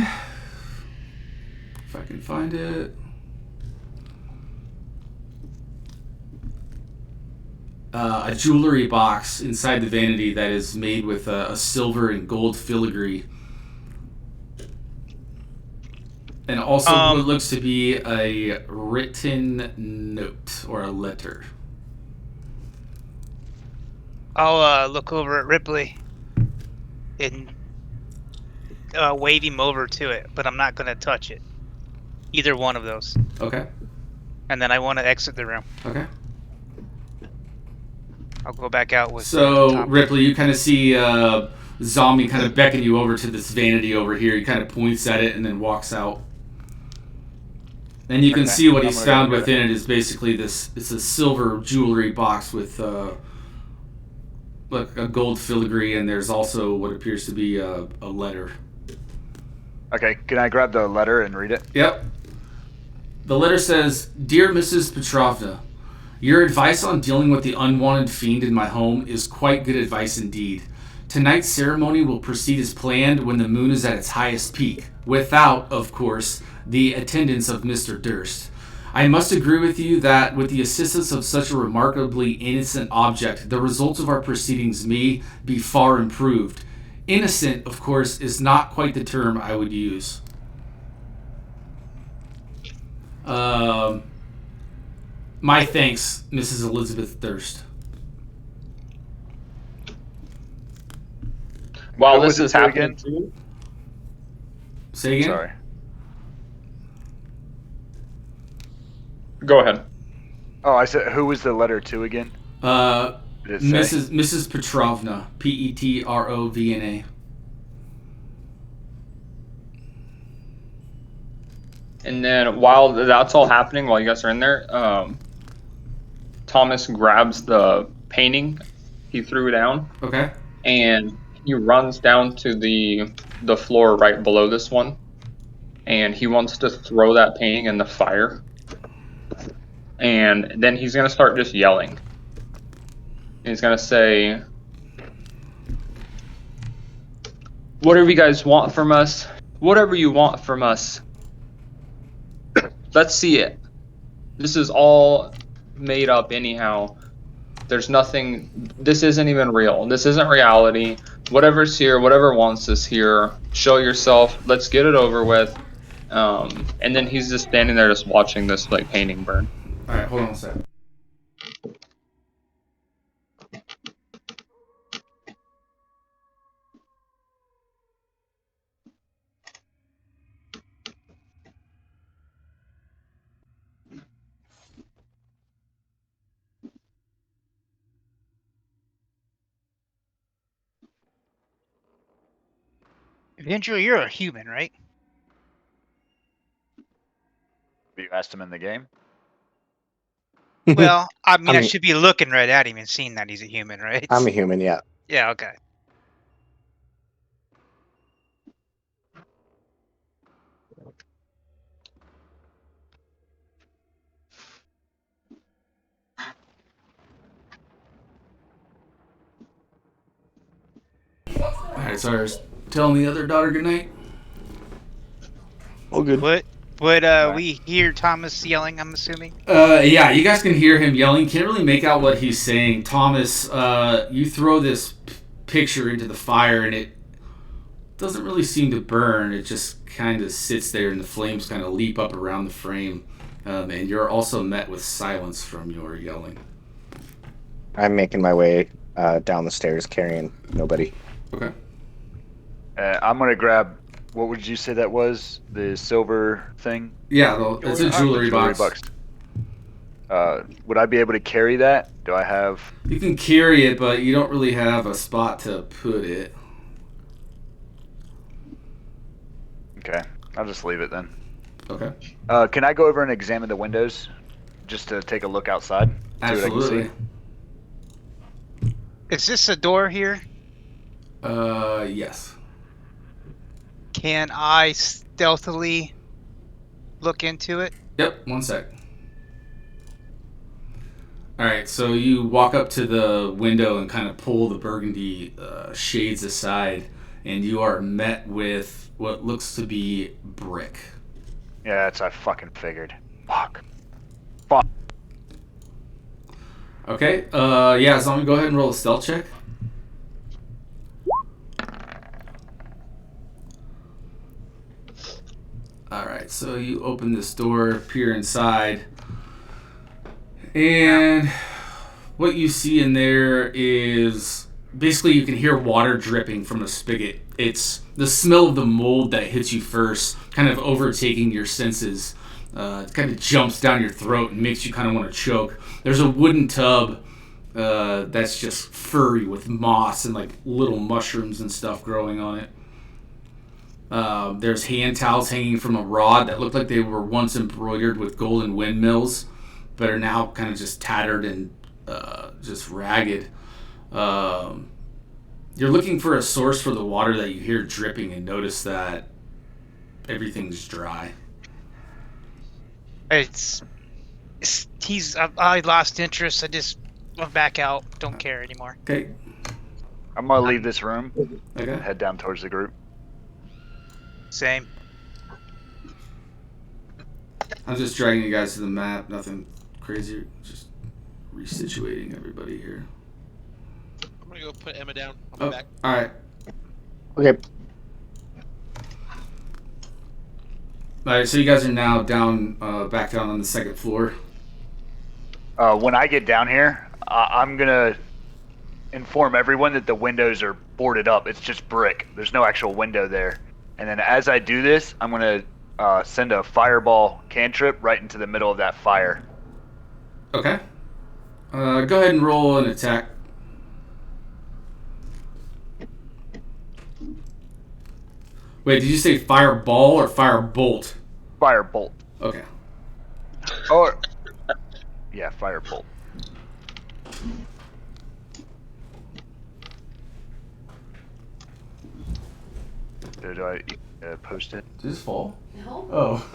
if I can find it, a jewelry box inside the vanity that is made with a silver and gold filigree. And also what looks to be a written note or a letter. I'll look over at Ripley and wave him over to it, but I'm not going to touch it. Either one of those. Okay. And then I want to exit the room. Okay. I'll go back out with. So Ripley, you kind of see Zombie kind of beckon you over to this vanity over here. He kind of points at it and then walks out. And you can Okay. see what I'm he's gonna found go get within it is basically this. It's a silver jewelry box with like a gold filigree, and there's also what appears to be a letter. Okay, can I grab the letter and read it? Yep. The letter says, "Dear Mrs. Petrovna, your advice on dealing with the unwanted fiend in my home is quite good advice indeed. Tonight's ceremony will proceed as planned when the moon is at its highest peak, without, of course, the attendance of Mr. Durst. I must agree with you that, with the assistance of such a remarkably innocent object, the results of our proceedings may be far improved. Innocent, of course, is not quite the term I would use." My thanks, Mrs. Elizabeth Durst. While Who was this it is to happening again? too, Say again? Sorry. go ahead. Oh, I said, who was the letter to again? Did it say? Mrs. Petrovna, Petrovna. And then while that's all happening, while you guys are in there, Thomas grabs the painting he threw down, Okay. and he runs down to the floor right below this one, and he wants to throw that painting in the fire. And then he's gonna start just yelling. He's gonna say, "Whatever you guys want from us, whatever you want from us, let's see it. This is all made up anyhow. There's nothing, this isn't even real. This isn't reality. Whatever's here, whatever wants is here. Show yourself. Let's get it over with." And then he's just standing there just watching this like painting burn. All right, hold on a second. Eventually, you're a human, right? You asked him in the game? Well, I mean, I mean- should be looking right at him and seeing that he's a human, right? I'm a human, yeah. Yeah, okay. All right, so I was telling the other daughter goodnight. All good. Would we hear Thomas yelling, I'm assuming? Yeah, you guys can hear him yelling. Can't really make out what he's saying. Thomas, you throw this picture into the fire, and it doesn't really seem to burn. It just kind of sits there, and the flames kind of leap up around the frame. And you're also met with silence from your yelling. I'm making my way down the stairs carrying nobody. Okay. I'm gonna grab. What would you say that was? The silver thing? Yeah, it's a jewelry box. Would I be able to carry that? Do I have? You can carry it, but you don't really have a spot to put it. Okay, I'll just leave it then. Okay. Can I go over and examine the windows, just to take a look outside? See what I can Absolutely. see? Is this a door here? Yes. Can I stealthily look into it? Yep, 1 sec. Alright, so you walk up to the window and kind of pull the burgundy shades aside, and you are met with what looks to be brick. Yeah, that's I fucking figured. Fuck. Okay, yeah, Zombie, go ahead and roll a stealth check. Alright, so you open this door, peer inside, and what you see in there is basically you can hear water dripping from a spigot. It's the smell of the mold that hits you first, kind of overtaking your senses. It kind of jumps down your throat and makes you kind of want to choke. There's a wooden tub that's just furry with moss and like little mushrooms and stuff growing on it. There's hand towels hanging from a rod that looked like they were once embroidered with golden windmills, but are now kind of just tattered and just ragged. You're looking for a source for the water that you hear dripping and notice that everything's dry. I lost interest. I'm back out. Don't care anymore. Okay. I'm gonna leave this room Okay. and head down towards the group. Same. I'm just dragging you guys to the map. Nothing crazy. Just resituating everybody here. I'm gonna go put Emma down. I'll be back. All right. Okay. All right. So you guys are now down, back down on the second floor. When I get down here, I'm gonna inform everyone that the windows are boarded up. It's just brick. There's no actual window there. And then as I do this, I'm gonna send a fireball cantrip right into the middle of that fire. Okay. Go ahead and roll an attack. Wait, did you say fireball or firebolt? Firebolt. Okay. Or yeah, firebolt. Do I post it? Did this fall? No. Oh.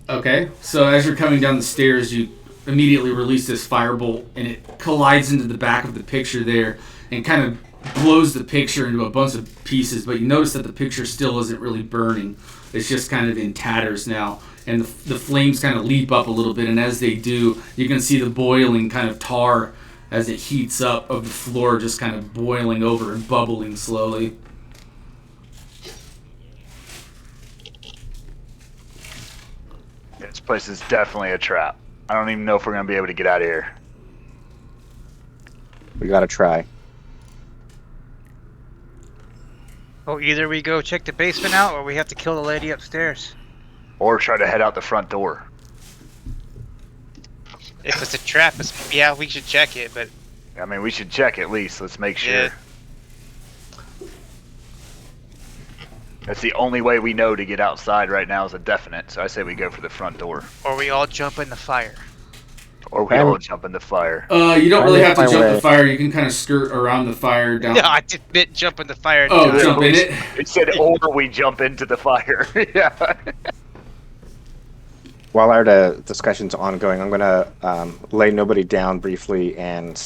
Okay, so as you're coming down the stairs, you immediately release this firebolt, and it collides into the back of the picture there, and kind of blows the picture into a bunch of pieces. But you notice that the picture still isn't really burning; it's just kind of in tatters now. And the flames kind of leap up a little bit, and as they do, you can see the boiling kind of tar as it heats up of the floor, just kind of boiling over and bubbling slowly. This place is definitely a trap. I don't even know if we're gonna be able to get out of here. We gotta try. Oh, either we go check the basement out, or we have to kill the lady upstairs. Or try to head out the front door. If it's a trap, yeah, we should check it. But I mean, we should check at least. Let's make sure. Yeah. That's the only way we know to get outside right now is a definite. So I say we go for the front door. or we all jump in the fire. Or we all jump in the fire. You don't really have to my jump way. the fire. You can kind of skirt around the fire down. No, I did meant jump in the fire. Oh, Time. jump in it. It said, or we jump into the fire. Yeah. While our discussion's ongoing, I'm gonna lay nobody down briefly and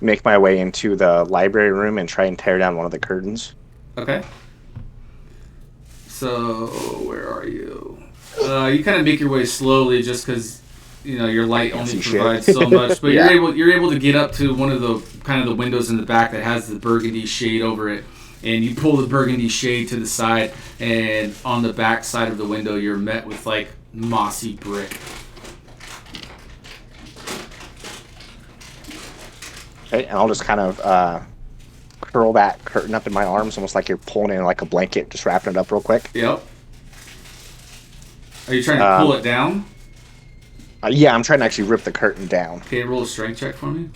make my way into the library room and try and tear down one of the curtains. Okay. So where are you? You kind of make your way slowly, just because your light Can't only see provides shit. so much. But Yeah. you're able to get up to one of the kind of the windows in the back that has the burgundy shade over it, and you pull the burgundy shade to the side, and on the back side of the window, you're met with like mossy brick. Okay, and I'll just kind of curl that curtain up in my arms, almost like you're pulling in like a blanket, just wrapping it up real quick. Yep. Are you trying to pull it down? Yeah, I'm trying to actually rip the curtain down. Okay, roll a strength check for me.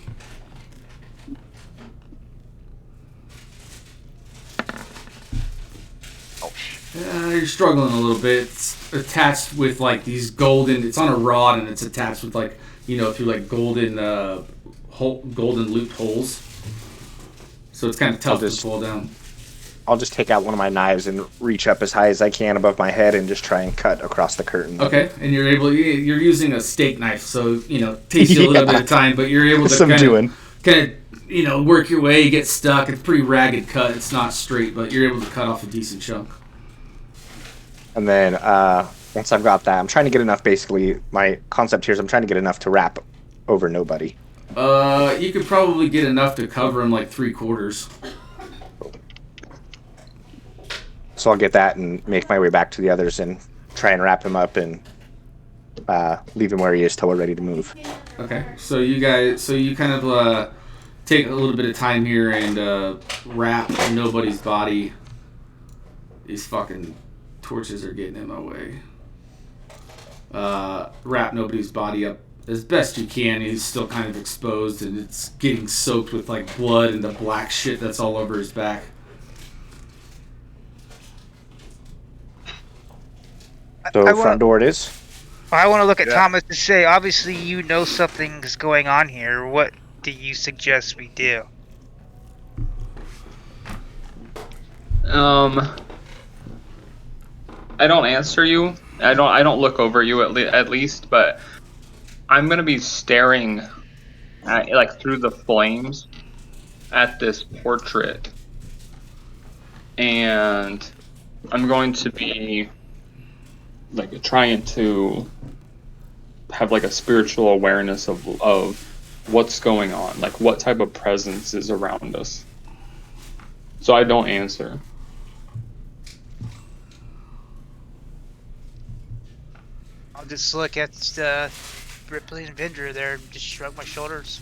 You're struggling a little bit. It's attached with like these golden. It's on a rod and it's attached with like through like golden golden looped holes. So it's kind of tough to pull down. I'll just take out one of my knives and reach up as high as I can above my head and just try and cut across the curtain. Okay, and you're using a steak knife, so takes you a little bit of time, but you're able to kind of work your way, get stuck. It's a pretty ragged cut. It's not straight, but you're able to cut off a decent chunk. And then once I've got that, I'm trying to get enough. Basically, my concept here is I'm trying to get enough to wrap over nobody. You could probably get enough to cover him like 3/4. So I'll get that and make my way back to the others and try and wrap him up and leave him where he is till we're ready to move. Okay, so you kind of take a little bit of time here and wrap nobody's body. These fucking torches are getting in my way. Wrap nobody's body up as best you can. He's still kind of exposed, and it's getting soaked with like blood and the black shit that's all over his back. So I front wanna, door it is. I want to look at Yeah. Thomas and say, obviously you know something's going on here. What do you suggest we do? I don't answer you. I don't look over you at least, but I'm gonna be staring at, like, through the flames at this portrait, and I'm going to be like trying to have like a spiritual awareness of what's going on, like what type of presence is around us. So I don't answer. I'll just look at Ripley and Vendor there and just shrug my shoulders.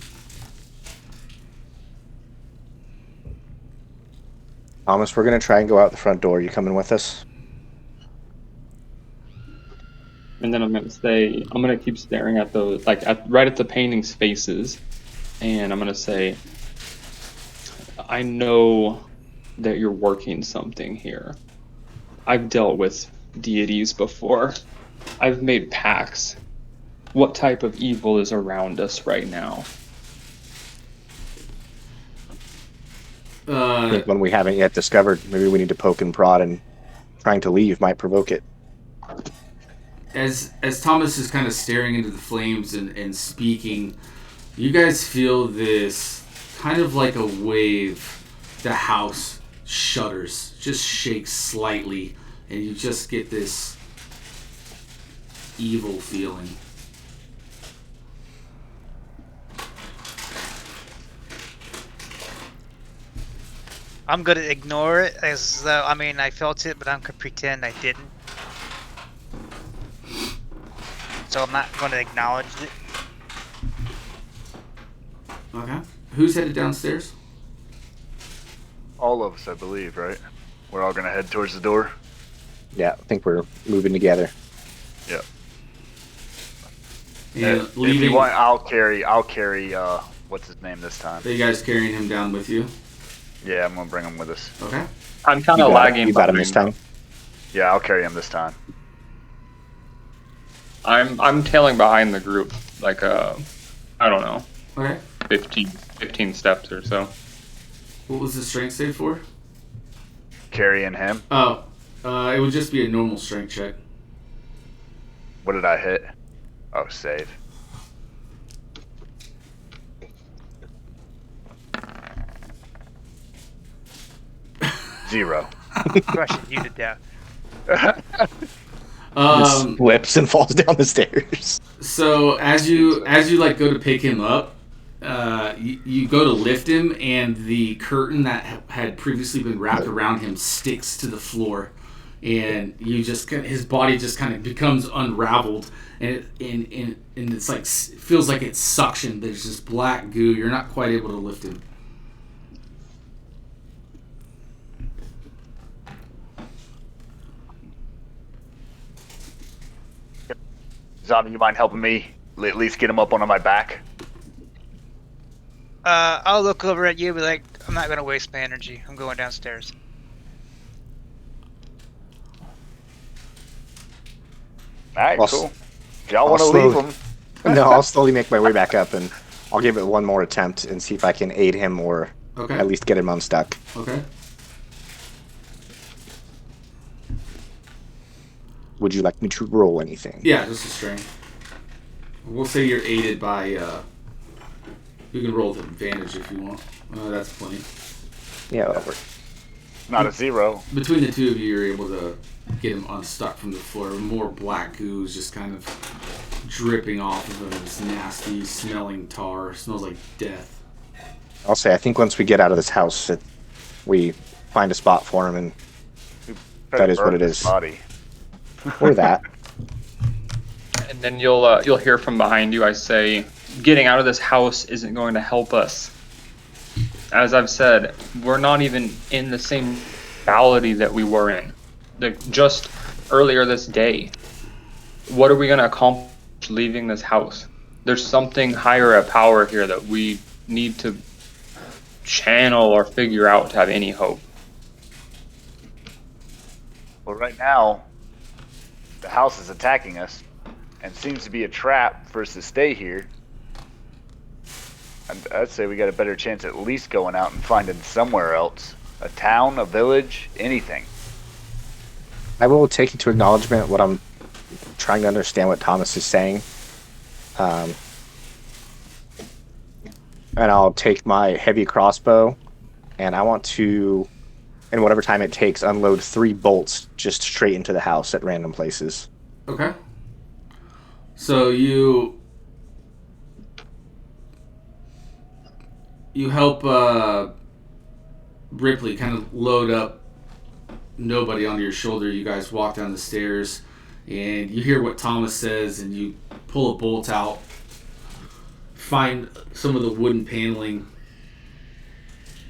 Thomas, we're gonna try and go out the front door. You coming with us? And then I'm gonna keep staring at those, like right at the paintings' faces, and I'm gonna say, I know that you're working something here. I've dealt with deities before. I've made pacts. What type of evil is around us right now? I think one we haven't yet discovered. Maybe we need to poke and prod, and trying to leave might provoke it. As Thomas is kind of staring into the flames and speaking, you guys feel this kind of like a wave. The house shudders, just shakes slightly, and you just get this evil feeling. I'm gonna ignore it as though, I mean, I felt it, but I'm gonna pretend I didn't. So I'm not gonna acknowledge it. Okay. Who's headed downstairs? All of us, I believe, right? We're all gonna head towards the door. Yeah, I think we're moving together. Yep. And If leaving. you want, I'll carry. What's his name this time? Are you guys carrying him down with you? Yeah, I'm gonna bring him with us. Okay. I'm kind of lagging You got him behind. this time. Yeah, I'll carry him this time. I'm tailing behind the group, like I don't know, Okay. 15 steps or so. What was the strength save for? Carrying him. Oh, it would just be a normal strength check. What did I hit? Oh, save. Zero. Crushing you to death. Just slips and falls down the stairs. So as you like go to pick him up, you go to lift him, and the curtain that had previously been wrapped around him sticks to the floor, and his body just kind of becomes unraveled, and it's like feels like it's suctioned. There's this black goo. You're not quite able to lift him. Zombie, you mind helping me at least get him up onto my back? I'll look over at you and be like, I'm not gonna waste my energy. I'm going downstairs. All right, I'll cool. s- If y'all I'll want to leave slowly- him. No, I'll slowly make my way back up, and I'll give it one more attempt and see if I can aid him or Okay. at least get him unstuck. Okay. Would you like me to roll anything? Yeah, just a strength. We'll say you're aided by. You can roll with advantage if you want. That's plenty. Yeah, that'll work. Not a zero. Between the two of you, you're able to get him unstuck from the floor. More black goo is just kind of dripping off of him. This nasty smelling tar. It smells like death. I'll say I think once we get out of this house, we find a spot for him, and That is what it is. Body. or that. And then you'll hear from behind you. I say, getting out of this house isn't going to help us. As I've said, we're not even in the same reality that we were in. Like just earlier this day. What are we going to accomplish leaving this house? there's something higher at power here that we need to channel or figure out to have any hope. Well, right now, the house is attacking us and seems to be a trap for us to stay here. I'd say we got a better chance at least going out and finding somewhere else. A town, a village, anything. I will take into acknowledgement what I'm trying to understand what Thomas is saying. And I'll take my heavy crossbow, and I want to, in whatever time it takes, unload 3 bolts just straight into the house at random places. Okay. So you help Ripley kind of load up nobody on your shoulder. You guys walk down the stairs, and you hear what Thomas says, and you pull a bolt out, find some of the wooden paneling,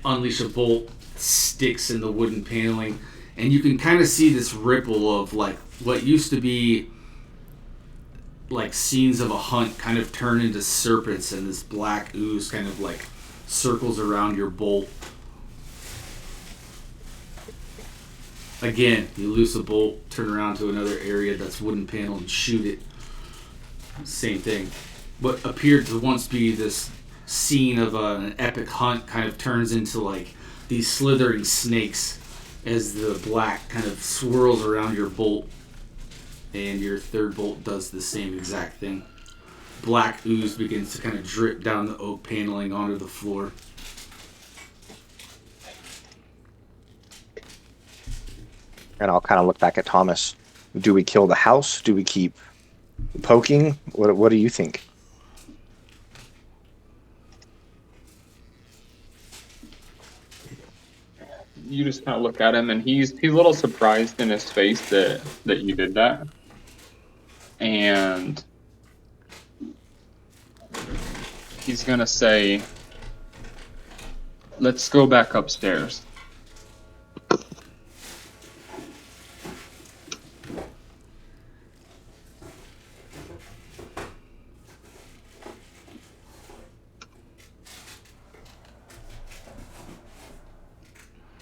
unleash a bolt, sticks in the wooden paneling, and you can kind of see this ripple of like what used to be like scenes of a hunt kind of turn into serpents, and this black ooze kind of like circles around your bolt. Again, you loose a bolt, turn around to another area that's wooden panel and shoot it. Same thing. What appeared to once be this scene of an epic hunt kind of turns into like these slithering snakes as the black kind of swirls around your bolt, and your third bolt does the same exact thing. Black ooze begins to kind of drip down the oak paneling onto the floor. And I'll kind of look back at Thomas. Do we kill the house? Do we keep poking? What do you think? You just kind of look at him, and he's a little surprised in his face that you did that. And he's gonna say, "Let's go back upstairs."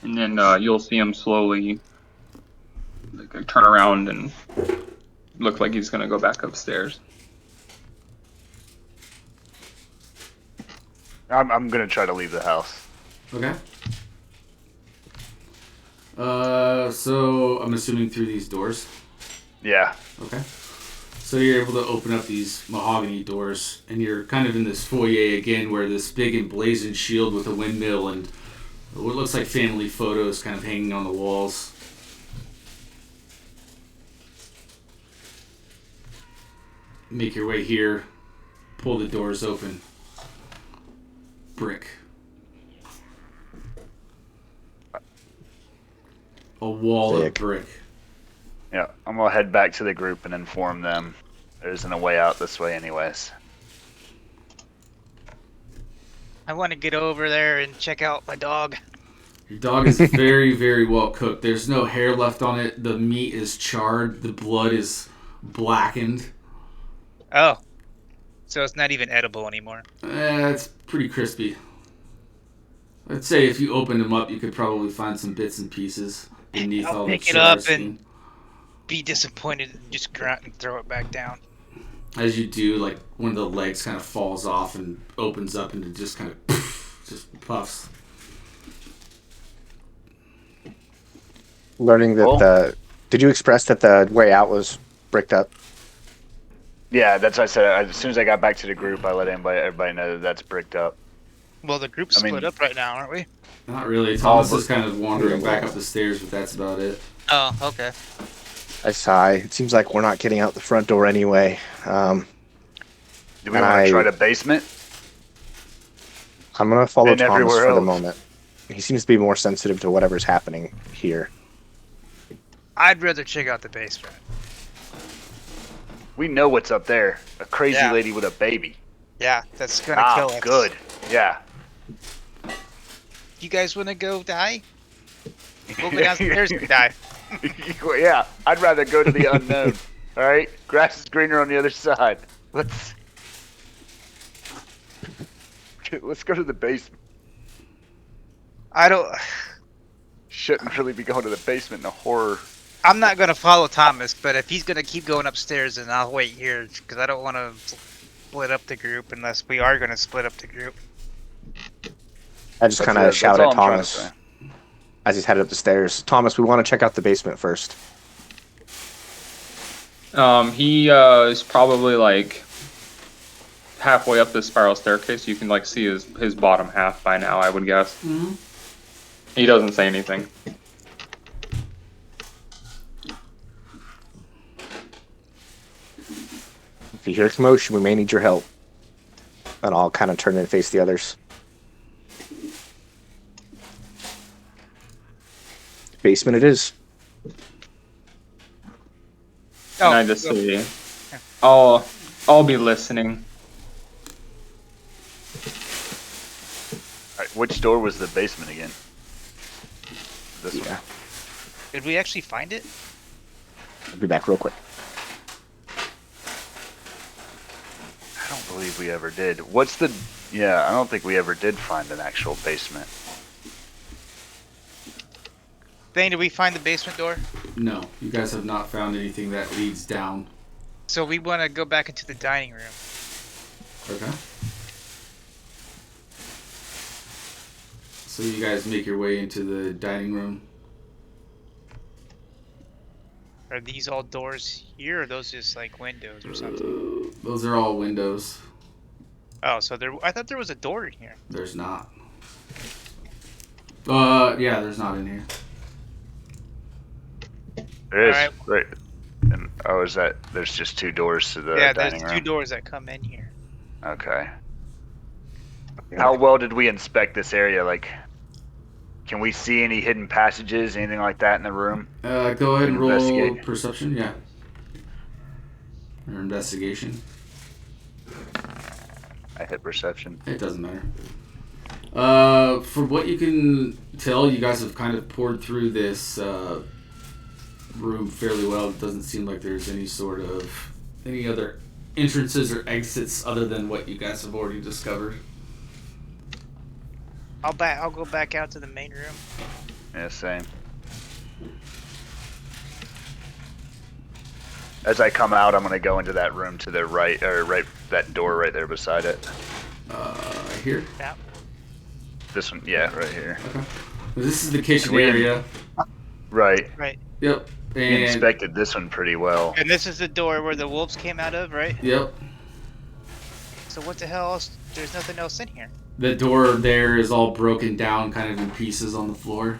And then you'll see him slowly like, turn around and look like he's gonna go back upstairs. I'm gonna try to leave the house. Okay. So I'm assuming through these doors. Yeah. Okay. So you're able to open up these mahogany doors, and you're kind of in this foyer again, where this big emblazoned shield with a windmill and what looks like family photos kind of hanging on the walls. Make your way here, pull the doors open. Brick. A wall of brick. Yeah, I'm gonna head back to the group and inform them there isn't a way out this way anyways. I want to get over there and check out my dog. Your dog is very, very well cooked. There's no hair left on it. The meat is charred. The blood is blackened. Oh. So it's not even edible anymore. It's pretty crispy. I'd say if you opened them up, you could probably find some bits and pieces beneath I'll all the pick it up charred and skin. be disappointed and just grunt and throw it back down. As you do, like one of the legs kind of falls off and opens up and it just kind of just puffs. Learning that did you express that the way out was bricked up? Yeah, that's what I said. As soon as I got back to the group, I let everybody know that that's bricked up. Well, the group's split up right now, aren't we? Not really. Thomas is kind of wandering back up the stairs, but that's about it. Oh, okay. I sigh. It seems like we're not getting out the front door anyway. Do we want to try the basement? I'm going to follow And Thomas everywhere for the else. moment. He seems to be more sensitive to whatever's happening here. I'd rather check out the basement. We know what's up there. A crazy Yeah. lady with a baby. Yeah, that's gonna kill us. Good. Yeah. You guys want to go die? We'll go downstairs and die. Yeah, I'd rather go to the unknown. All right, grass is greener on the other side. Let's go to the basement. I don't. Shouldn't really be going to the basement in a horror. I'm not gonna follow Thomas, but if he's gonna keep going upstairs, then I'll wait here because I don't want to split up the group unless we are gonna split up the group. I just kind of That's shout all at I'm trying to Thomas say. as he's headed up the stairs. Thomas, we want to check out the basement first. He is probably like halfway up the spiral staircase. You can like see his bottom half by now, I would guess. Mm-hmm. He doesn't say anything. If you hear commotion, we may need your help. And I'll kind of turn and face the others. Basement it is. Can I just say, I'll be listening. All right, which door was the basement again? This Yeah. one. Did we actually find it? I'll be back real quick. I don't believe we ever did. What's the? Yeah, I don't think we ever did find an actual basement. Thane, did we find the basement door? No, you guys have not found anything that leads down. So we want to go back into the dining room. Okay. So you guys make your way into the dining room. Are these all doors here, or are those just like windows or something? Those are all windows. Oh, so I thought there was a door in here. There's not. Yeah, there's not in here. There is. All Right. And is that? There's just two doors to the Yeah, there's dining two room. doors that come in here. Okay. How well did we inspect this area? Like, can we see any hidden passages, anything like that in the room? Go ahead and roll Investigate. perception, yeah. Or investigation. I hit perception. It doesn't matter. For what you can tell, you guys have kind of poured through this room fairly well. It doesn't seem like there's any other entrances or exits other than what you guys have already discovered. I'll go back out to the main room. Yeah, same. As I come out, I'm gonna go into that room to the right, or that door right there beside it. Here? Yeah. This one, yeah, right here. Okay. This is the kitchen We- area. Right. Right. Yep. We And inspected this one pretty well. And this is the door where the wolves came out of, right? yep. So what the hell else? There's nothing else in here. The door there is all broken down, kind of in pieces on the floor.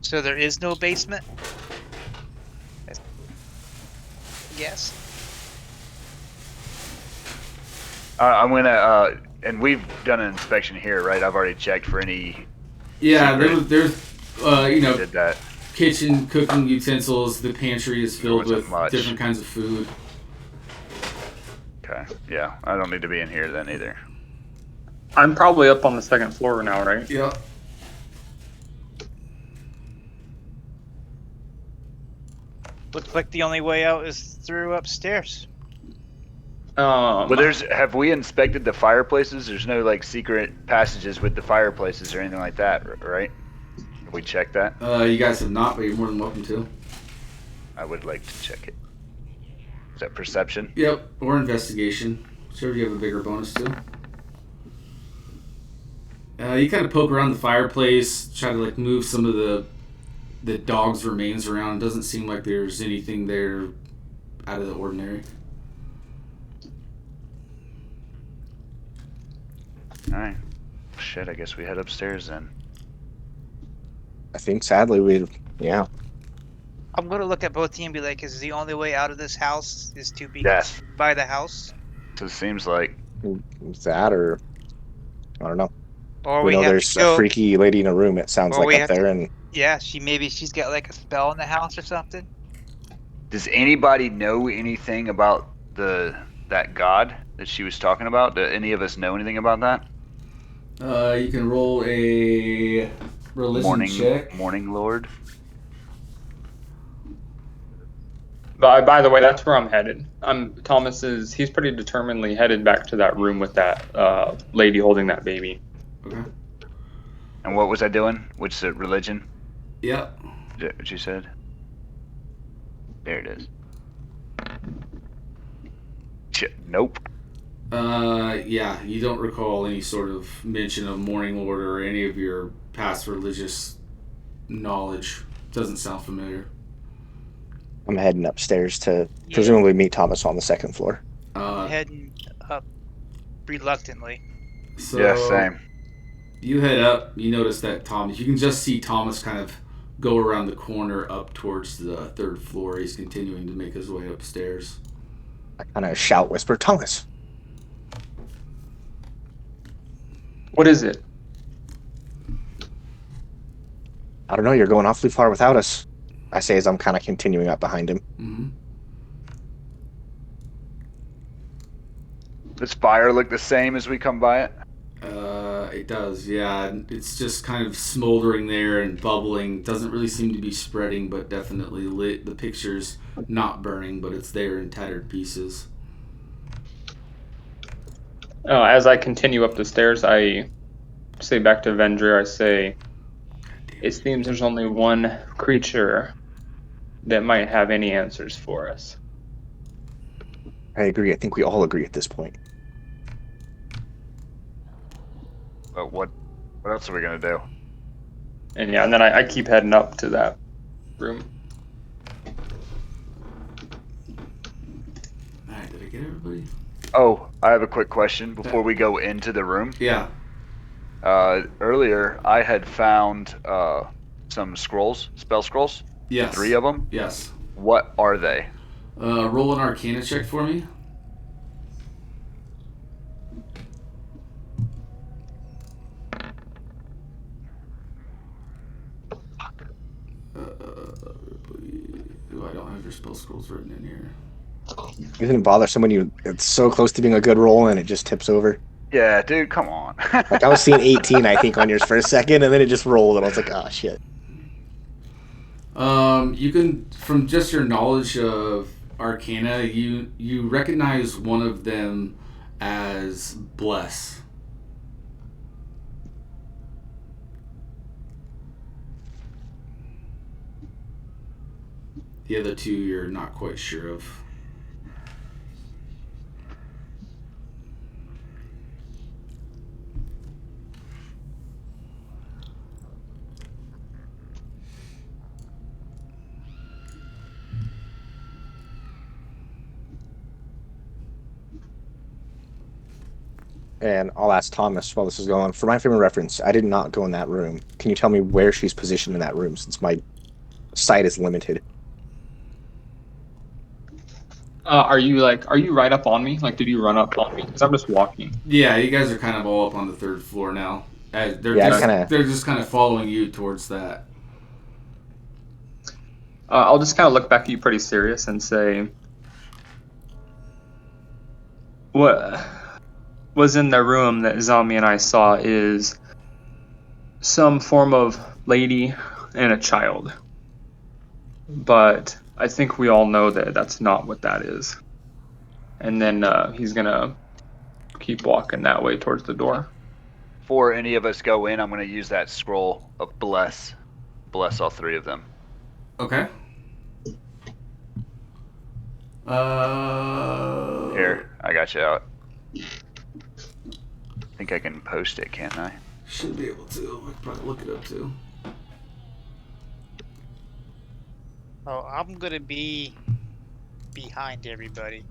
So there is no basement? Yes. I'm gonna, and we've done an inspection here, right? I've already checked for any. Yeah, Secret. there's Did that? kitchen cooking utensils. The pantry is filled wasn't with much. different kinds of food. Okay. Yeah, I don't need to be in here then either. I'm probably up on the second floor now, right? Yep. Looks like the only way out is through upstairs. But have we inspected the fireplaces? There's no like secret passages with the fireplaces or anything like that, right? Have we checked that? You guys have not, but you're more than welcome to. I would like to check it. Is that perception? Yep, or investigation. Whichever you have a bigger bonus to. You kind of poke around the fireplace, try to like move some of the dog's remains around. It doesn't seem like there's anything there out of the ordinary. Alright. Shit, I guess we head upstairs then. I think sadly yeah. I'm gonna look at both of you and be like, is the only way out of this house is to be Yes. by the house? So it seems like Is that or I don't know. Or We know have there's to go, a freaky lady in a room, it sounds Or we like up have to- there, and yeah, she's got like a spell in the house or something. does anybody know anything about that god that she was talking about? Do any of us know anything about that? You can roll a religion check. Morning Lord. By the way, that's where I'm headed. He's pretty determinedly headed back to that room with that lady holding that baby. Okay. And what was I doing? Which religion? Yep. Is that what you said? There it is. Nope. Yeah, you don't recall any sort of mention of Morning Order or any of your past religious knowledge. Doesn't sound familiar. I'm heading upstairs to presumably meet Thomas on the second floor. Heading up reluctantly. So Yeah, same. you head up. You notice that Thomas. You can just see Thomas kind of go around the corner up towards the third floor. He's continuing to make his way upstairs. I kind of shout, whisper, Thomas. What is it? I don't know. You're going awfully far without us. I say as I'm kind of continuing up behind him. Mm-hmm. Does fire look the same as we come by it? It does, yeah. It's just kind of smoldering there and bubbling. Doesn't really seem to be spreading, but definitely lit. The picture's not burning, but it's there in tattered pieces. As I continue up the stairs, I say back to Vendra, I say, it seems there's only one creature that might have any answers for us. I agree. I think we all agree at this point. But what else are we gonna do? And yeah, and then I keep heading up to that room. Alright, did I get everybody? Oh, I have a quick question before we go into the room. Yeah. Earlier, I had found some scrolls, spell scrolls. Yes. 3 of them. Yes. What are they? Roll an Arcana check for me. I don't have your spell scrolls written in here. You didn't bother someone it's so close to being a good roll and it just tips over. Yeah, dude, come on. Like I was seeing 18, I think, on yours for a second, and then it just rolled, and I was like, oh shit. You can, from just your knowledge of Arcana, you recognize one of them as Bless. The other two you're not quite sure of. And I'll ask Thomas while this is going. For my frame of reference, I did not go in that room. Can you tell me where she's positioned in that room, since my sight is limited? Are you right up on me? Like, did you run up on me? Because I'm just walking. Yeah, you guys are kind of all up on the third floor now. They're just kind of following you towards that. I'll just kind of look back at you pretty serious and say, what was in the room that Zombie and I saw is some form of lady and a child. But I think we all know that that's not what that is. And then he's going to keep walking that way towards the door. Before any of us go in, I'm going to use that scroll of bless. Bless all 3 of them. Okay. Here, I got you out. I think I can post it, can't I? Should be able to. I could probably look it up too. Oh, I'm gonna be behind everybody.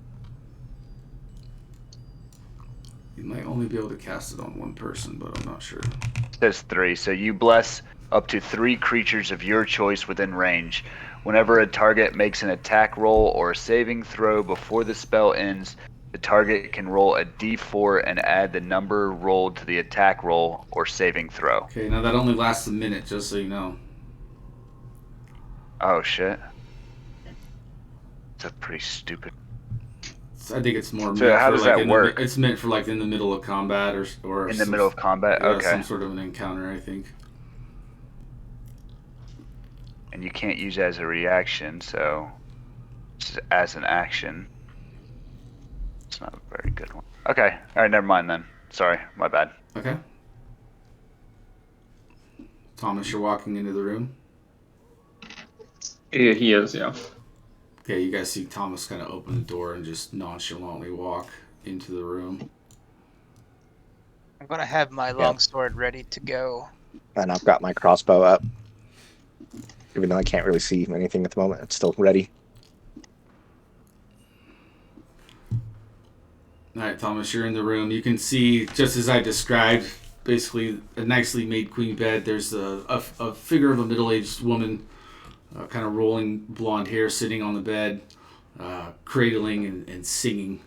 You might only be able to cast it on one person, but I'm not sure. It says 3, so you bless up to 3 creatures of your choice within range. Whenever a target makes an attack roll or a saving throw before the spell ends, the target can roll a d4 and add the number rolled to the attack roll or saving throw. Okay, now that only lasts a minute, just so you know. Oh shit. That's pretty stupid. I think it's more. So how does that work? It's meant for like in the middle of combat or in the middle of combat. Okay. Some sort of an encounter, I think. And you can't use it as a reaction, so it's used as an action. It's not a very good one. Okay. All right. Never mind then. Sorry. My bad. Okay. Thomas, you're walking into the room. Yeah, he is, yeah. Okay, you guys see Thomas kind of open the door and just nonchalantly walk into the room. I'm gonna have my longsword ready to go. And I've got my crossbow up. Even though I can't really see anything at the moment, it's still ready. All right, Thomas, you're in the room. You can see, just as I described, basically a nicely made queen bed. There's a figure of a middle-aged woman, kind of rolling blonde hair, sitting on the bed, cradling and singing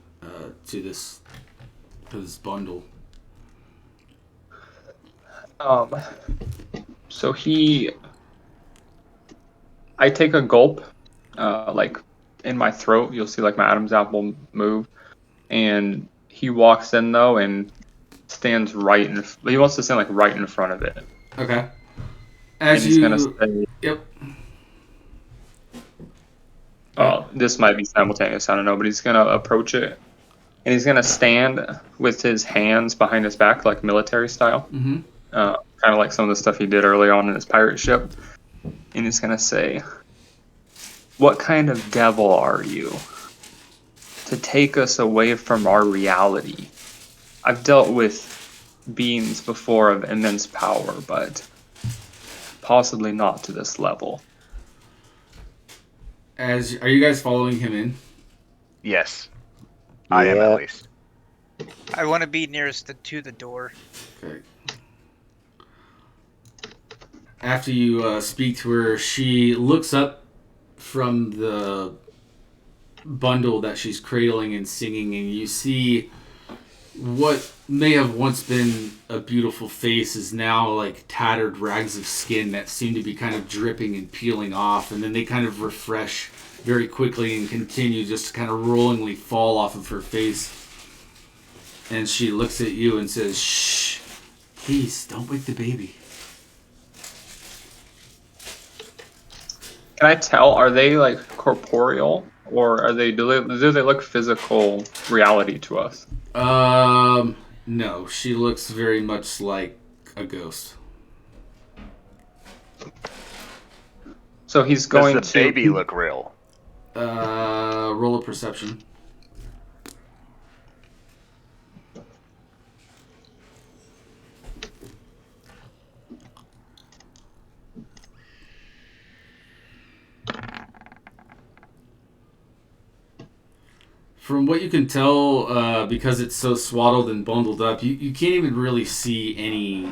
to this bundle. So I take a gulp, like in my throat. You'll see like my Adam's apple move, and he walks in though and stands he wants to stand like right in front of it. Okay. And he's gonna say, yep. This might be simultaneous. I don't know, but he's gonna approach it, and he's gonna stand with his hands behind his back, like military style. Mm-hmm. Kind of like some of the stuff he did early on in his pirate ship. And he's going to say, "What kind of devil are you to take us away from our reality? I've dealt with beings before of immense power, but possibly not to this level." Are you guys following him in? Yes. I am at least. I want to be nearest to the door. Okay. After you speak to her, she looks up from the bundle that she's cradling and singing, and you see what may have once been a beautiful face is now like tattered rags of skin that seem to be kind of dripping and peeling off, and then they kind of refresh very quickly and continue just to kind of rollingly fall off of her face. And she looks at you and says, "Shh, please don't wake the baby." Can I tell, are they like corporeal, or do they look physical reality to us? No, she looks very much like a ghost. So he's going Does the baby look real? Roll a perception. From what you can tell, because it's so swaddled and bundled up, you can't even really see any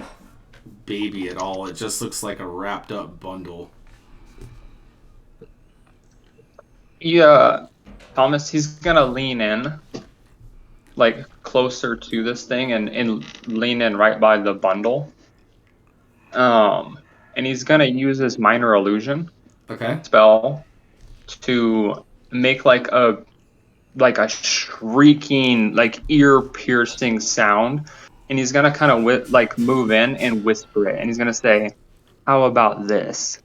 baby at all. It just looks like a wrapped up bundle. Yeah, Thomas, he's gonna lean in, like closer to this thing, and lean in right by the bundle. And he's gonna use his minor illusion spell to make like a shrieking, like ear-piercing sound, and he's gonna kind of move in and whisper it, and he's gonna say, "How about this?"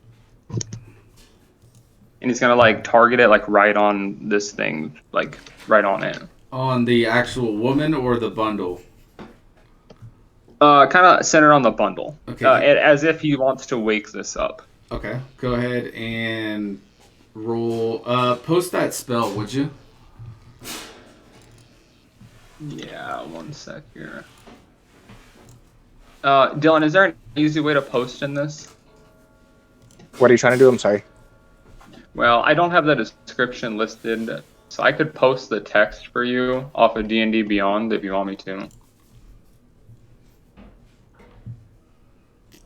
And he's gonna like target it like right on this thing, like right on it. On the actual woman or the bundle? Kind of centered on the bundle. Okay. As if he wants to wake this up. Okay. Go ahead and roll. Post that spell, would you? Yeah, 1 sec here. Dylan, is there an easy way to post in this? What are you trying to do? I'm sorry. Well, I don't have the description listed, so I could post the text for you off of D&D Beyond if you want me to.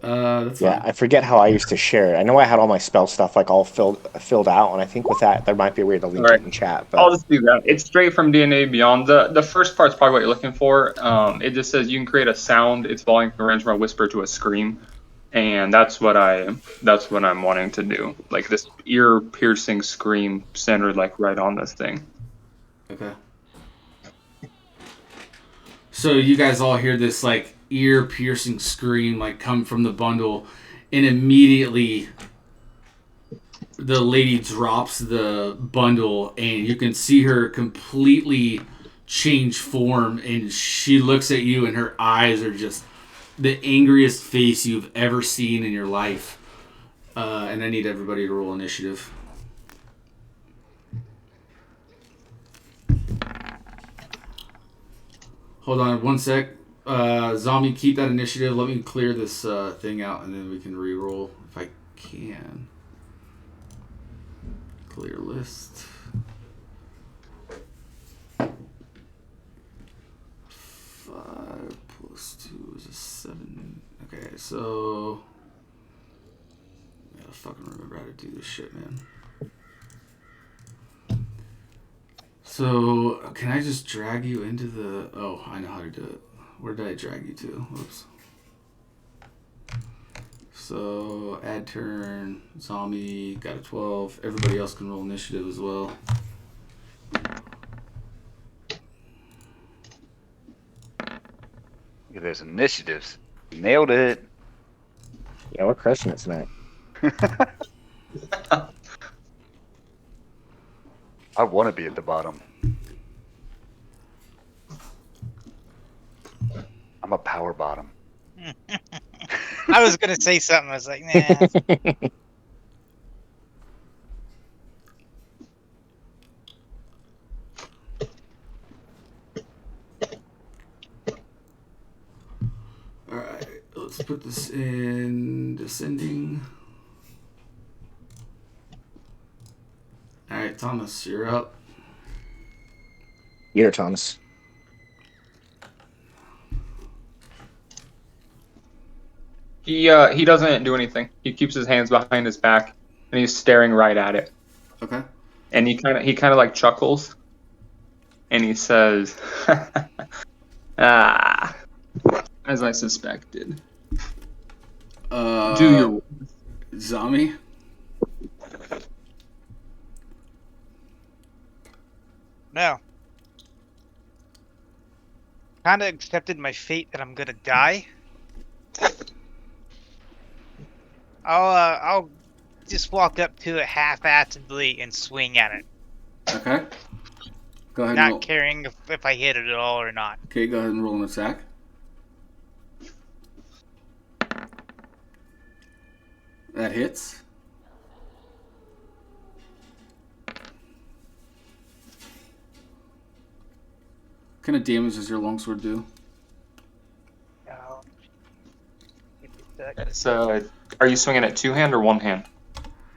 That's yeah, fine. I forget how I used to share it. I know I had all my spell stuff like all filled out, and I think with that there might be a way to link it in chat. But I'll just do that. It's straight from D&D Beyond. The first part's probably what you're looking for. It just says you can create a sound. Its volume can range from a whisper to a scream, and that's what I'm wanting to do. Like this ear-piercing scream centered like right on this thing. Okay. So you guys all hear this like ear-piercing scream like come from the bundle, and immediately the lady drops the bundle, and you can see her completely change form, and she looks at you, and her eyes are just the angriest face you've ever seen in your life. And I need everybody to roll initiative. Hold on one sec. Zombie, keep that initiative. Let me clear this thing out, and then we can re-roll if I can. Clear list. 5 plus 2 is a 7. Okay, so I gotta fucking remember how to do this shit, man. So, can I just drag you into the... Oh, I know how to do it. Where did I drag you to? Whoops. So, add turn, zombie, got a 12. Everybody else can roll initiative as well. Look at those initiatives. Nailed it. Yeah, we're crushing it tonight. I want to be at the bottom. I'm a power bottom. I was gonna say something. I was like, nah. Alright, let's put this in descending. Alright, Thomas, you're up. Here, Thomas. He doesn't do anything. He keeps his hands behind his back, and he's staring right at it. Okay. And he kind of like chuckles, and he says, "Ah, as I suspected. Do your zombie. No. Kind of accepted my fate that I'm gonna die. I'll just walk up to it half-assedly and swing at it, Okay. Go ahead and roll. not caring if I hit it at all or not. Okay, go ahead and roll an attack. That hits. What kind of damage does your longsword do? No. It's are you swinging it 2-hand or 1-hand?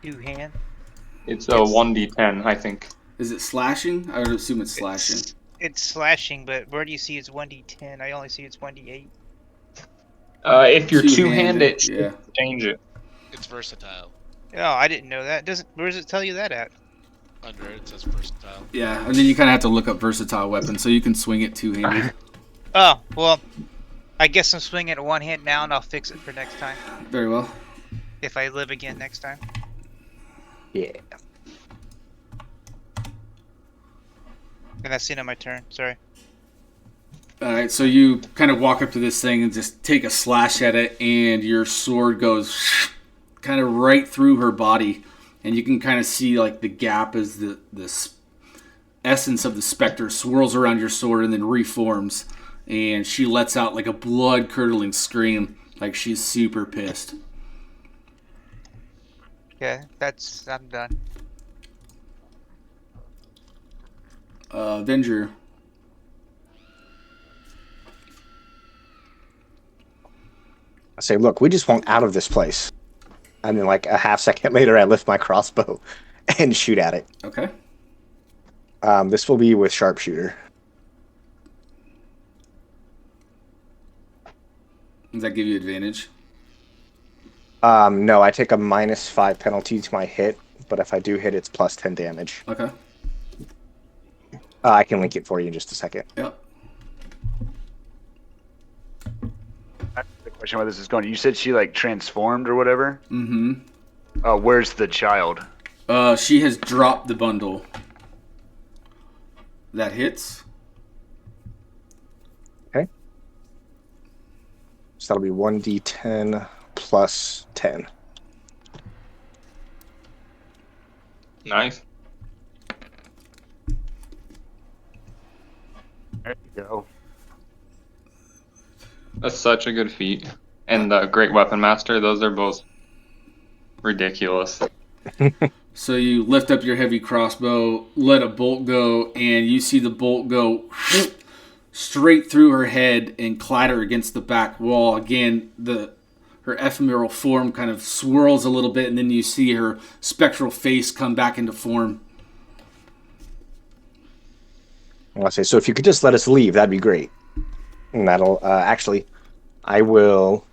2-hand. It's a 1d10, I think. Is it slashing? I would assume it's slashing. It's slashing, but where do you see it's 1d10? I only see it's 1d8. If you're Two-handed, two-handed, it yeah. should change it. It's versatile. Oh, I didn't know that. Where does it tell you that at? Under it says versatile. Yeah, and then you kind of have to look up versatile weapon, so you can swing it two-handed. Oh, well, I guess I'm swinging it one hand now, and I'll fix it for next time. Very well. If I live again next time. Yeah. And that's the end of my turn. Sorry. All right, so you kind of walk up to this thing and just take a slash at it, and your sword goes kind of right through her body, and you can kind of see like the gap as the essence of the specter swirls around your sword and then reforms, and she lets out like a blood-curdling scream, like she's super pissed. Okay, I'm done. Avenger. I say, look, we just want out of this place. And then, like, a half second later, I lift my crossbow and shoot at it. Okay. This will be with sharpshooter. Does that give you advantage? No, I take a -5 penalty to my hit, but if I do hit, it's plus 10 damage. Okay. I can link it for you in just a second. Yep. The question where this is going. You said she like transformed or whatever. Mm-hmm. Where's the child? She has dropped the bundle. That hits. Okay. So that'll be 1d10 plus 10. Nice. There you go. That's such a good feat. And the Great Weapon Master, those are both ridiculous. So you lift up your heavy crossbow, let a bolt go, and you see the bolt go straight through her head and clatter against the back wall. Again, her ephemeral form kind of swirls a little bit, and then you see her spectral face come back into form. I'll say, so if you could just let us leave, that'd be great. And that'll actually, I will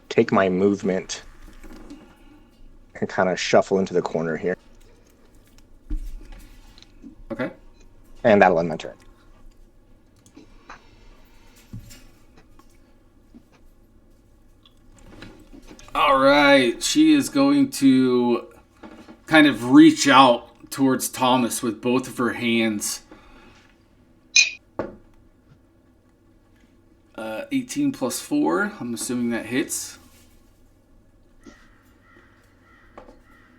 take my movement and kind of shuffle into the corner here. Okay. And that'll end my turn. All right. She is going to kind of reach out towards Thomas with both of her hands. 18 plus 4. I'm assuming that hits.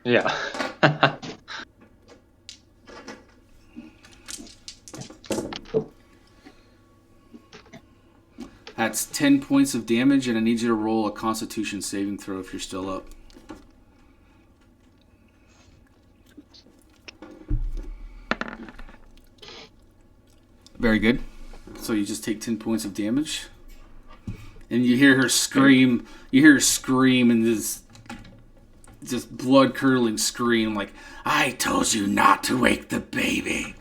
Yeah. That's 10 points of damage, and I need you to roll a Constitution saving throw if you're still up. Very good. So you just take 10 points of damage. And you hear her scream. You hear her scream in this just blood-curdling scream like, I told you not to wake the baby.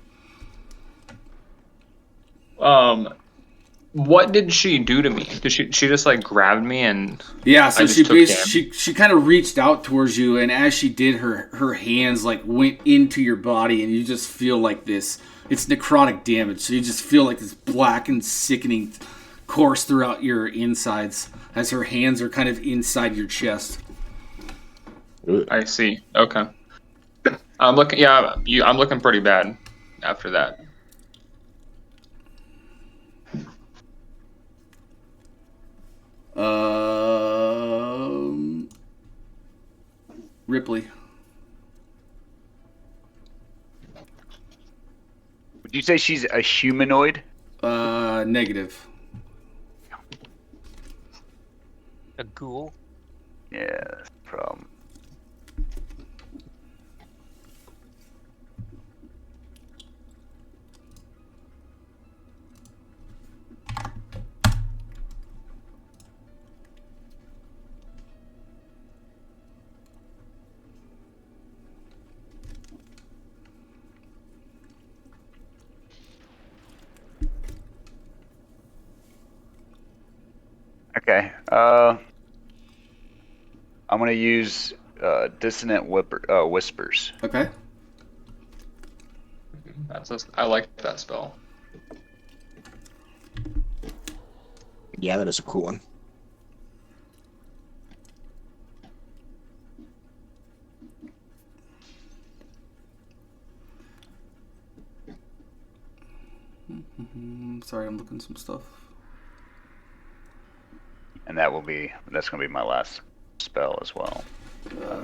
What did she do to me? Did she just like grabbed me and yeah? So I just took damage? she kind of reached out towards you, and as she did, her hands like went into your body, and you just feel like this. It's necrotic damage, so you just feel like this black and sickening course throughout your insides as her hands are kind of inside your chest. I see. Okay. I'm looking. Yeah, I'm looking pretty bad after that. Ripley. Would you say she's a humanoid? Negative. A ghoul. Yeah, that's the problem. Okay. I'm gonna use dissonant whispers. Okay. I like that spell. Yeah, that is a cool one. Sorry, I'm looking some stuff. And that's gonna be my last spell as well.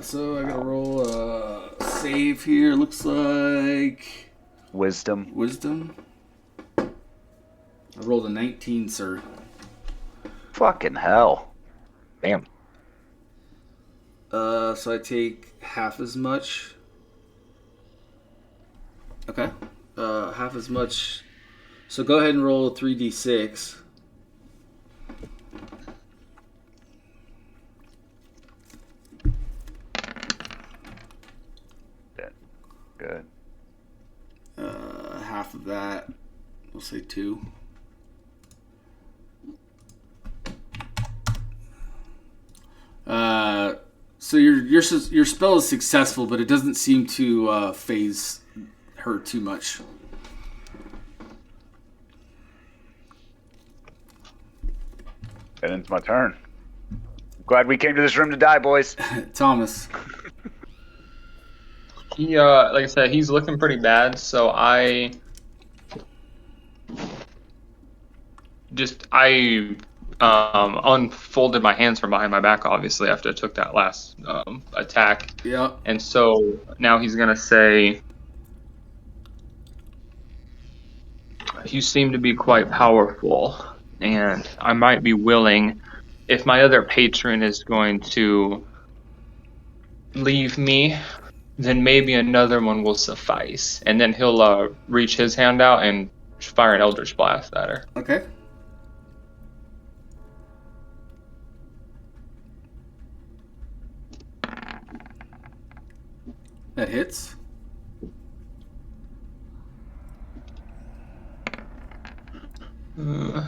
So I gotta roll a save here. Looks like Wisdom. wisdom. I rolled a 19, sir. Fucking hell. Damn. So I take half as much. Okay. Half as much. So go ahead and roll 3d6. Good. Half of that, we'll say 2. So your spell is successful, but it doesn't seem to phase her too much. That ends my turn. Glad we came to this room to die, boys. Thomas. He, like I said, he's looking pretty bad. So I unfolded my hands from behind my back, obviously, after I took that last attack. Yeah. And so now he's going to say, you seem to be quite powerful, and I might be willing, if my other patron is going to leave me, then maybe another one will suffice. And then he'll reach his hand out and fire an Eldritch Blast at her. Okay. That hits.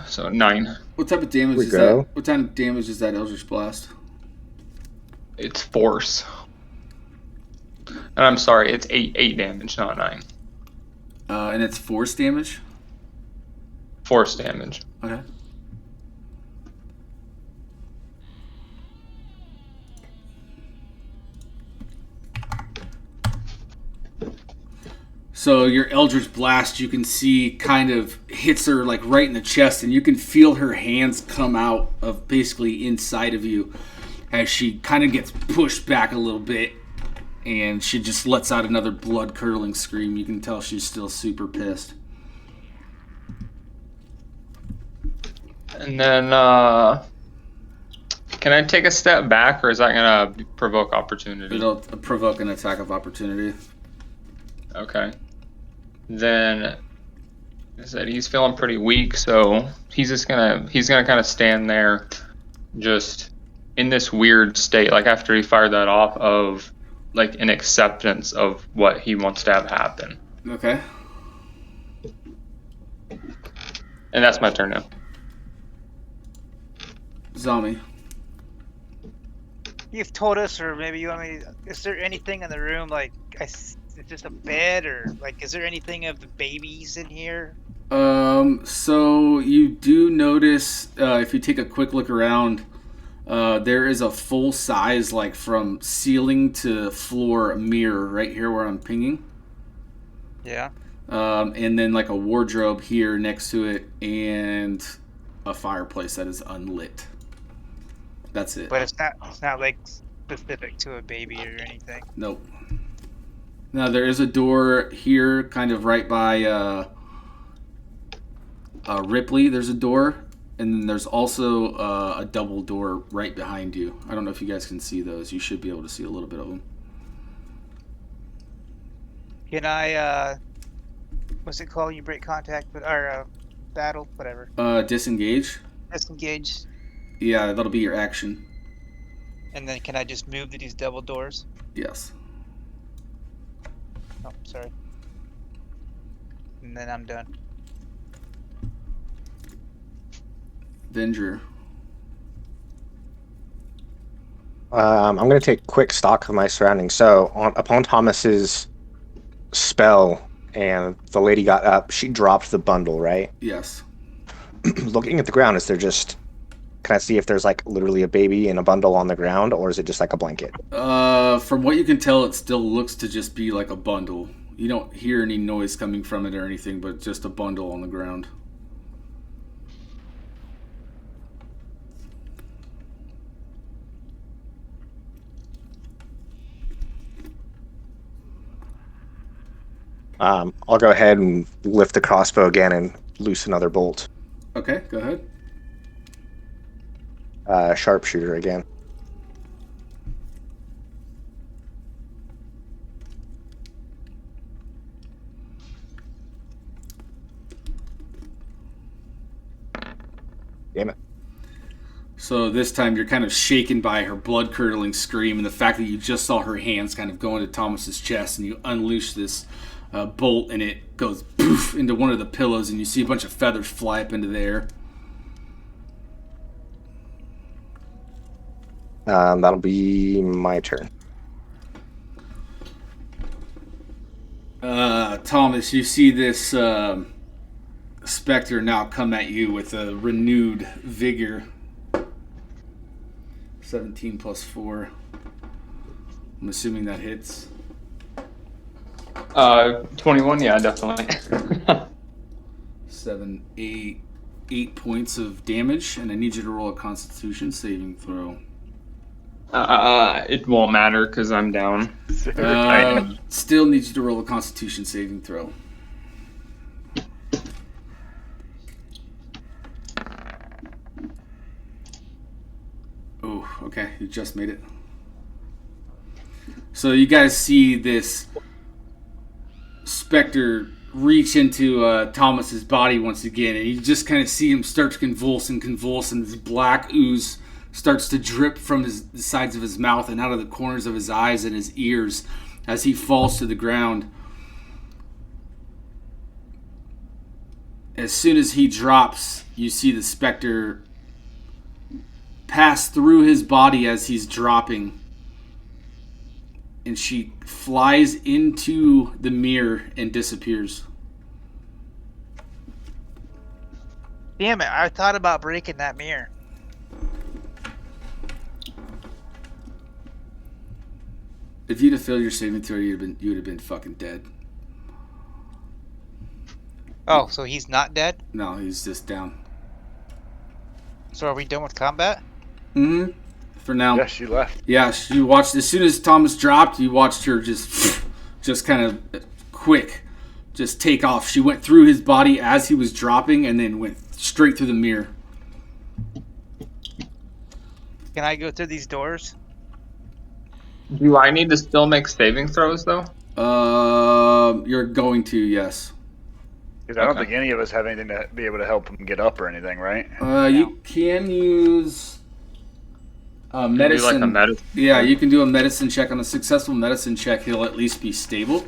So 9. What type of damage We is go. that? What type of damage is that Eldritch Blast? It's force. And I'm sorry, it's 8 damage, not 9. And it's force damage? Force damage. Okay. So your Eldritch Blast, you can see, kind of hits her like right in the chest, and you can feel her hands come out of basically inside of you as she kind of gets pushed back a little bit, and she just lets out another blood-curdling scream. You can tell she's still super pissed. And then, can I take a step back, or is that going to provoke opportunity? It'll provoke an attack of opportunity. Okay. Then, I said he's feeling pretty weak, so he's gonna kind of stand there, just in this weird state, like after he fired that off, of like an acceptance of what he wants to have happen. Okay. And that's my turn now. Zombie. You've told us, or maybe you want me. Is there anything in the room like is just a bed, or like is there anything of the babies in here? So you do notice, if you take a quick look around, there is a full size, like from ceiling to floor mirror right here where I'm pinging. Yeah. And then like a wardrobe here next to it, and a fireplace that is unlit. That's it. But it's not like specific to a baby or anything. Nope. Now there is a door here, kind of right by Ripley. There's a door, and then there's also a double door right behind you. I don't know if you guys can see those. You should be able to see a little bit of them. Can I what's it called? You break contact, or battle, whatever. Disengage. Disengage. Yeah, that'll be your action. And then can I just move to these double doors? Yes. Oh, sorry. And then I'm done. Venger. I'm going to take quick stock of my surroundings. So, upon Thomas's spell and the lady got up, she dropped the bundle, right? Yes. Looking at the ground, is there just... Can I see if there's like literally a baby in a bundle on the ground, or is it just like a blanket? From what you can tell, it still looks to just be like a bundle. You don't hear any noise coming from it or anything, but just a bundle on the ground. I'll go ahead and lift the crossbow again and loose another bolt. Okay, go ahead. Sharpshooter again. Damn it. So this time you're kind of shaken by her blood-curdling scream and the fact that you just saw her hands kind of go into Thomas's chest, and you unleash this bolt, and it goes poof into one of the pillows, and you see a bunch of feathers fly up into the air. That'll be my turn. Thomas, you see this specter now come at you with a renewed vigor. 17 plus 4. I'm assuming that hits. 21, yeah, definitely. 7, 8, 8 points of damage, and I need you to roll a Constitution saving throw. It won't matter because I'm down. Still need you to roll a Constitution saving throw. Oh, okay. You just made it. So you guys see this specter reach into Thomas's body once again, and you just kind of see him start to convulse, and this black ooze starts to drip from the sides of his mouth and out of the corners of his eyes and his ears as he falls to the ground. As soon as he drops, you see the specter pass through his body as he's dropping, and she flies into the mirror and disappears. Damn it! I thought about breaking that mirror. If you'd have failed your saving throw, you would have been fucking dead. Oh, so he's not dead? No, he's just down. So are we done with combat? Mm-hmm. For now. Yeah, she left. Yeah, you watched, as soon as Thomas dropped, you watched her just kind of quick, just take off. She went through his body as he was dropping and then went straight through the mirror. Can I go through these doors? Do I need to still make saving throws though? You're going to, yes. Because I don't think any of us have anything to be able to help him get up or anything, right? You can use medicine. Do like a medicine. Yeah, you can do a medicine check. On a successful medicine check, he'll at least be stable.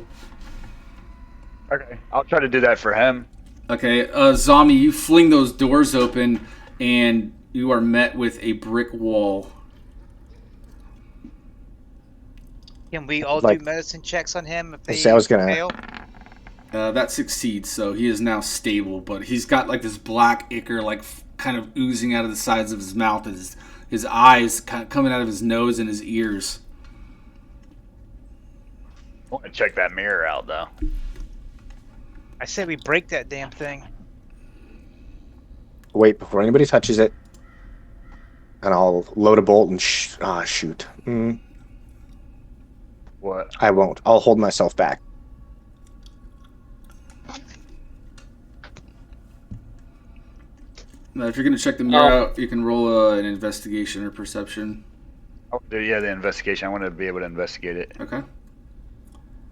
Okay. I'll try to do that for him. Okay, Zombie, you fling those doors open, and you are met with a brick wall. Can we all Like- do medicine checks on him if they say I was gonna- fail? That succeeds, so he is now stable, but he's got like this black ichor, like kind of oozing out of the sides of his mouth, and his eyes kind of coming out of his nose and his ears. I want to check that mirror out, though. I say we break that damn thing. Wait before anybody touches it, and I'll load a bolt and shoot. What? I won't. I'll hold myself back. Now, if you're going to check the mirror out, you can roll an investigation or perception. I'll do, the investigation. I want to be able to investigate it. Okay.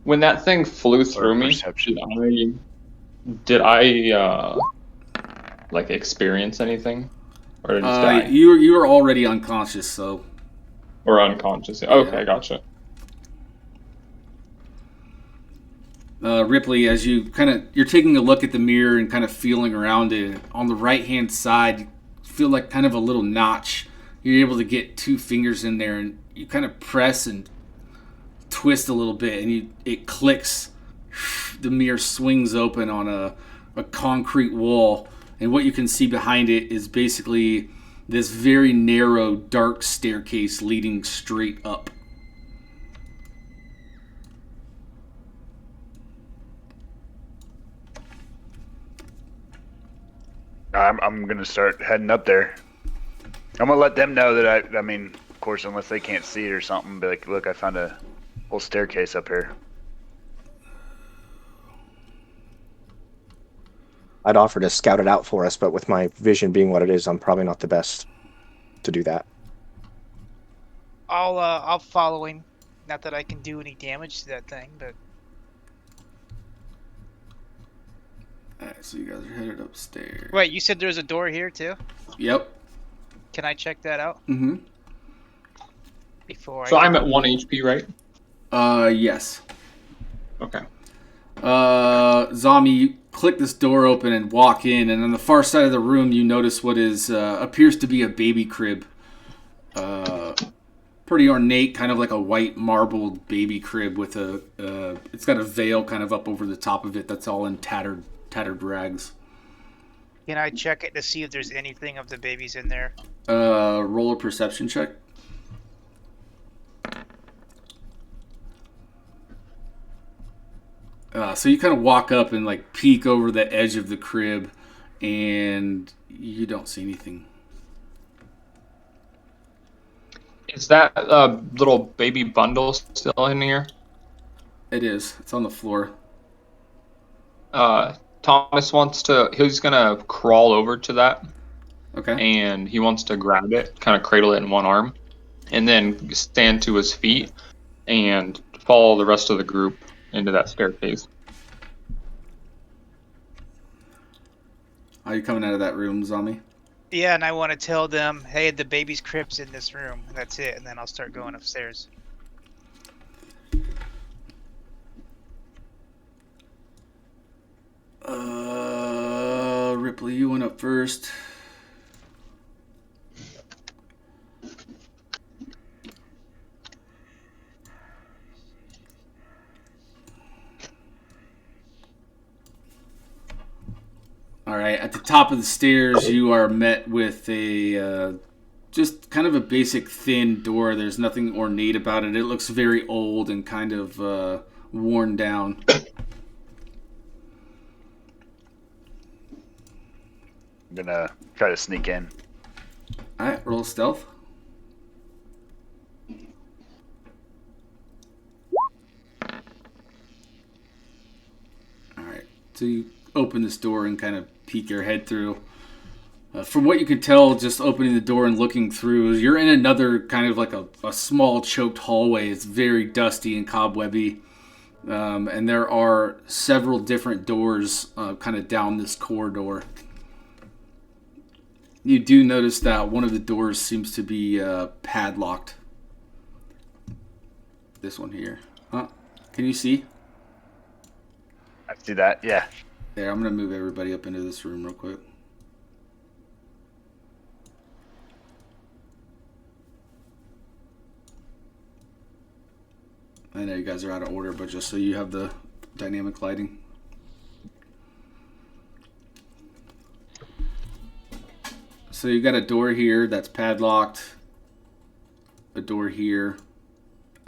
When that thing flew through me, Perception. did I like experience anything, or did I just die? You were already unconscious, so. Or unconscious? Okay, Yeah. gotcha. Ripley, as you're taking a look at the mirror and kind of feeling around it, on the right hand side, you feel like kind of a little notch. You're able to get 2 fingers in there, and you kind of press and twist a little bit, and it clicks. The mirror swings open on a concrete wall, and what you can see behind it is basically this very narrow, dark staircase leading straight up. I'm going to start heading up there. I'm going to let them know that I mean, of course, unless they can't see it or something, be like, look, I found a whole staircase up here. I'd offer to scout it out for us, but with my vision being what it is, I'm probably not the best to do that. I'll follow him. Not that I can do any damage to that thing, but Alright, so you guys are headed upstairs. wait, you said there's a door here too? Yep. Can I check that out Mm-hmm. before So I? I'm at 1 HP, right? Yes. Okay. Zombie, you click this door open and walk in, and on the far side of the room, you notice what appears to be a baby crib. Pretty ornate, kind of like a white marbled baby crib with it's got a veil kind of up over the top of it that's all in tattered rags. Can I check it to see if there's anything of the babies in there? Roll a perception check. So you kind of walk up and like peek over the edge of the crib, and you don't see anything. Is that little baby bundle still in here? It is. It's on the floor. Thomas wants to. He's gonna crawl over to that, Okay. and he wants to grab it, kind of cradle it in one arm, and then stand to his feet and follow the rest of the group into that staircase. Are you coming out of that room, Zombie? Yeah, and I want to tell them, hey, the baby's crib's in this room. That's it, and then I'll start going upstairs. Ripley, you went up first. All right, at the top of the stairs, you are met with a just kind of a basic thin door. There's nothing ornate about it. It looks very old and kind of worn down. I'm gonna try to sneak in. All right, roll stealth. All right, so you open this door and kind of peek your head through. From what you can tell, just opening the door and looking through, you're in another kind of like a small choked hallway. It's very dusty and cobwebby. And there are several different doors kind of down this corridor. You do notice that one of the doors seems to be padlocked. This one here. Huh? Can you see? I see that, yeah. There, I'm going to move everybody up into this room real quick. I know you guys are out of order, but just so you have the dynamic lighting. So you got a door here that's padlocked. A door here.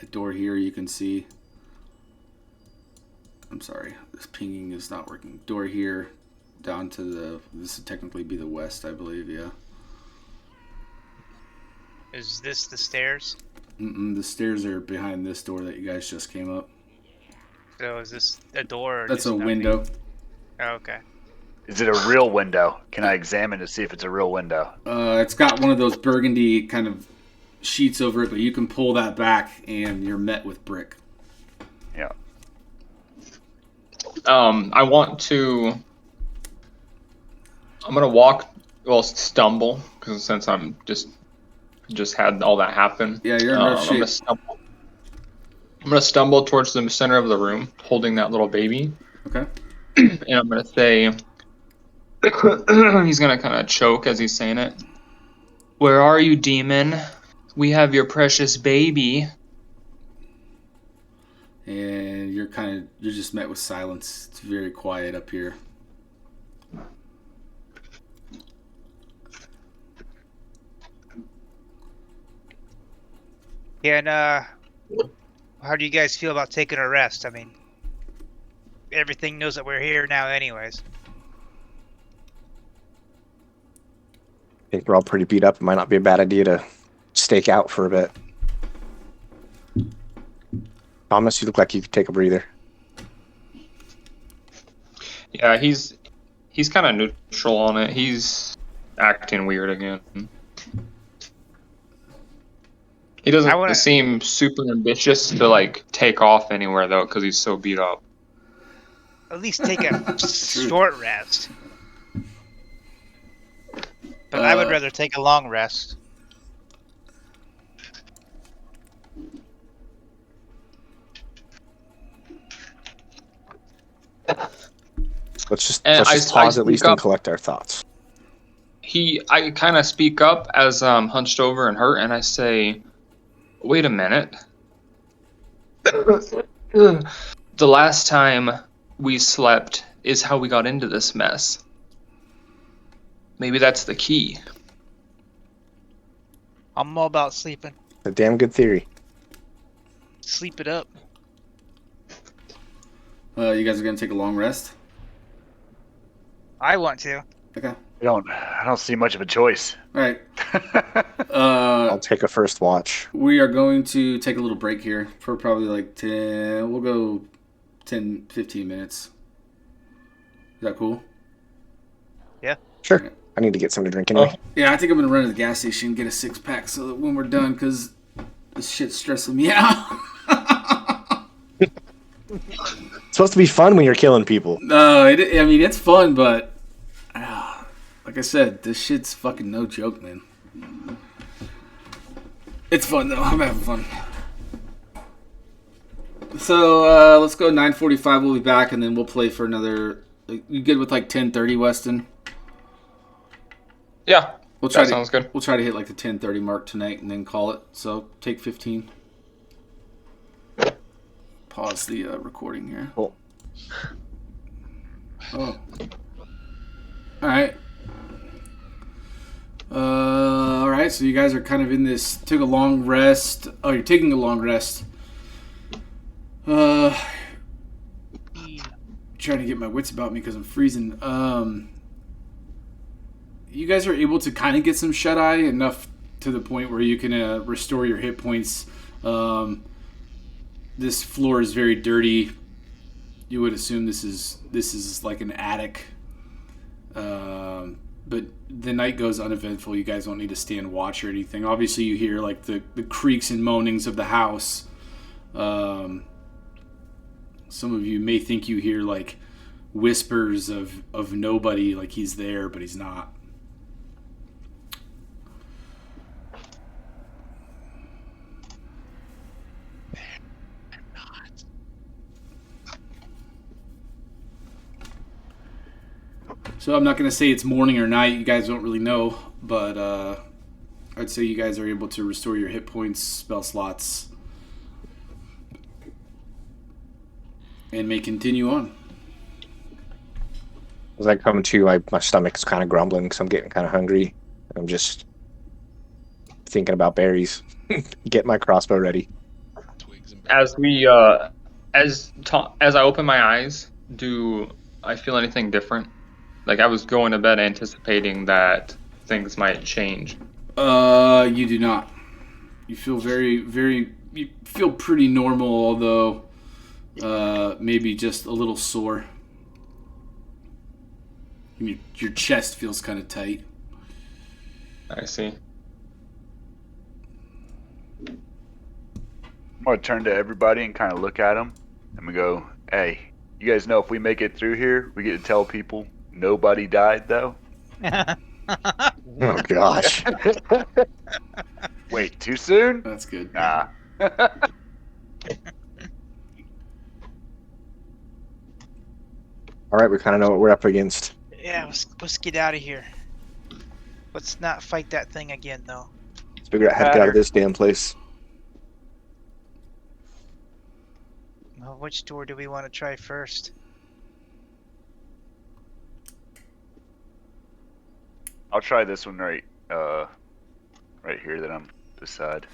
A door here you can see. I'm sorry, this pinging is not working. Door here, down to the, this would technically be the west, I believe, yeah. Is this the stairs? The stairs are behind this door that you guys just came up. So is this a door? Or That's just a nothing? window. Oh, okay. Is it a real window? Can I examine to see if it's a real window? It's got one of those burgundy kind of sheets over it, but you can pull that back and you're met with brick. Yeah. I want to. I'm gonna walk, well, stumble, because since I'm just had all that happen. Yeah, you're in rough shape. I'm gonna stumble towards the center of the room, holding that little baby. Okay. And I'm gonna say, he's gonna kind of choke as he's saying it. Where are you, demon? We have your precious baby. And you're just met with silence. It's very quiet up here. Yeah, and how do you guys feel about taking a rest? I mean, everything knows that we're here now anyways. I think we're all pretty beat up. It might not be a bad idea to stake out for a bit. Thomas, you look like you could take a breather. Yeah, he's kind of neutral on it. He's acting weird again. He doesn't seem super ambitious to like take off anywhere though, because he's so beat up. At least take a short rest. But I would rather take a long rest. Let's just pause at least and collect our thoughts. I kind of speak up as I'm hunched over and hurt, and I say, wait a minute. The last time we slept is how we got into this mess. Maybe that's the key. I'm all about sleeping. A damn good theory. Sleep it up. You guys are going to take a long rest? I want to. Okay. I don't see much of a choice. All right. I'll take a first watch. We are going to take a little break here for probably like 10. We'll go 10, 15 minutes. Is that cool? Sure. I need to get something to drink anyway. Yeah, I think I'm gonna run to the gas station and get a 6-pack so that when we're done, because this shit's stressing me out. It's supposed to be fun when you're killing people. No, I mean it's fun, but like I said, this shit's fucking no joke, man. It's fun though. I'm having fun. So let's go 9:45. We'll be back, and then we'll play for another. You good with like 10:30, Weston? Yeah, We'll try that sounds good. We'll try to hit like the 10:30 mark tonight, and then call it. So take 15. Pause the recording here. Cool. Oh. All right. All right. So you guys are kind of in this. Took a long rest. Oh, you're taking a long rest. Trying to get my wits about me because I'm freezing. You guys are able to kind of get some shut eye enough to the point where you can restore your hit points. This floor is very dirty. You would assume this is like an attic. But the night goes uneventful. You guys don't need to stand watch or anything. Obviously, you hear like the creaks and moanings of the house. Some of you may think you hear like whispers of nobody, like he's there, but he's not. So I'm not going to say it's morning or night. You guys don't really know, but I'd say you guys are able to restore your hit points, spell slots, and may continue on. As I come to, my stomach's kind of grumbling because I'm getting kind of hungry. I'm just thinking about berries. Get my crossbow ready. As we as I open my eyes, do I feel anything different? Like I was going to bed anticipating that things might change. You do not. You feel you feel pretty normal, although maybe just a little sore. Your chest feels kind of tight. I see. I'm going to turn to everybody and kind of look at them. And we go, hey, you guys know if we make it through here, we get to tell people nobody died, though? Oh, gosh. Wait, too soon? That's good. Nah. All right, we kind of know what we're up against. Yeah, let's get out of here. Let's not fight that thing again, though. Let's figure out how to get out of this damn place. Well, which door do we want to try first? I'll try this one right here that I'm beside.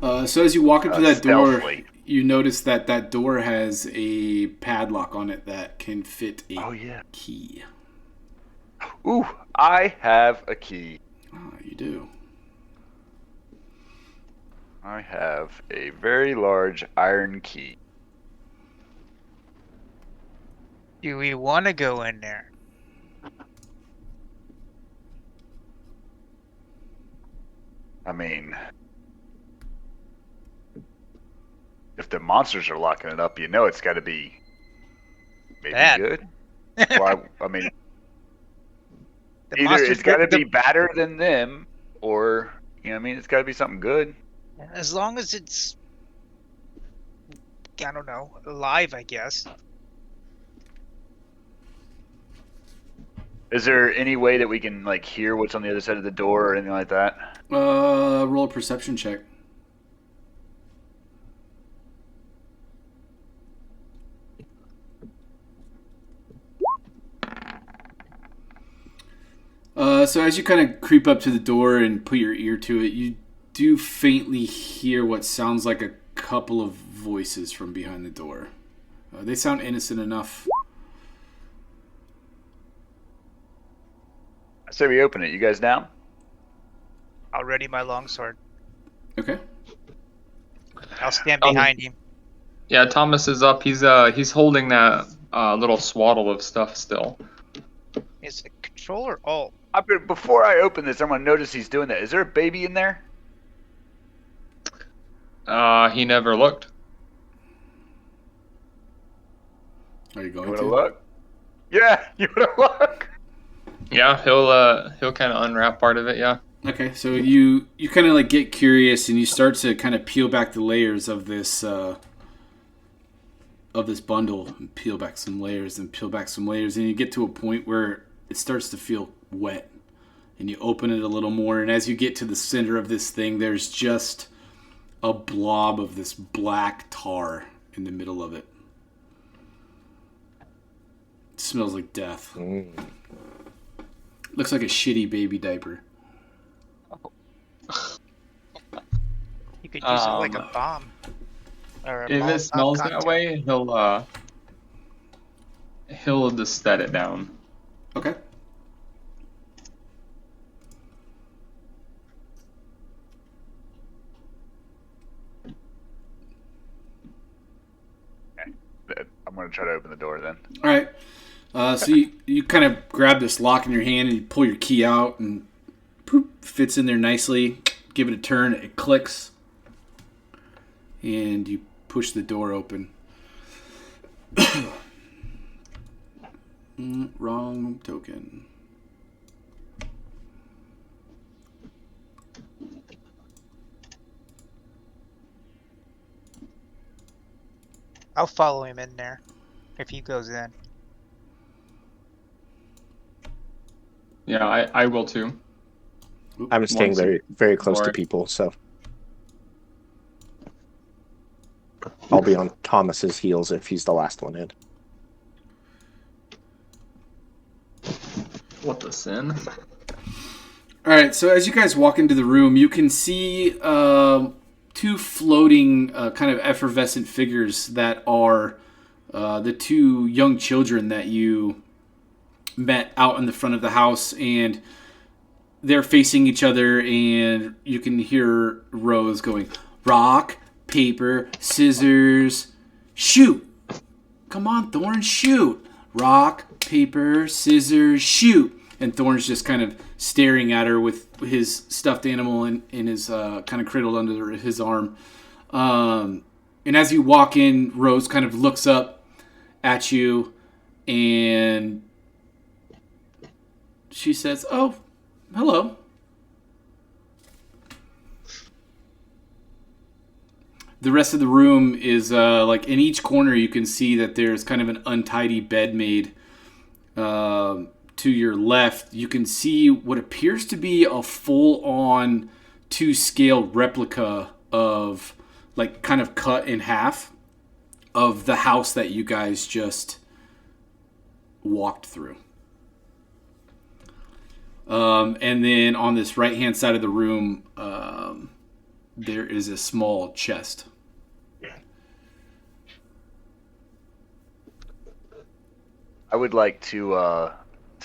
So as you walk up to that door, stealthily. you notice that door has a padlock on it that can fit a key. Ooh, I have a key. Oh, you do. I have a very large iron key. Do we want to go in there? I mean, if the monsters are locking it up, you know it's got to be maybe Bad. good. Well, I mean, The either monsters it's got to the- be badder than them, or you know, what I mean, it's got to be something good. As long as it's, I don't know, alive, I guess. Is there any way that we can like hear what's on the other side of the door or anything like that? Roll a perception check. So as you kind of creep up to the door and put your ear to it, you do faintly hear what sounds like a couple of voices from behind the door. They sound innocent enough. say we open it. You guys down? I'll ready my longsword. Okay. I'll stand behind him. Yeah, Thomas is up. He's holding that little swaddle of stuff still. Is it control or alt? Before I open this, I'm gonna notice he's doing that. Is there a baby in there? He never looked. Are you You going wanna to? look? Yeah, you wanna look? Yeah, he'll kind of unwrap part of it. Yeah. Okay, so you kind of like get curious and you start to kind of peel back the layers of this bundle, and peel back some layers and peel back some layers, and you get to a point where it starts to feel wet, and you open it a little more, and as you get to the center of this thing, there's just a blob of this black tar in the middle of it. It smells like death. Looks like a shitty baby diaper. You could use it like a bomb. Or a If Molotov it smells that cocktail. way, he'll just set it down. Okay. I'm gonna try to open the door then. All right. So you kind of grab this lock in your hand and you pull your key out and poop, fits in there nicely. Give it a turn. It clicks. And you push the door open. Wrong token. I'll follow him in there if he goes in. Yeah, I will too. I'm staying very, very close to Sorry. people, so I'll be on Thomas's heels if he's the last one in. What the sin? All right. So as you guys walk into the room, you can see two floating kind of effervescent figures that are the two young children that you met out in the front of the house, and they're facing each other, and you can hear Rose going, rock, paper, scissors, shoot. Come on, Thorn, shoot. Rock, paper, scissors, shoot. And Thorn's just kind of staring at her with his stuffed animal in his kind of cradled under his arm. And as you walk in, Rose kind of looks up at you, and she says, oh, hello. The rest of the room is like in each corner you can see that there's kind of an untidy bed made. To your left, you can see what appears to be a full-on 2-scale replica of, like, kind of cut in half of the house that you guys just walked through. And then on this right-hand side of the room, there is a small chest. I would like to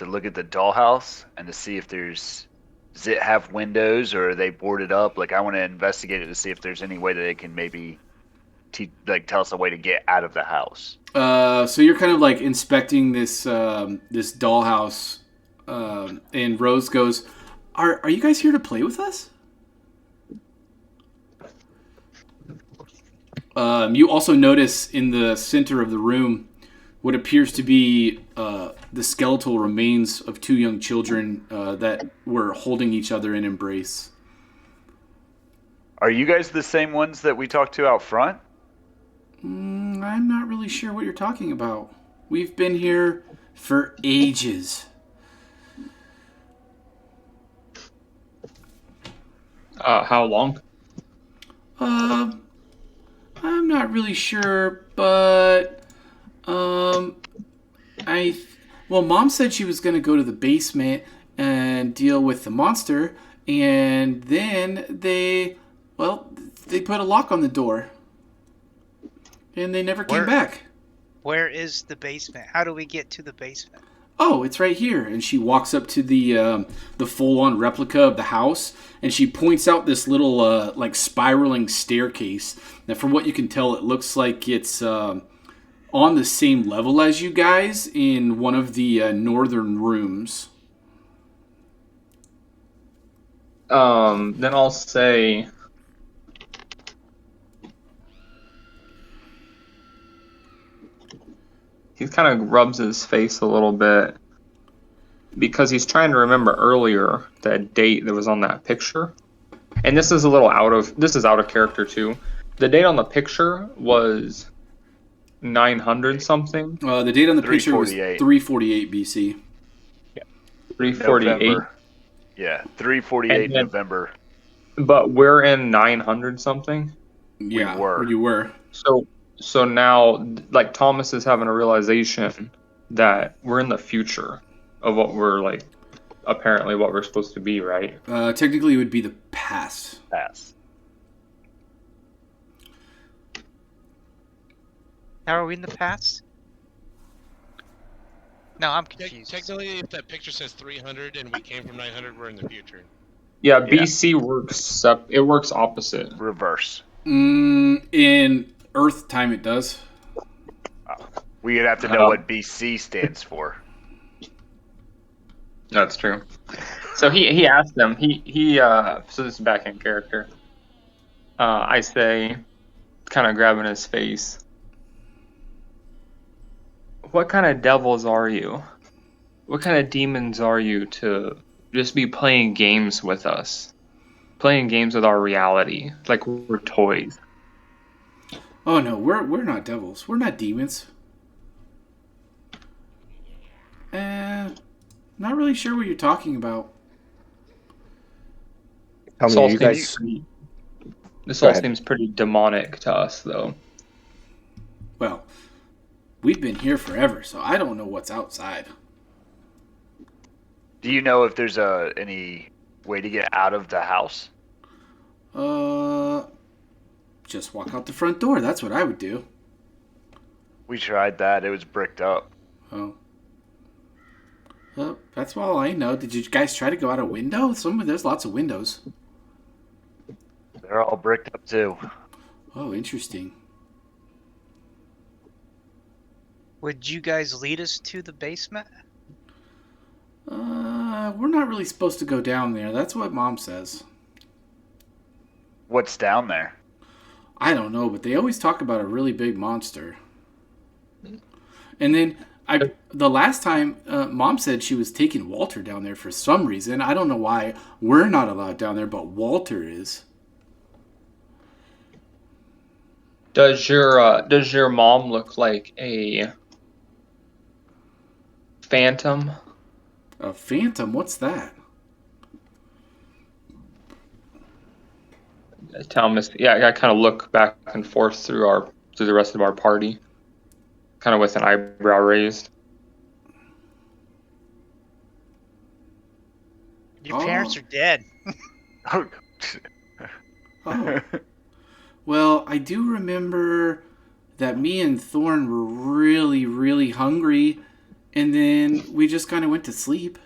look at the dollhouse and to see if does it have windows or are they boarded up? Like, I want to investigate it to see if there's any way that it can maybe tell us a way to get out of the house. So you're kind of like inspecting this this dollhouse, and Rose goes, "Are you guys here to play with us?" You also notice in the center of the room what appears to be the skeletal remains of two young children that were holding each other in embrace. Are you guys the same ones that we talked to out front? I'm not really sure what you're talking about. We've been here for ages. How long? I'm not really sure, but Mom said she was gonna go to the basement and deal with the monster, and then they put a lock on the door, and they never came back. Where is the basement? How do we get to the basement? oh, it's right here. And she walks up to the full-on replica of the house, and she points out this little like spiraling staircase. Now, from what you can tell, it looks like it's on the same level as you guys in one of the northern rooms. Then I'll say, he kind of rubs his face a little bit because he's trying to remember earlier that date that was on that picture. And this is out of character too. The date on the picture was 900 something. The date on the picture was 348. 348 BC. 348. November. Yeah, 348 And then- November. But we're in 900 something. Yeah, were. you were. So now, like, Thomas is having a realization that we're in the future of what we're, like, apparently what we're supposed to be, right? Technically, it would be the past. Pass. How are we in the past? No, I'm confused. Technically, if that picture says 300 and we came from 900, we're in the future. Yeah, BC works opposite. Reverse. In Earth time, it does. We'd have to know what BC stands for. That's true. So he asked them. So this is back in character. I say, kind of grabbing his face. What kind of devils are you? What kind of demons are you to just be playing games with us? Playing games with our reality, like we're toys. Oh no, we're not devils. We're not demons. Not really sure what you're talking about. Tell me, you guys. This Go all ahead. seems pretty demonic to us, though. Well, we've been here forever, so I don't know what's outside. Do you know if there's any way to get out of the house? Just walk out the front door. That's what I would do. We tried that. It was bricked up. Oh. Well, that's all I know. Did you guys try to go out a window? There's lots of windows. They're all bricked up too. Oh, interesting. Would you guys lead us to the basement? We're not really supposed to go down there. That's what Mom says. What's down there? I don't know, but they always talk about a really big monster. And then the last time, Mom said she was taking Walter down there for some reason. I don't know why we're not allowed down there, but Walter is. Does your mom look like a phantom? A phantom? What's that? Thomas, yeah, I kind of look back and forth through the rest of our party, kind of with an eyebrow raised. Your parents are dead. Oh. Well, I do remember that me and Thorn were really, really hungry, and then we just kind of went to sleep.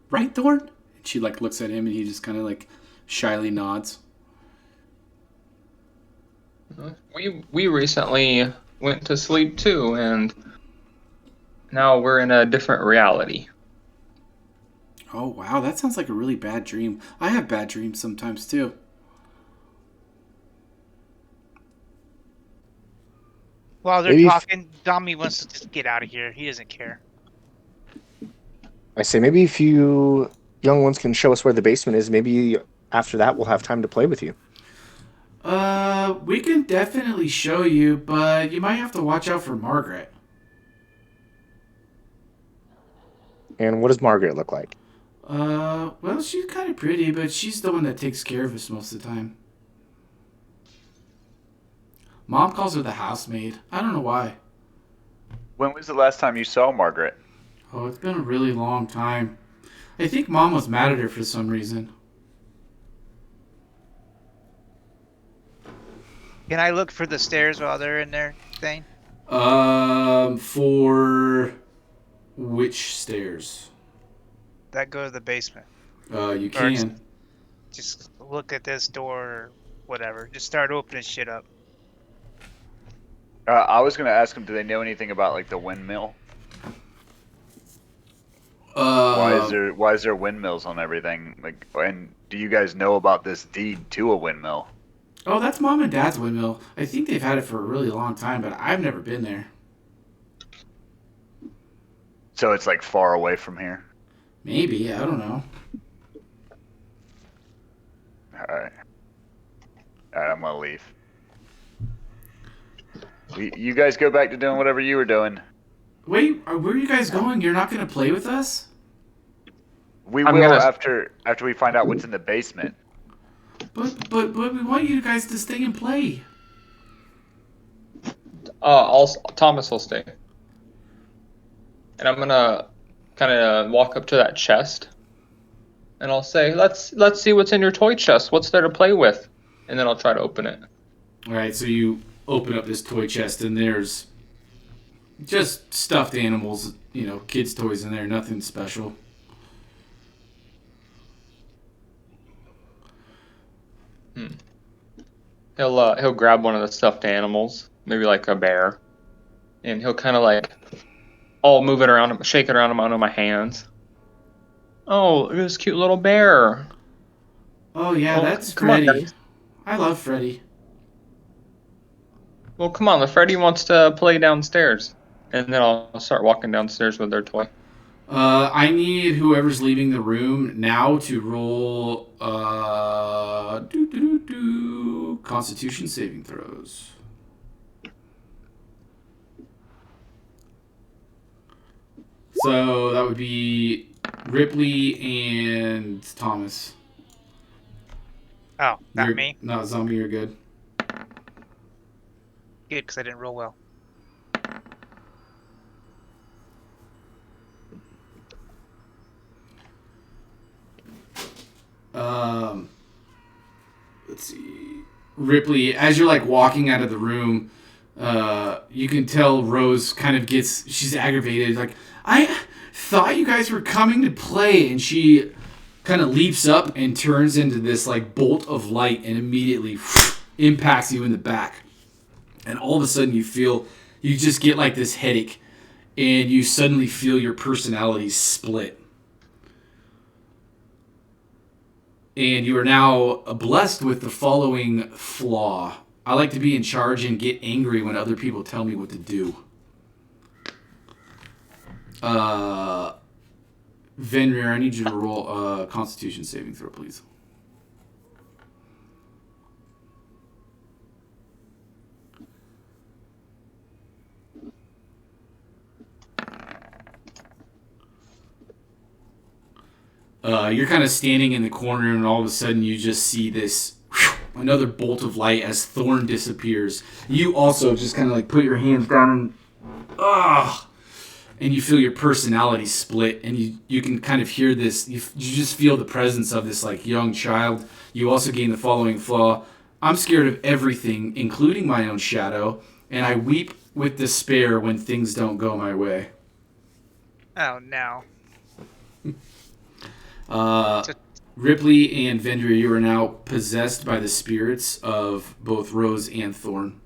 Right, Thorn? And she looks at him, and he just kind of shyly nods. We recently went to sleep too, and now we're in a different reality. Oh, wow, that sounds like a really bad dream. I have bad dreams sometimes, too. While they're Maybe talking, Dami wants to just get out of here. He doesn't care. I say maybe if you young ones can show us where the basement is, maybe after that we'll have time to play with you. We can definitely show you, but you might have to watch out for Margaret. And what does Margaret look like? Well, she's kind of pretty, but she's the one that takes care of us most of the time. Mom calls her the housemaid. I don't know why. When was the last time you saw Margaret? Oh, it's been a really long time. I think Mom was mad at her for some reason. Can I look for the stairs while they're in there thing? For which stairs? That go to the basement. You Or can. just look at this door or whatever. Just start opening shit up. I was gonna ask them, do they know anything about like the windmill? Why is there windmills on everything? Like, and do you guys know about this deed to a windmill? Oh, that's Mom and Dad's windmill. I think they've had it for a really long time, but I've never been there. So it's like far away from here. Maybe, I don't know. All right, I'm gonna leave. You guys go back to doing whatever you were doing. Wait, where are you guys going? You're not going to play with us? We I'm will gonna- after we find out what's in the basement. But we want you guys to stay and play. Thomas will stay. And I'm gonna kind of walk up to that chest, and I'll say, "Let's see what's in your toy chest. What's there to play with?" And then I'll try to open it. All right, so you open up this toy chest, and there's just stuffed animals, kids' toys in there, nothing special. He'll grab one of the stuffed animals, maybe like a bear, and he'll kind of like, I'll move it around, shake it around under my hands. Oh, look at this cute little bear. Oh yeah, Well, that's come on, Freddy. guys. I love Freddy. Well, come on, the Freddy wants to play downstairs, and then I'll start walking downstairs with their toy. I need whoever's leaving the room now to roll Constitution saving throws. So that would be Ripley and Thomas. Oh, not You're, me. No, Zombie, you're good. Good, because I didn't roll well. Let's see. Ripley, as you're like walking out of the room, you can tell Rose kind of she's aggravated. Like, I thought you guys were coming to play, and she kind of leaps up and turns into this like bolt of light and immediately impacts you in the back. And all of a sudden you just get like this headache, and you suddenly feel your personality split. And you are now blessed with the following flaw. I like to be in charge and get angry when other people tell me what to do. Venrir, I need you to roll a Constitution saving throw, please. You're kind of standing in the corner, and all of a sudden you just see this another bolt of light as Thorn disappears. You also just kind of like put your hands down and you feel your personality split, and you can kind of hear this. You just feel the presence of this like young child. You also gain the following flaw: I'm scared of everything, including my own shadow, and I weep with despair when things don't go my way. Oh, no. Ripley and Vendor, you are now possessed by the spirits of both Rose and Thorn.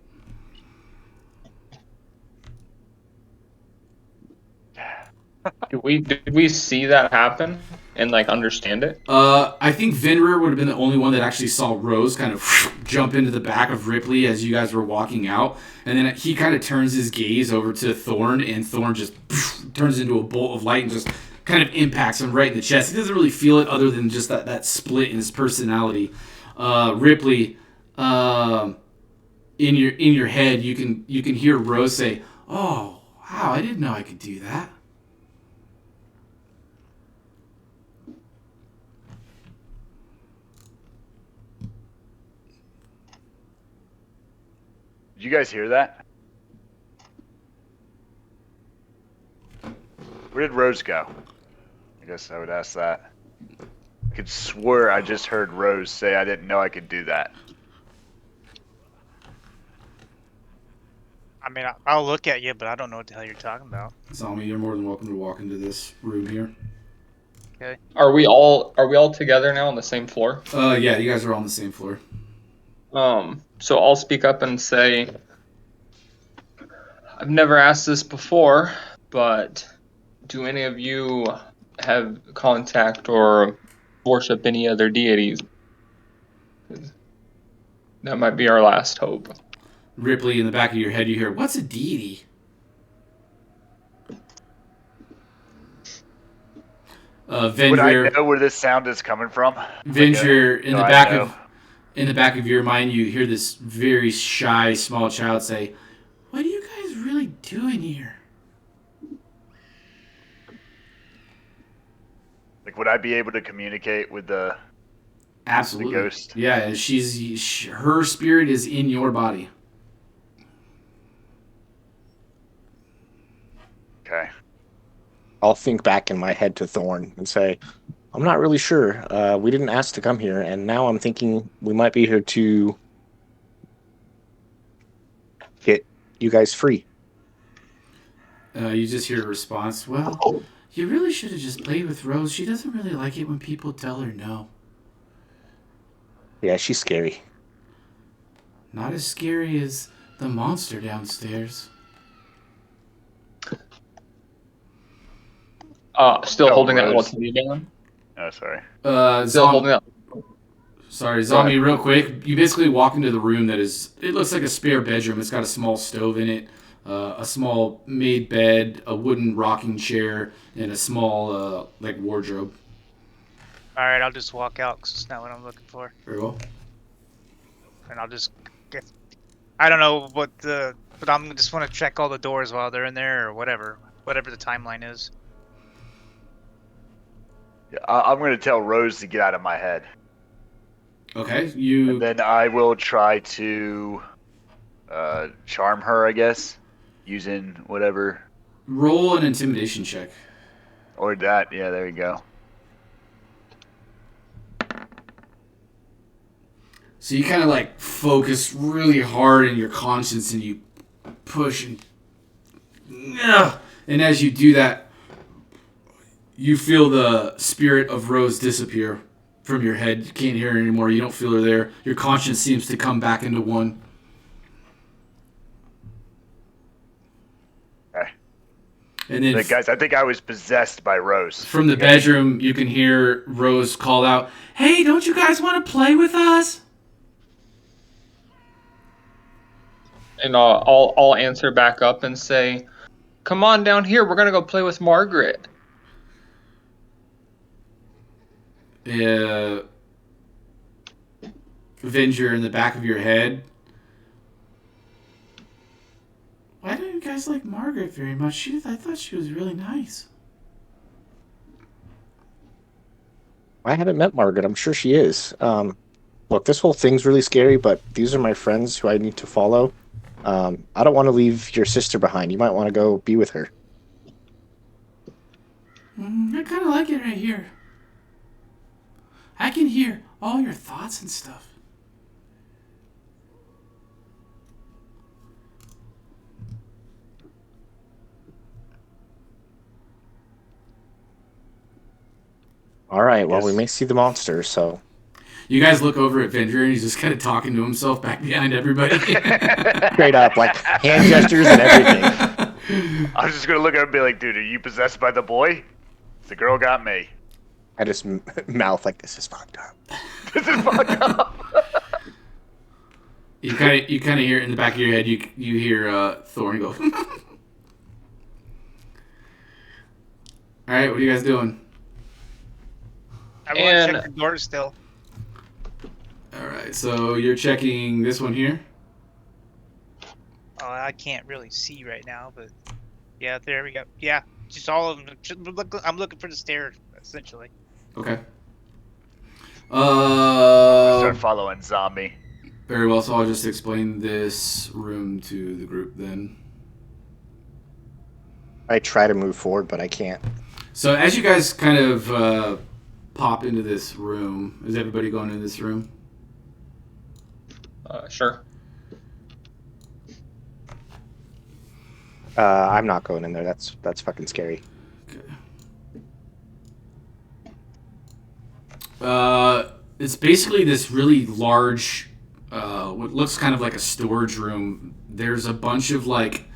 Did we see that happen and like understand it? I think Venrir would have been the only one that actually saw Rose kind of jump into the back of Ripley as you guys were walking out, and then he kind of turns his gaze over to Thorn, and Thorn just turns into a bolt of light and just kind of impacts him right in the chest. He doesn't really feel it other than just that split in his personality. Ripley, in your head, you can hear Rose say, "Oh, wow, I didn't know I could do that." Did you guys hear that? Where did Rose go? I guess I would ask that. I could swear I just heard Rose say I didn't know I could do that. mean, I'll look at you, but I don't know what the hell you're talking about. Zombie, you're more than welcome to walk into this room here. Okay. Are we all together now on the same floor? Yeah, you guys are all on the same floor. So I'll speak up and say, I've never asked this before, but do any of you have contact or worship any other deities? That might be our last hope. Ripley, in the back of your head, you hear, "What's a deity?" Would I Venger, know where this sound is coming from? Venger, in No, the I back know. of in the back of your mind, you hear this very shy, small child say, "What are you guys really doing here?" Like, would I be able to communicate with the Absolutely. ghost? Yeah, her spirit is in your body. Okay. I'll think back in my head to Thorn and say, I'm not really sure. We didn't ask to come here, and now I'm thinking we might be here to get you guys free. You just hear a response. Well, you really should have just played with Rose. She doesn't really like it when people tell her no. Yeah, she's scary. Not as scary as the monster downstairs. Still Oh, holding that little Rose. teddy down. Oh, sorry. Still holding that. Sorry, Zombie, real quick. You basically walk into the room that is, it looks like a spare bedroom. It's got a small stove in it, a small made bed, a wooden rocking chair, and a small, wardrobe. All right, I'll just walk out because it's not what I'm looking for. Very well. And I'll just get. I don't know what the. But I'm just want to check all the doors while they're in there or whatever. Whatever the timeline is. Yeah, I'm going to tell Rose to get out of my head. Okay, And then I will try to charm her, I guess, using whatever. roll an intimidation check. Or that. Yeah, there you go. So you kind of focus really hard in your conscience and you push and as you do that, you feel the spirit of Rose disappear from your head. You can't hear her anymore. You don't feel her there. Your conscience seems to come back into one. Okay. And then Guys, I think I was possessed by Rose. from the bedroom, you can hear Rose call out, "Hey, don't you guys want to play with us?" And I'll answer back up and say, "Come on down here. We're gonna go play with Margaret." Avenger in the back of your head. Why don't you guys like Margaret very much? I thought she was really nice. I haven't met Margaret. I'm sure she is. Look, this whole thing's really scary, but these are my friends who I need to follow. I don't want to leave your sister behind. You might want to go be with her. I kind of like it right here. I can hear all your thoughts and stuff. All right, well, we may see the monster, so... You guys look over at Venger, and he's just kind of talking to himself back behind everybody. Straight up, hand gestures and everything. I was just going to look at him and be like, dude, are you possessed by the boy? The girl got me. I just mouth this is fucked up. This is fucked up. You kind of hear in the back of your head. You hear Thorn go. All right, what are you guys doing? I want to check the doors still. All right, so you're checking this one here. Oh, I can't really see right now, but yeah, there we go. Yeah, just all of them. I'm looking for the stairs, essentially. Okay. Start following Zombie. Very well, so I'll just explain this room to the group then. I try to move forward, but I can't. So as you guys kind of pop into this room, is everybody going into this room? Sure. I'm not going in there. That's fucking scary. It's basically this really large, what looks kind of like a storage room. There's a bunch of like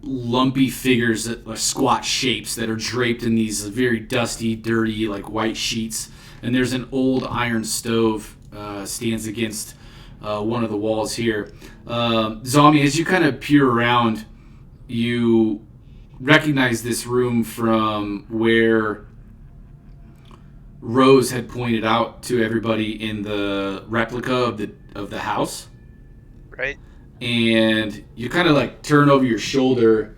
lumpy figures that are squat shapes that are draped in these very dusty, dirty, like white sheets. And there's an old iron stove stands against one of the walls here. Zombie, as you kind of peer around, you recognize this room from where Rose had pointed out to everybody in the replica of the house. Right. And you kind of like turn over your shoulder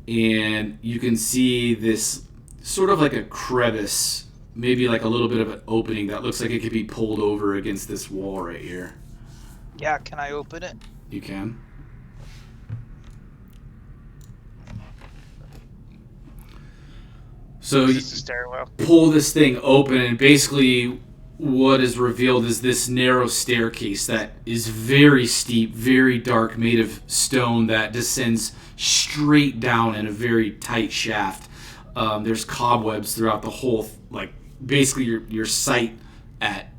and you can see this sort of like a crevice, maybe like a little bit of an opening that looks like it could be pulled over against this wall right here. Yeah, can I open it? You can. So Is you this a stairwell? pull this thing open, and basically what is revealed is this narrow staircase that is very steep, very dark, made of stone that descends straight down in a very tight shaft. There's cobwebs throughout the whole, like basically your sight at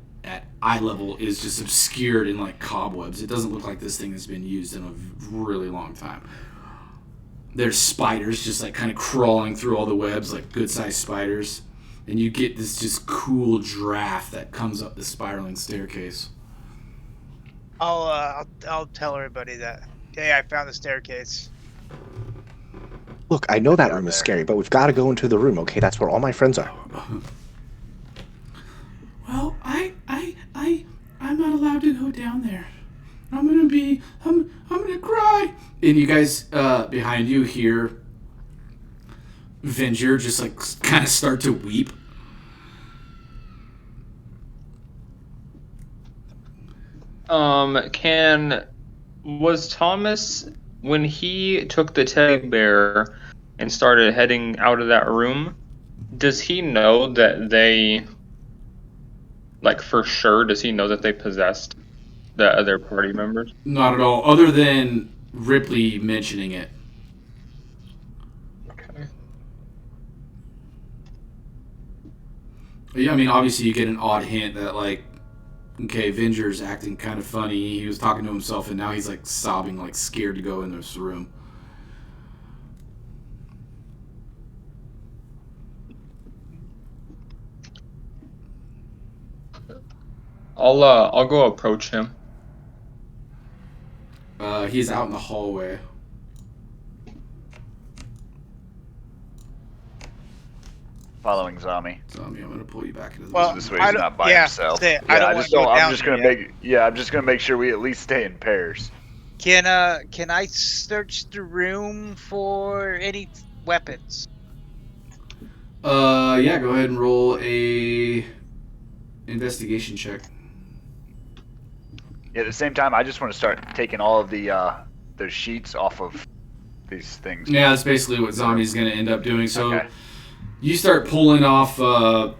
eye level is just obscured in like cobwebs. It doesn't look like this thing has been used in a really long time. There's spiders just like kind of crawling through all the webs, like good sized spiders. And you get this just cool draft that comes up the spiraling staircase. I'll tell everybody that. Hey, I found the staircase. Look, I know that Down room is there. scary, but we've got to go into the room, okay? That's where all my friends are. Well, I'm not allowed to go down there. I'm gonna cry. And you guys behind you hear Venger just like kind of start to weep. Was Thomas, when he took the teddy bear and started heading out of that room, does he know that they, like for sure, does he know that they possessed the other party members? Not at all, other than Ripley mentioning it. Okay. Yeah, I mean, obviously you get an odd hint that like, okay, Venger's acting kind of funny. He was talking to himself, and now he's like sobbing, like scared to go in this room. I'll go approach him. He's out in the hallway. Following Zombie. Zombie, I'm gonna pull you back into the Well, This way I he's don't- not by yeah, himself. say, I don't wanna go I'm down just gonna there make. Yeah, I'm just gonna make sure we at least stay in pairs. Can I search the room for any weapons? Yeah, go ahead and roll a investigation check. At the same time, I just want to start taking all of the those sheets off of these things. Yeah, that's basically what Zombie's gonna end up doing. So Okay. you start pulling off the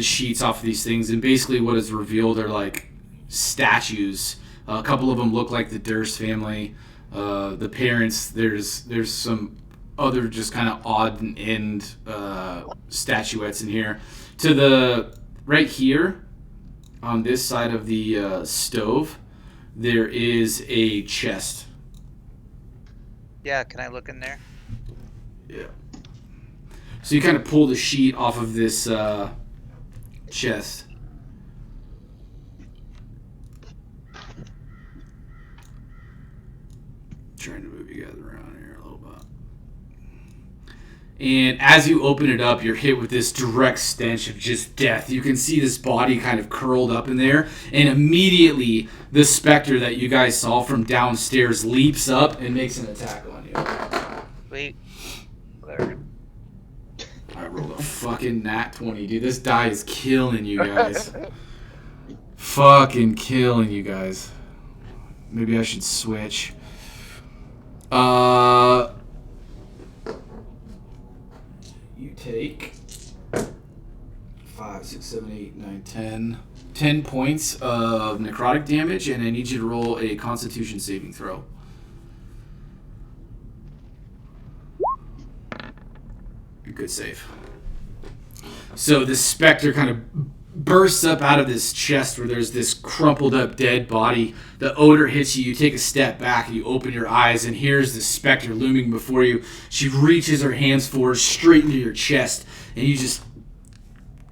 sheets off of these things, and basically what is revealed are like statues. A couple of them look like the Durst family. The parents, there's some other just kind of odd and end statuettes in here. To the right here, on this side of the stove, there is a chest. Yeah, can I look in there? Yeah. So you kind of pull the sheet off of this chest. Trying to move you guys around here a little bit. And as you open it up, you're hit with this direct stench of just death. You can see this body kind of curled up in there, and immediately the specter that you guys saw from downstairs leaps up and makes an attack on you. Wait. There. I rolled a fucking nat 20, dude. This die is killing you guys. Fucking killing you guys. Maybe I should switch. You take 5, 6, 7, 8, 9, 10. 10 points of necrotic damage, and I need you to roll a Constitution saving throw. Good save. So the specter kind of bursts up out of this chest where there's this crumpled up dead body. The odor hits you. You take a step back and you open your eyes, and here's the specter looming before you. She reaches her hands forward straight into your chest, and you just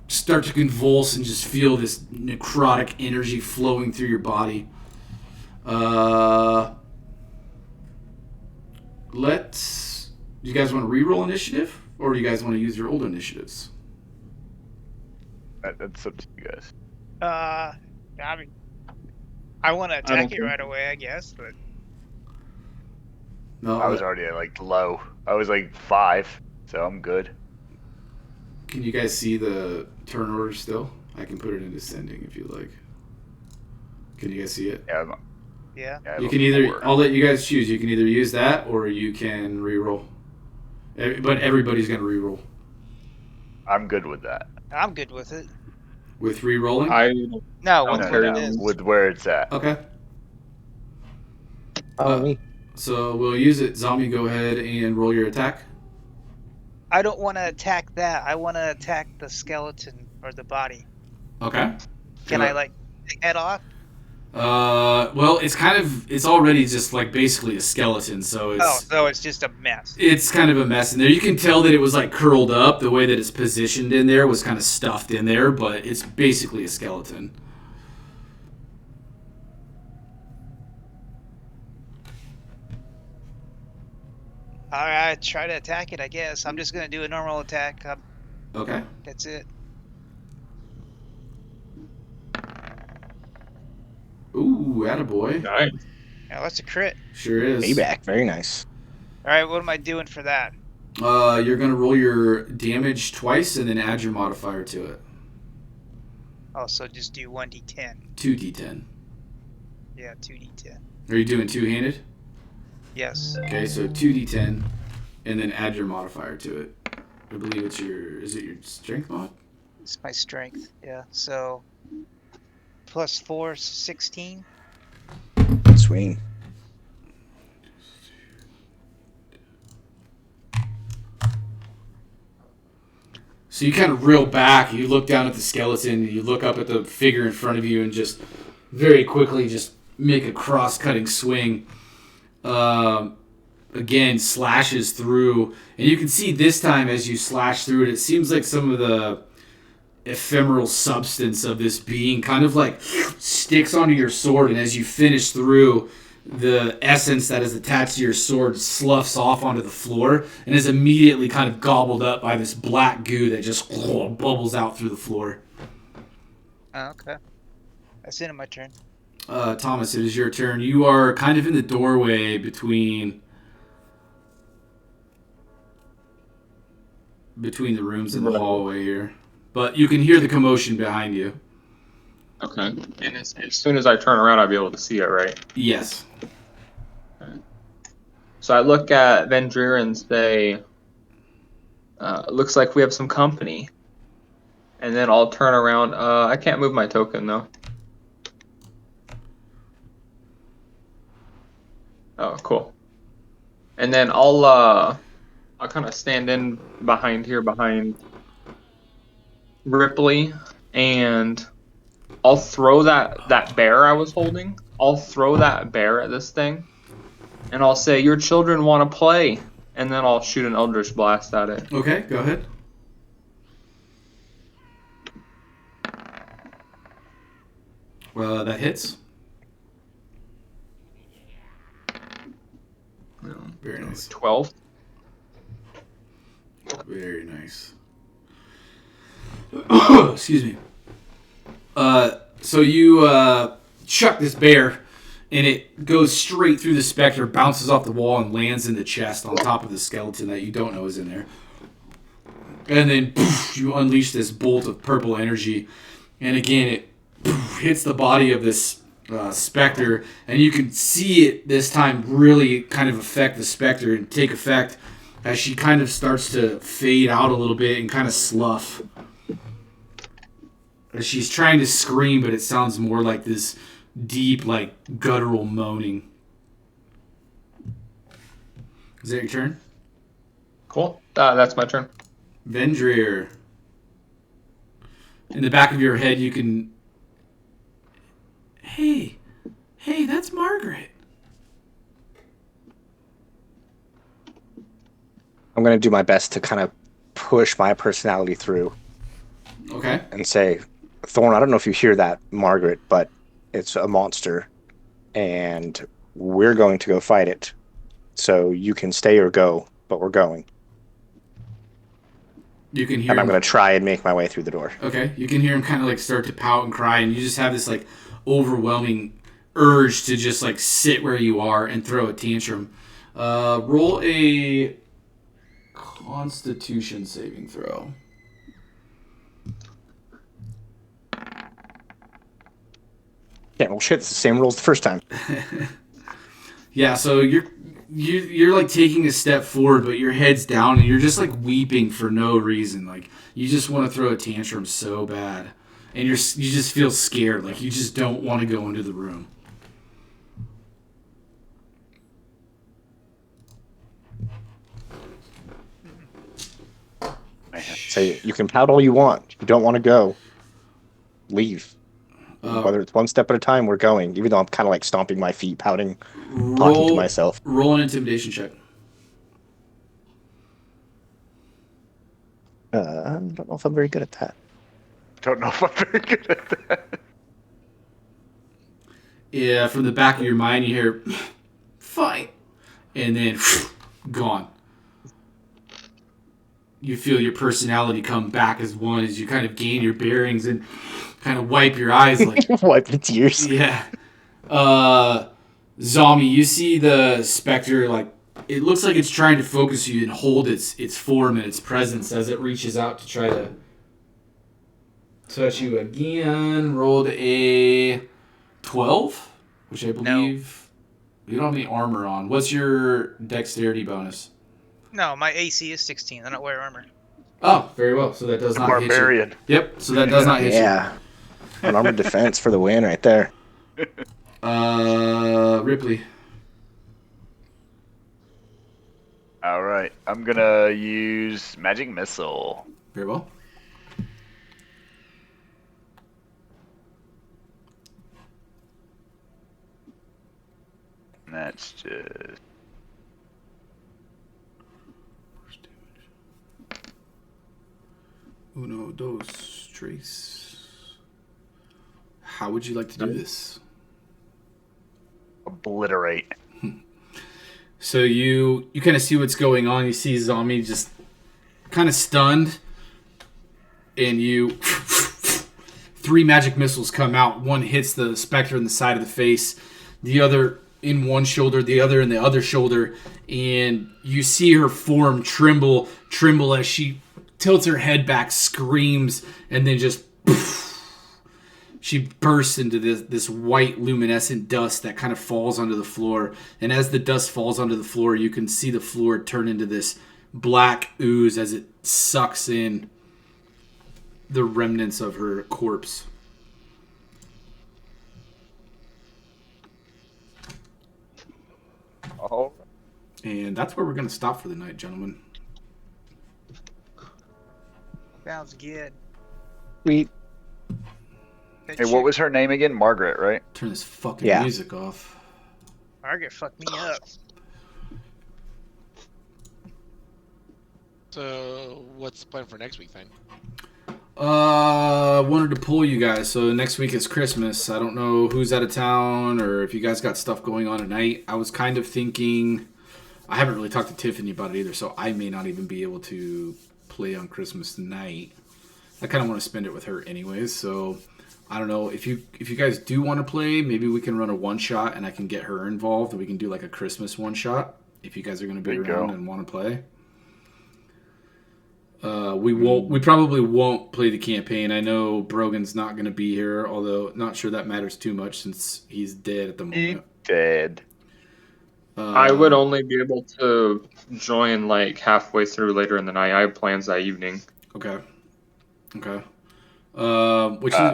start to convulse and just feel this necrotic energy flowing through your body. Do you guys want to reroll initiative, or do you guys want to use your old initiatives? That's up to you guys. I mean, I want to I don't attack it think- right away, I guess, but No, I was already at like low. I was like 5, so I'm good. Can you guys see the turn order still? I can put it in descending if you like. Can you guys see it? Yeah, yeah. I have You a can either. 4. I'll let you guys choose. You can either use that or you can reroll. But everybody's gonna reroll. I'm good with that. I'm good with it. With rerolling. No, don't with care what it is. With where it's at. Okay. Me. So we'll use it. Zombie, go ahead and roll your attack. I don't want to attack that. I want to attack the skeleton or the body. Okay. Can I like take head off? Well, it's already just like basically a skeleton, so Oh, so it's just a mess. it's kind of a mess in there. You can tell that it was like curled up. The way that it's positioned in there was kind of stuffed in there, but it's basically a skeleton. All right, try to attack it. I guess I'm just gonna do a normal attack. Okay. That's it. Ooh, attaboy. Nice. Yeah, that's a crit. Sure is. Payback. Very nice. All right, what am I doing for that? You're gonna roll your damage twice and then add your modifier to it. Oh, so just do 1d10. 2d10. Yeah, 2d10. Are you doing two-handed? Yes. Okay, so 2d10 and then add your modifier to it. I believe it's is it your strength mod? It's my strength. Yeah. So plus 4, 16. Sweet. So you kind of reel back, you look down at the skeleton, you look up at the figure in front of you, and just very quickly just make a cross-cutting swing. Again, slashes through, and you can see this time as you slash through it, it seems like some of the ephemeral substance of this being kind of like sticks onto your sword, and as you finish through, the essence that is attached to your sword sloughs off onto the floor and is immediately kind of gobbled up by this black goo that just bubbles out through the floor. Oh, okay. That's the end of my turn. Thomas, it is your turn. You are kind of in the doorway between the rooms in the hallway here, but you can hear the commotion behind you. Okay. And as soon as I turn around, I'll be able to see it, right? Yes. Okay. So I look at Vendrir and say, looks like we have some company. And then I'll turn around. I can't move my token, though. Oh, cool. And then I'll kind of stand in behind Ripley, and I'll throw that bear I was holding. I'll throw that bear at this thing, and I'll say, "Your children want to play," and then I'll shoot an Eldritch Blast at it. Okay, go ahead. Well, that hits. Very nice. 12. Very nice. Excuse me. So you chuck this bear, and it goes straight through the specter, bounces off the wall, and lands in the chest on top of the skeleton that you don't know is in there. And then poof, you unleash this bolt of purple energy, and again it hits the body of this specter, and you can see it this time really kind of affect the specter and take effect as she kind of starts to fade out a little bit and kind of slough. As she's trying to scream, but it sounds more like this deep, like guttural moaning. Is that your turn? Cool. That's my turn. Vendrier. In the back of your head, you can. Hey, that's Margaret. I'm going to do my best to kind of push my personality through Okay. and say, Thorn, I don't know if you hear that, Margaret, but it's a monster, and we're going to go fight it. So you can stay or go, but we're going. You can hear And I'm him. going to try and make my way through the door. Okay. You can hear him kind of like start to pout and cry, and you just have this like overwhelming urge to just like sit where you are and throw a tantrum. Roll a Constitution saving throw. Yeah, well, shit, it's the same rules the first time. Yeah, so you're like taking a step forward, but your head's down and you're just like weeping for no reason. Like you just want to throw a tantrum so bad, and you just feel scared. Like you just don't want to go into the room. Say, you can pout all you want. If you don't want to go, leave. Whether it's one step at a time, we're going. Even though I'm kind of like stomping my feet, pouting, talking to myself. Roll an intimidation check. I don't know if I'm very good at that. Don't know if I'm very good at that. Yeah, from the back of your mind, you hear, "Fine," and then gone. You feel your personality come back as one as you kind of gain your bearings and kind of wipe your eyes like Wipe the tears. yeah. Zombie, you see the specter like it looks like it's trying to focus you and hold its form and its presence as it reaches out to try to touch you again. Rolled a 12, which I believe you don't have any armor on. What's your dexterity bonus? No, my AC is 16. I don't wear armor. Oh, very well. So that does not Barbarian. hit you. Yep. So that does not hit Yeah. An armored defense for the win right there. you. Ripley. All right, I'm gonna use magic missile. Very well. And that's just Uno, dos, tres. How would you like to do this? obliterate. So you kind of see what's going on. You see Zombie just kind of stunned, and you 3 magic missiles come out. One hits the specter in the side of the face, the other in one shoulder, the other in the other shoulder, and you see her form tremble as she tilts her head back, screams, and then just she bursts into this white luminescent dust that kind of falls onto the floor. And as the dust falls onto the floor, you can see the floor turn into this black ooze as it sucks in the remnants of her corpse. Oh, And that's where we're going to stop for the night, gentlemen. Sounds good. Sweet. Good hey, shit. what was her name again? Margaret, right? Turn this fucking Yeah. music off. Margaret fucked me up. So, what's the plan for next week then? Wanted to pull you guys. So next week is Christmas. I don't know who's out of town or if you guys got stuff going on tonight. I was kind of thinking, I haven't really talked to Tiffany about it either, so I may not even be able to play on Christmas night. I kind of want to spend it with her anyways, so I don't know if you guys do want to play, maybe we can run a one shot and I can get her involved and we can do like a Christmas one shot if you guys are going to be There you around go. and want to play. We probably won't play the campaign. I know Brogan's not going to be here, although not sure that matters too much since he's dead at the moment. Dead. I would only be able to join like halfway through later in the night. I have plans that evening. Okay.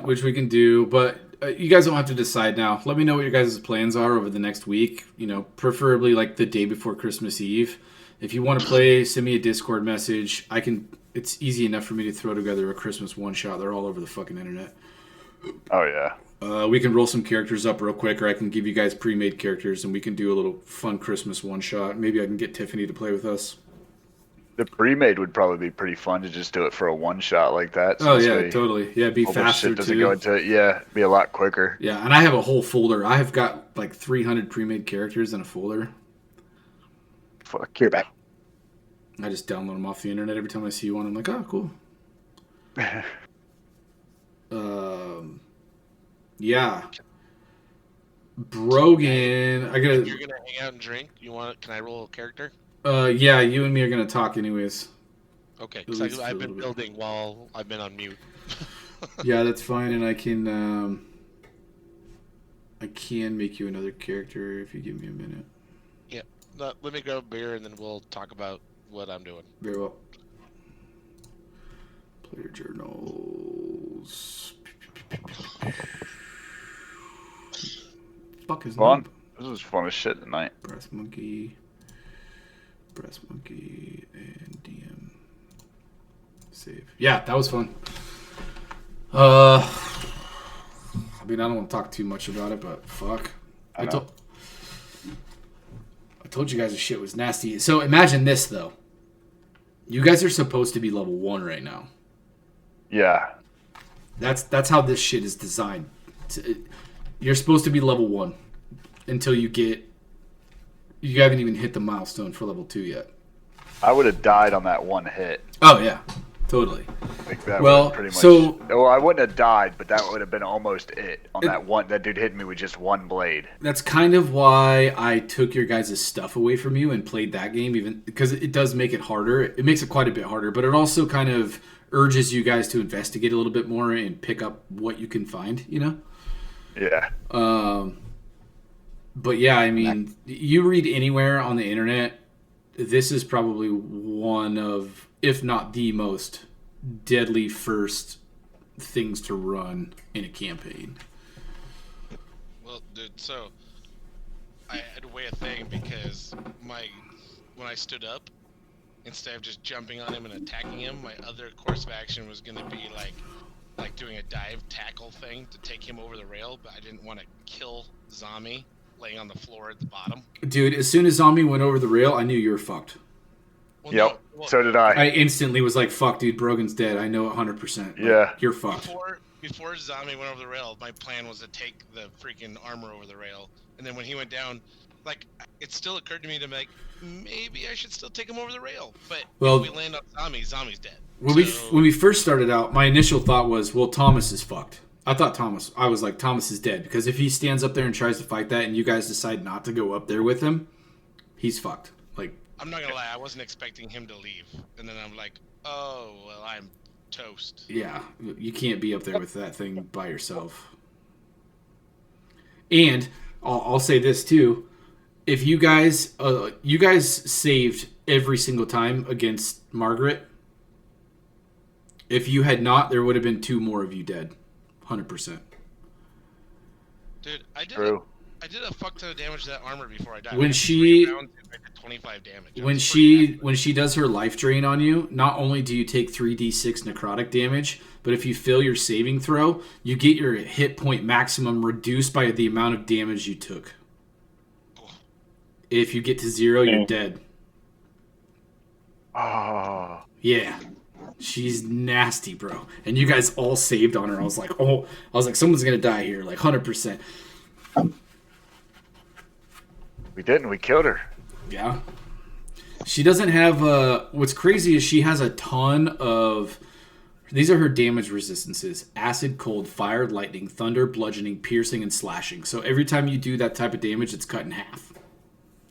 Which we can do, but you guys don't have to decide now. Let me know what your guys' plans are over the next week. You know, preferably like the day before Christmas Eve. If you want to play, send me a Discord message. I can. it's easy enough for me to throw together a Christmas one-shot. They're all over the fucking internet. Oh yeah. We can roll some characters up real quick, or I can give you guys pre-made characters, and we can do a little fun Christmas one-shot. Maybe I can get Tiffany to play with us. The pre-made would probably be pretty fun to just do it for a one-shot like that. Oh yeah, totally. Yeah, be whole bunch of faster shit doesn't too. go into it. Yeah, be a lot quicker. Yeah, and I have a whole folder. I have got like 300 pre-made characters in a folder. Fuck. You're back. I just download them off the internet every time I see one. I'm like, oh, cool. Yeah. Brogan, I gotta. You're gonna hang out and drink. You want? Can I roll a character? Yeah, you and me are gonna talk anyways. Okay, At least because for a I've been little bit. building while I've been on mute. Yeah, that's fine, and I can make you another character if you give me a minute. Yeah. Let me grab a beer and then we'll talk about what I'm doing. Very well. Player journals. Fuck his Fun. name. This was fun as shit tonight. Brass monkey, and DM. Save. Yeah, that was fun. I mean, I don't want to talk too much about it, but fuck. I told you guys the shit was nasty. So imagine this though. You guys are supposed to be level 1 right now. Yeah. That's how this shit is designed. You're supposed to be level 1 until you haven't even hit the milestone for level 2 yet. I would have died on that one hit. Oh yeah, totally. Like that Well, pretty much. so- well, I wouldn't have died, but that would have been almost it on that one. That dude hit me with just one blade. That's kind of why I took your guys' stuff away from you and played that game, even because it does make it harder. It makes it quite a bit harder, but it also kind of urges you guys to investigate a little bit more and pick up what you can find, you know? Yeah. But yeah, I mean, you read anywhere on the internet, this is probably one of, if not the most deadly first things to run in a campaign. Well, dude, so I had to weigh a thing because when I stood up, instead of just jumping on him and attacking him, my other course of action was going to be like doing a dive tackle thing to take him over the rail, but I didn't want to kill Zami laying on the floor at the bottom. Dude, as soon as Zombie went over the rail, I knew you were fucked. Well, Yep. no, well, So did I. I instantly was like, fuck, dude, Brogan's dead. I know it 100%. Like, Yeah. You're fucked. Before Zami went over the rail, my plan was to take the freaking armor over the rail, and then when he went down, like, it still occurred to me to maybe I should still take him over the rail, but Well, if we land on Zami's dead. When we first started out, my initial thought was, well, Thomas is fucked. I was like, Thomas is dead, because if he stands up there and tries to fight that and you guys decide not to go up there with him, he's fucked. Like, I'm not gonna lie, I wasn't expecting him to leave, and then I'm like, oh, well, I'm toast. yeah, you can't be up there with that thing by yourself. And I'll say this too. If you guys saved every single time against Margaret. If you had not, there would have been 2 more of you dead. 100%. Dude, I did a fuck ton of damage to that armor before I died. When I she- did 25 damage. I When was pretty happy. when she does her life drain on you, not only do you take 3d6 necrotic damage, but if you fail your saving throw, you get your hit point maximum reduced by the amount of damage you took. If you get to 0, you're dead. Oh. Yeah. She's nasty, bro. And you guys all saved on her. I was like, someone's gonna die here, like 100%. We didn't. We killed her. Yeah. She doesn't have what's crazy is she has a ton of, these are her damage resistances: acid, cold, fire, lightning, thunder, bludgeoning, piercing, and slashing. So every time you do that type of damage, it's cut in half.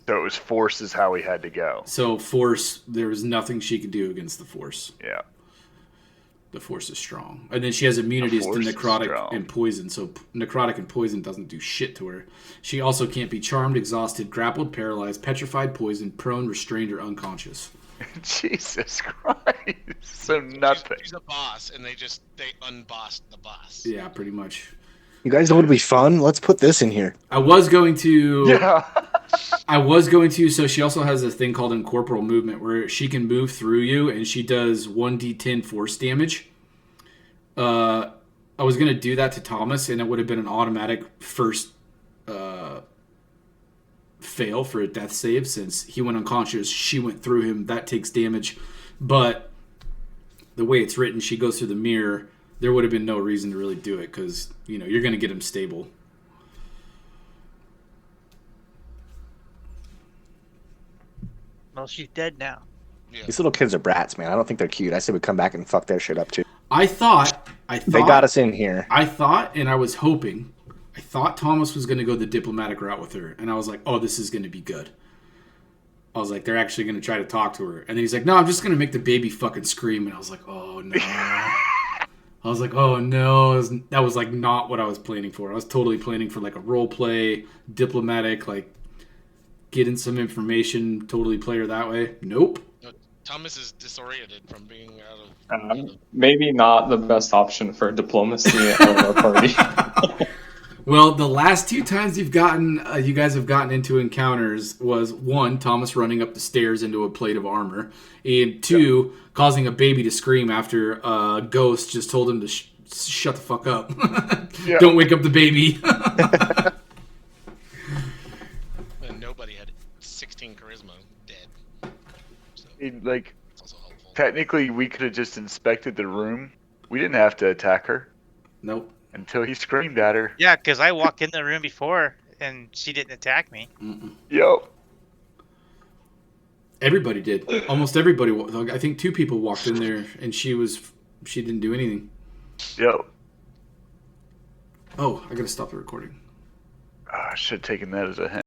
So it was force is how we had to go. So force, there was nothing she could do against the force. Yeah. The force is strong. And then she has immunities to force is necrotic strong. and poison. So necrotic and poison doesn't do shit to her. She also can't be charmed, exhausted, grappled, paralyzed, petrified, poisoned, prone, restrained, or unconscious. Jesus Christ. So nothing. She's a boss, and they unbossed the boss. Yeah, pretty much. You guys know what would be fun? Let's put this in here. I was going to... Yeah. I was going to. So she also has this thing called incorporeal movement where she can move through you, and she does 1d10 force damage. I was going to do that to Thomas, and it would have been an automatic first fail for a death save since he went unconscious. She went through him. That takes damage. But the way it's written, she goes through the mirror. There would have been no reason to really do it because, you're going to get him stable. Well, she's dead now. Yeah. These little kids are brats, man. I don't think they're cute. I say we come back and fuck their shit up too. I thought They got us in here. I thought, and I was hoping, I thought Thomas was going to go the diplomatic route with her, and I was like, oh, this is going to be good. I was like, they're actually going to try to talk to her, and then he's like, no, I'm just going to make the baby fucking scream, and I was like, oh no. I was like, oh no, that was like not what I was planning for. I was totally planning for like a role play, diplomatic, like getting some information, totally play her that way. Nope. Thomas is disoriented from being out of. Maybe not the best option for diplomacy at our party. Well, the last 2 times you guys have gotten into encounters was 1, Thomas running up the stairs into a plate of armor, and 2, causing a baby to scream after a ghost just told him to shut the fuck up. Don't wake up the baby. And nobody had 16 charisma dead. So Like, it's also helpful. technically, we could have just inspected the room. We didn't have to attack her Nope. until he screamed at her. Yeah, because I walked in the room before and she didn't attack me. Mm-mm. Yo. Everybody did. Almost everybody. I think 2 people walked in there, and she didn't do anything. Yo. Oh, I gotta stop the recording. I should have taken that as a hint.